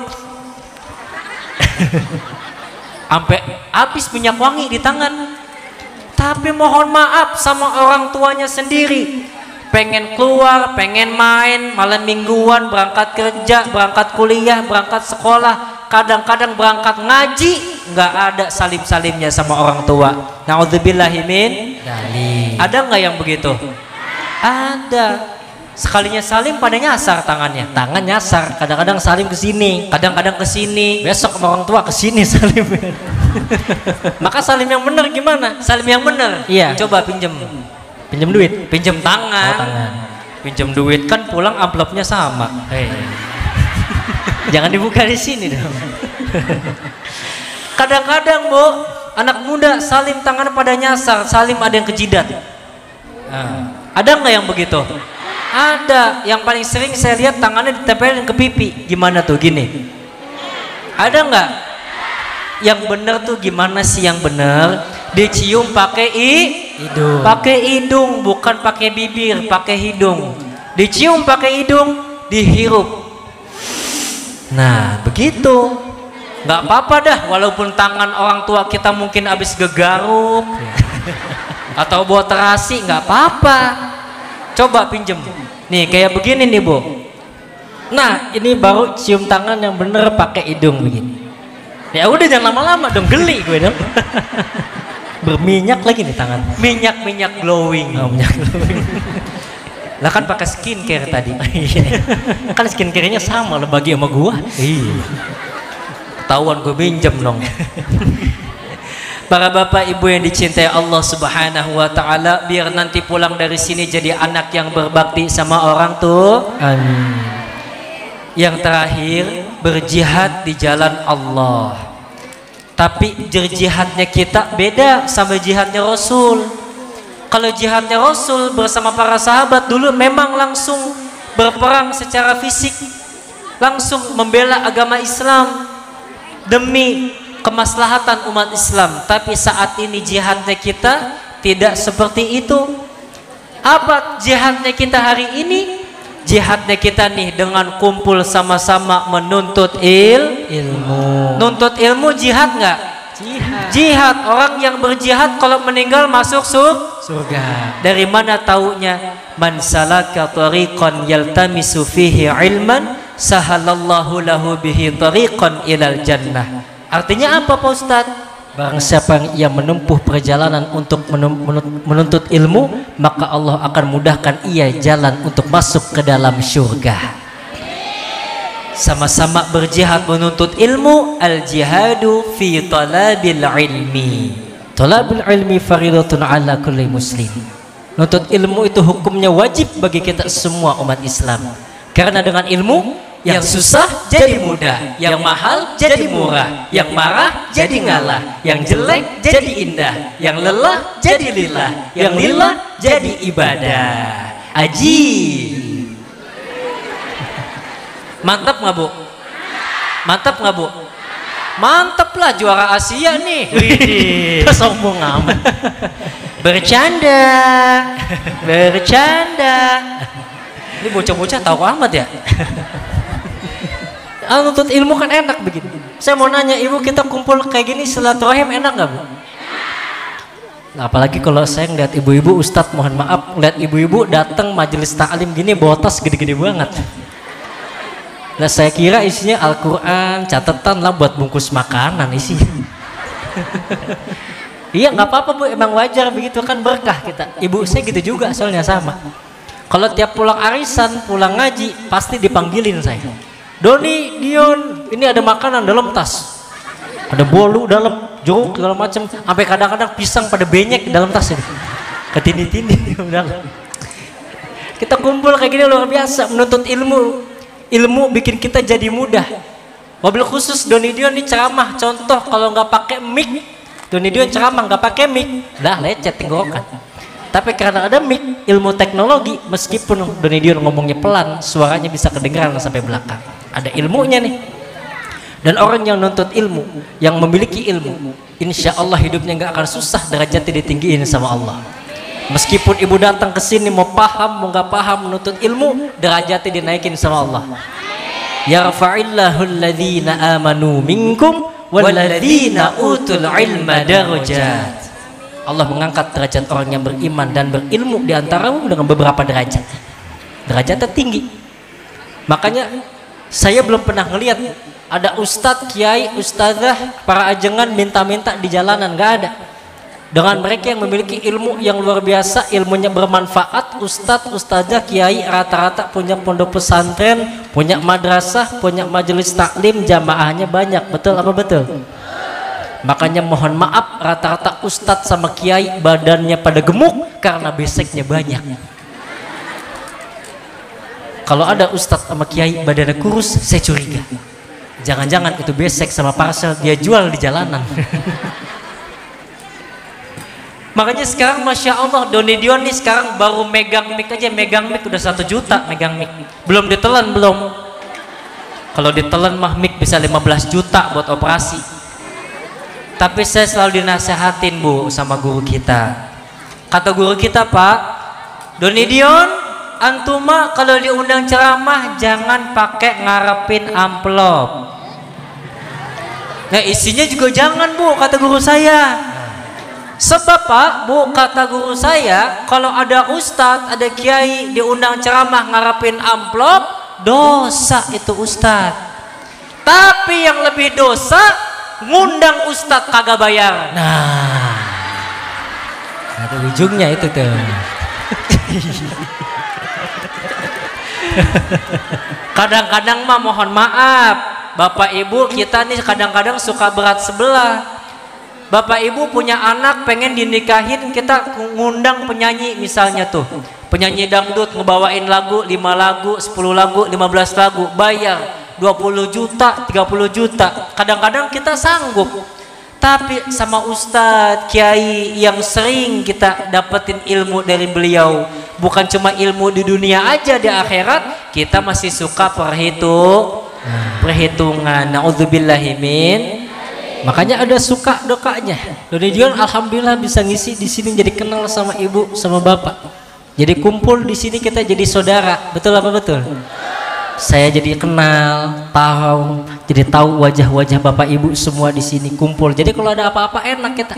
Sampai habis minyak wangi di tangan. Tapi mohon maaf sama orang tuanya sendiri. Pengen keluar, pengen main, malam mingguan, berangkat kerja, berangkat kuliah, berangkat sekolah, kadang-kadang berangkat ngaji, nggak ada salim-salimnya sama orang tua. Na'udzubillahi min dzalik. Ada nggak yang begitu? Ada. Sekalinya salim pada nyasar tangannya, tangan nyasar. Kadang-kadang salim ke sini, kadang-kadang ke sini. Besok sama orang tua ke sini salim. Maka salim yang benar gimana? Salim yang benar. Iya. Coba pinjem duit, pinjem tangan. Pinjem duit kan pulang amplopnya sama. Jangan dibuka di sini dong. Kadang-kadang, Bu, anak muda salim tangan pada nyasar, salim ada yang ke jidat. Ada nggak yang begitu? Ada. Yang paling sering saya lihat tangannya ditempelin ke pipi. Gimana tuh? Gini. Ada nggak? Yang bener tuh gimana sih yang bener? Dicium pakai hidung. Pakai hidung, bukan pakai bibir, pakai hidung. Dicium pakai hidung, dihirup. Nah, begitu. Nggak apa-apa dah, walaupun tangan orang tua kita mungkin habis gegaruk atau bawa terasi, nggak apa-apa. Coba pinjem. Nih kayak begini nih, Bu. Nah, ini baru cium tangan yang bener pakai hidung begini. Ya udah jangan lama-lama dong, geli gue dong. Berminyak lagi nih tangan. Minyak glowing. Oh, minyak glowing. Lah kan pakai skincare tadi. Kan skincare-nya sama lo bagi sama gua. Iya. Ketahuan gue minjem dong. Para bapak ibu yang dicintai Allah Subhanahu wa taala, biar nanti pulang dari sini jadi anak yang berbakti sama orang tua. Amin. Yang terakhir, berjihad di jalan Allah. Tapi jihadnya kita beda sama jihadnya Rasul. Kalau jihadnya Rasul bersama para sahabat dulu memang langsung berperang secara fisik, langsung membela agama Islam demi kemaslahatan umat Islam. Tapi saat ini jihadnya kita tidak seperti itu. Apa jihadnya kita hari ini? jihadnya kita nih dengan kumpul sama-sama menuntut ilmu. Nuntut ilmu jihad nggak? Jihad. Orang yang berjihad kalau meninggal masuk surga. Dari mana taunya? Man salaka tariqan yaltamisu fihi ilman sahalallahu lahu bihi tariqan ilal jannah. Artinya apa Pak Ustadz? Barang siapa yang menempuh perjalanan untuk menuntut ilmu, maka Allah akan mudahkan ia jalan untuk masuk ke dalam surga. Sama-sama berjihad menuntut ilmu. Al-jihadu fi talabil ilmi. Talabul ilmi faridatun ala kulli muslim. Nuntut ilmu itu hukumnya wajib bagi kita semua umat Islam. Karena dengan ilmu yang susah jadi mudah, yang mahal jadi murah, yang marah jadi ngalah, yang jelek jadi indah, yang lelah jadi lillah, yang lillah jadi ibadah. Aji. Mantap nggak Bu? Mantap nggak Bu? Mantap lah, juara Asia nih. Widih, sombong amat. Bercanda, bercanda. Ini bocah-bocah tahu amat ya. Nuntut ilmu kan enak begitu. Saya mau nanya ibu, kita kumpul kayak gini silaturahim enak nggak Bu? Nah, apalagi kalau saya ngeliat ibu-ibu, Ustadz mohon maaf, ngeliat ibu-ibu datang majelis taklim gini bawa tas gede-gede banget. Nah saya kira isinya Al-Quran, catatan lah buat bungkus makanan isi. Iya nggak apa-apa Bu, emang wajar begitu kan, berkah kita. Ibu saya gitu juga soalnya sama. Kalau tiap pulang arisan, pulang ngaji, pasti dipanggilin saya. Doni, Dion, ini ada makanan dalam tas. Ada bolu dalam, jeruk segala macam, sampai kadang-kadang pisang pada benyek di dalam tas ini. Ketindih-tindih dalam. Kita kumpul kayak gini luar biasa, menuntut ilmu. Ilmu bikin kita jadi mudah. Mobil khusus Doni Dion ini ceramah, contoh kalau nggak pakai mic, Doni Dion ceramah nggak pakai mic, dah lecet tenggorokan. Tapi karena ada mic, ilmu teknologi, meskipun Doni Dion ngomongnya pelan, suaranya bisa kedengaran sampai belakang. Ada ilmunya nih. Dan orang yang nuntut ilmu, yang memiliki ilmu, insya Allah hidupnya nggak akan susah, derajatnya ditinggiin sama Allah. Meskipun ibu datang ke sini mau paham mau nggak paham, menuntut ilmu, derajatnya dinaikin sama Allah. Yarfa'illahu alladhina amanu minkum walladhina utul ilma darajat. Allah mengangkat derajat orang yang beriman dan berilmu di antaramu dengan beberapa derajat. Derajatnya tinggi. Makanya saya belum pernah ngelihat ada ustadz, kiai, ustadzah, para ajengan minta-minta di jalanan, nggak ada. Dengan mereka yang memiliki ilmu yang luar biasa, ilmunya bermanfaat, ustadz, ustazah, kiai rata-rata punya pondok pesantren, punya madrasah, punya majelis taklim, jamaahnya banyak. Betul apa betul? Makanya mohon maaf, rata-rata ustadz sama kiai badannya pada gemuk karena beseknya banyak. Kalau ada ustadz sama kiai badannya kurus, saya curiga jangan-jangan itu besek sama parcel dia jual di jalanan. Makanya sekarang Masya Allah Doni Dion nih sekarang baru megang mic aja, megang mic udah 1 juta megang mic. Belum ditelan belum. Kalau ditelan mah mic bisa 15 juta buat operasi. Tapi saya selalu dinasehatin Bu sama guru kita. Kata guru kita, Pak, Doni Dion, antuma kalau diundang ceramah jangan pakai ngarepin amplop. Nah isinya juga jangan Bu, kata guru saya. Sebab Pak, Bu, kata guru saya, kalau ada ustadz, ada kiai diundang ceramah ngarepin amplop, dosa itu ustadz. Tapi yang lebih dosa, ngundang ustadz kagak bayar. Nah, ada ujungnya itu tuh. Kadang-kadang mah mohon maaf, Bapak Ibu kita nih kadang-kadang suka berat sebelah. Bapak Ibu punya anak pengen dinikahin, kita ngundang penyanyi misalnya tuh, penyanyi dangdut ngebawain lagu 5 lagu, 10 lagu, 15 lagu, bayar 20 juta, 30 juta. Kadang-kadang kita sanggup. Tapi sama ustadz, kiai yang sering kita dapetin ilmu dari beliau, bukan cuma ilmu di dunia aja, di akhirat kita masih suka perhitungan. Naudzubillahimin. Makanya ada suka dokanya. Doni Dion alhamdulillah bisa ngisi di sini, jadi kenal sama ibu sama bapak. Jadi kumpul di sini kita jadi saudara, betul apa betul? Saya jadi kenal, tahu, jadi tahu wajah-wajah bapak ibu semua di sini kumpul. Jadi kalau ada apa-apa enak kita.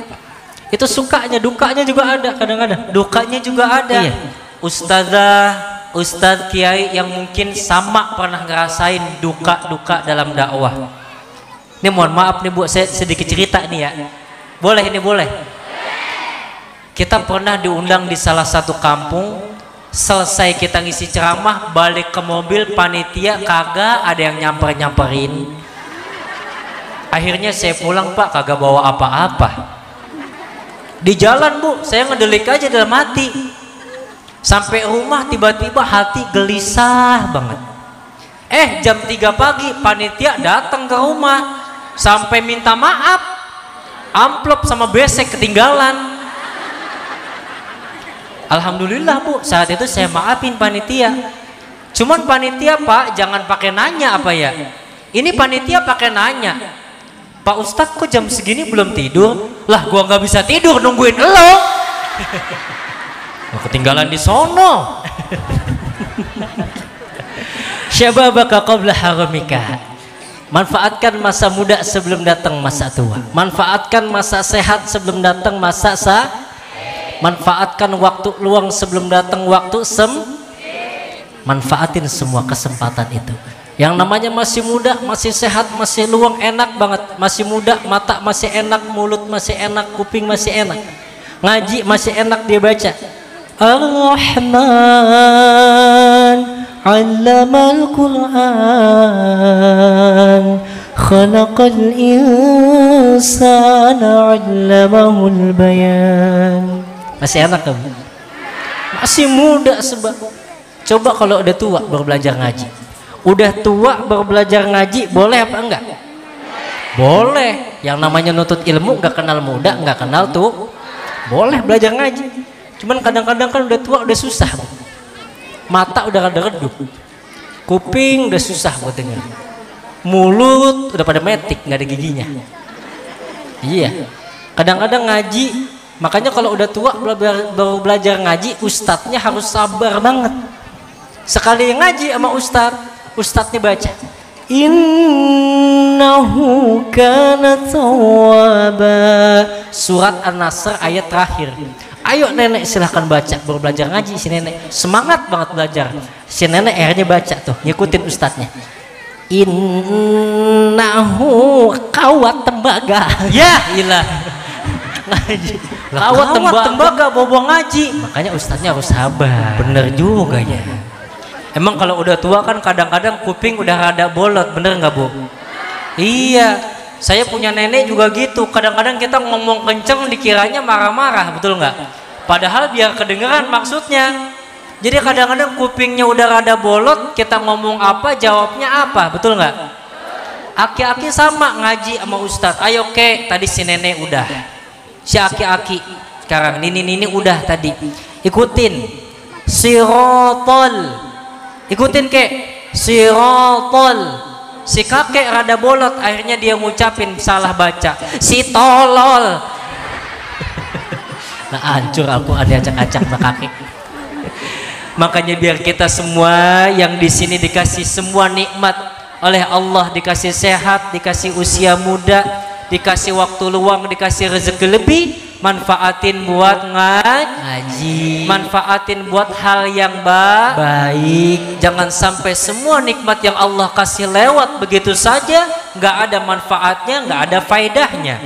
Itu sukanya, dukanya juga ada kadang-kadang. Dukanya juga ada. Iya. Ustazah, ustadz kiai yang mungkin sama pernah ngerasain duka-duka dalam dakwah. Ini mohon maaf nih Bu, saya sedikit cerita nih ya. Boleh ini boleh. Kita pernah diundang di salah satu kampung. Selesai kita ngisi ceramah, balik ke mobil, panitia kagak ada yang nyamperin. Akhirnya saya pulang, Pak, kagak bawa apa-apa. Di jalan Bu, saya ngedelik aja dalam hati. Sampai rumah tiba-tiba hati gelisah banget. Jam 3 pagi panitia datang ke rumah sampai minta maaf. Amplop sama besek ketinggalan. Alhamdulillah Bu, saat itu saya maafin panitia. Cuman panitia, Pak, jangan pakai nanya apa ya. Ini panitia pakai nanya, Pak Ustadz kok jam segini belum tidur? Lah gua nggak bisa tidur nungguin lo. Ketinggalan di sono. Syababaka qabla haramika. Manfaatkan masa muda sebelum datang masa tua. Manfaatkan masa sehat sebelum datang masa manfaatkan waktu luang sebelum datang waktu manfaatin semua kesempatan itu. Yang namanya masih muda, masih sehat, masih luang, enak banget. Masih muda, mata masih enak, mulut masih enak, kuping masih enak, ngaji masih enak dia baca. Ar-Rahman 'allamal Qur'an, khalaqal insana 'allamahul bayan. Masih enak kan? Masih muda sebab. Coba kalau udah tua baru belajar ngaji. Udah tua baru belajar ngaji, boleh apa enggak? Boleh. Yang namanya nutut ilmu gak kenal muda, gak kenal tuh. Boleh belajar ngaji. Cuman kadang-kadang kan udah tua udah susah. Mata udah rada redup. Kuping udah susah buat denger. Mulut udah pada metik, gak ada giginya. Iya. Kadang-kadang ngaji. Makanya kalau udah tua baru belajar ngaji, ustadznya harus sabar banget. Sekali ngaji sama ustadznya baca, innahu kana tawwaba, surat An-Nasr ayat terakhir. Ayo nenek silahkan baca, baru belajar ngaji si nenek. Semangat banget belajar. Si nenek akhirnya baca tuh, ngikutin ustadznya. Innahu kawat tembaga. Ya ilah. Ngaji. Kawat tembaga bobo ngaji. Makanya ustadznya harus sabar. Bener juga ya. Emang kalau udah tua kan kadang-kadang kuping udah rada bolot, bener nggak Bu? Iya. Saya punya nenek juga gitu. Kadang-kadang kita ngomong kenceng dikiranya marah-marah, betul nggak? Padahal biar kedengeran maksudnya. Jadi kadang-kadang kupingnya udah rada bolot, kita ngomong apa jawabnya apa, betul nggak? Aki-aki sama ngaji sama ustadz. Ayo ke, tadi si nenek udah. Si aki-aki sekarang nini udah tadi, ikutin sirotol, ikutin ke sirotol. Si kakek rada bolot, akhirnya dia ngucapin salah baca, si tolol. Nah hancur Al-Quran diacak-acak sama kakek. Makanya biar kita semua yang di sini dikasih semua nikmat oleh Allah, dikasih sehat, dikasih usia muda, dikasih waktu luang, dikasih rezeki lebih, manfaatin buat ngaji, manfaatin buat hal yang baik. Jangan sampai semua nikmat yang Allah kasih lewat begitu saja, nggak ada manfaatnya, nggak ada faedahnya.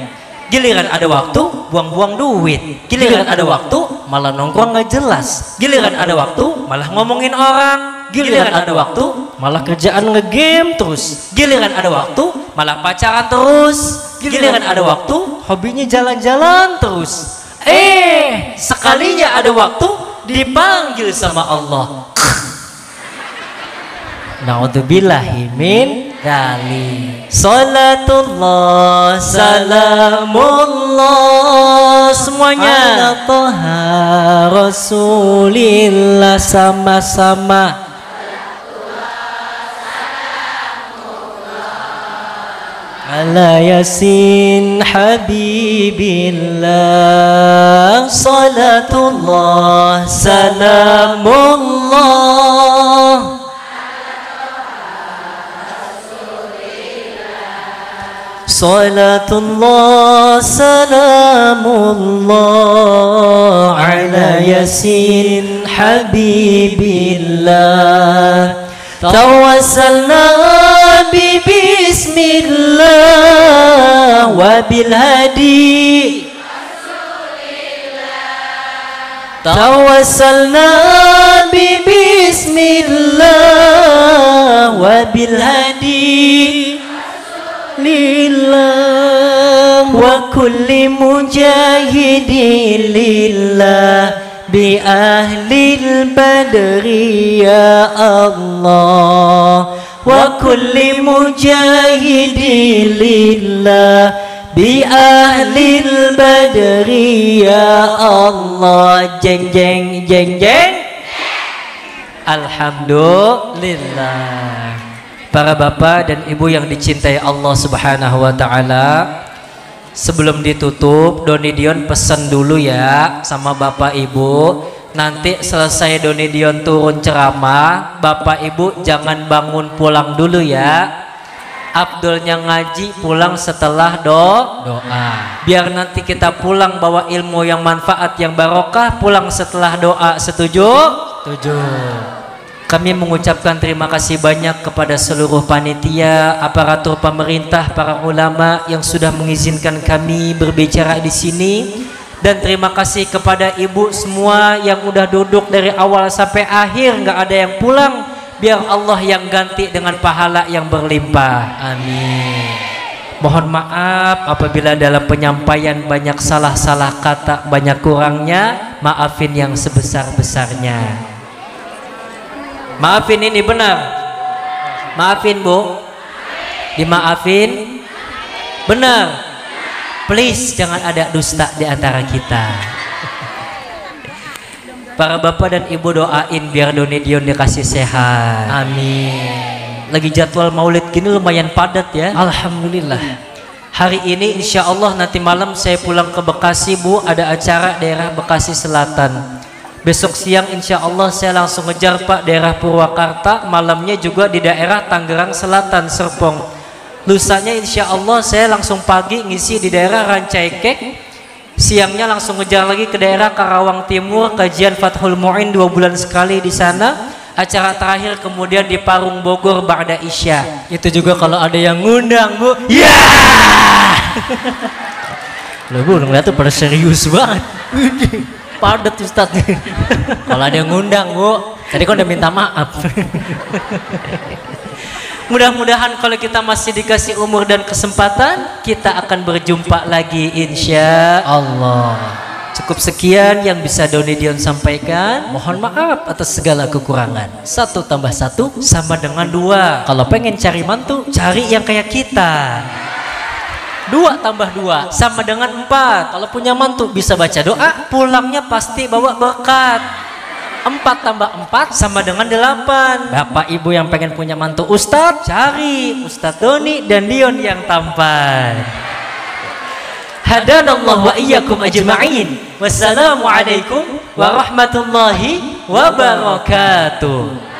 Giliran ada waktu buang-buang duit, giliran ada waktu malah nongkrong nggak jelas, giliran ada waktu malah ngomongin orang, giliran ada waktu malah kerjaan ngegame terus, giliran ada waktu malah pacaran terus, giliran ada waktu hobinya jalan-jalan terus. Sekalinya ada waktu dipanggil sama Allah. Na'udzubillahi min dzalik. Salatullah salamullah semuanya ala Toha Rasulillah, sama-sama. على ياسين حبيب الله صلاة الله سلام الله صلاة الله سلام الله على ياسين حبيب الله توسلنا بسم الله وبالهدي توسلنا بسم الله وبالهدي لله وكل مجاهد لله بأهل البدر يا الله وكل مجاهد لله بأهل البدر يا الله jeng jeng jeng jeng alhamdulillah. Para bapak dan ibu yang dicintai Allah Subhanahu wa taala, sebelum ditutup Doni Dion pesan dulu ya sama bapak ibu. Nanti selesai Doni Dion turun ceramah, bapak ibu jangan bangun pulang dulu ya. Abdulnya ngaji pulang setelah doa. Biar nanti kita pulang bawa ilmu yang manfaat yang barokah, pulang setelah doa. Setuju? Setuju. Kami mengucapkan terima kasih banyak kepada seluruh panitia, aparatur pemerintah, para ulama yang sudah mengizinkan kami berbicara di sini, dan terima kasih kepada ibu semua yang udah duduk dari awal sampai akhir nggak ada yang pulang. Biar Allah yang ganti dengan pahala yang berlimpah. Amin. Mohon maaf apabila dalam penyampaian banyak salah-salah kata, banyak kurangnya, maafin yang sebesar-besarnya. Maafin ini benar. Maafin bu. Dimaafin. Benar. Please jangan ada dusta di antara kita. Para bapak dan ibu doain biar Doni Dion dikasih sehat. Amin. Lagi jadwal maulid gini lumayan padat ya. Alhamdulillah. Hari ini insya Allah nanti malam saya pulang ke Bekasi bu, ada acara daerah Bekasi Selatan. Besok siang insya Allah saya langsung ngejar pak daerah Purwakarta, malamnya juga di daerah Tangerang Selatan Serpong. Lusanya insya Allah saya langsung pagi ngisi di daerah Rancaikek, siangnya langsung ngejar lagi ke daerah Karawang Timur, kajian Fathul Mu'in 2 bulan sekali di sana. Acara terakhir kemudian di Parung Bogor ba'da Isya. Itu juga kalau ada yang ngundang bu. Ya. Loh bu, ngeliat tuh pada serius banget. Padat Ustadz. Kalau ada yang ngundang bu, tadi kan udah minta maaf. Mudah-mudahan kalau kita masih dikasih umur dan kesempatan, kita akan berjumpa lagi insya Allah. Cukup sekian yang bisa Doni Dion sampaikan. Mohon maaf atas segala kekurangan. 1 tambah 1 sama dengan 2. Kalau pengen cari mantu, cari yang kayak kita. 2 tambah 2 sama dengan 4. Kalau punya mantu bisa baca doa, pulangnya pasti bawa berkat. 4 tambah 4 sama dengan 8. Bapak ibu yang pengen punya mantu ustadz, cari Ustadz Doni dan Dion yang tampan. Hadanallahu wa iyyakum ajma'in. Wassalamualaikum warahmatullahi wabarakatuh.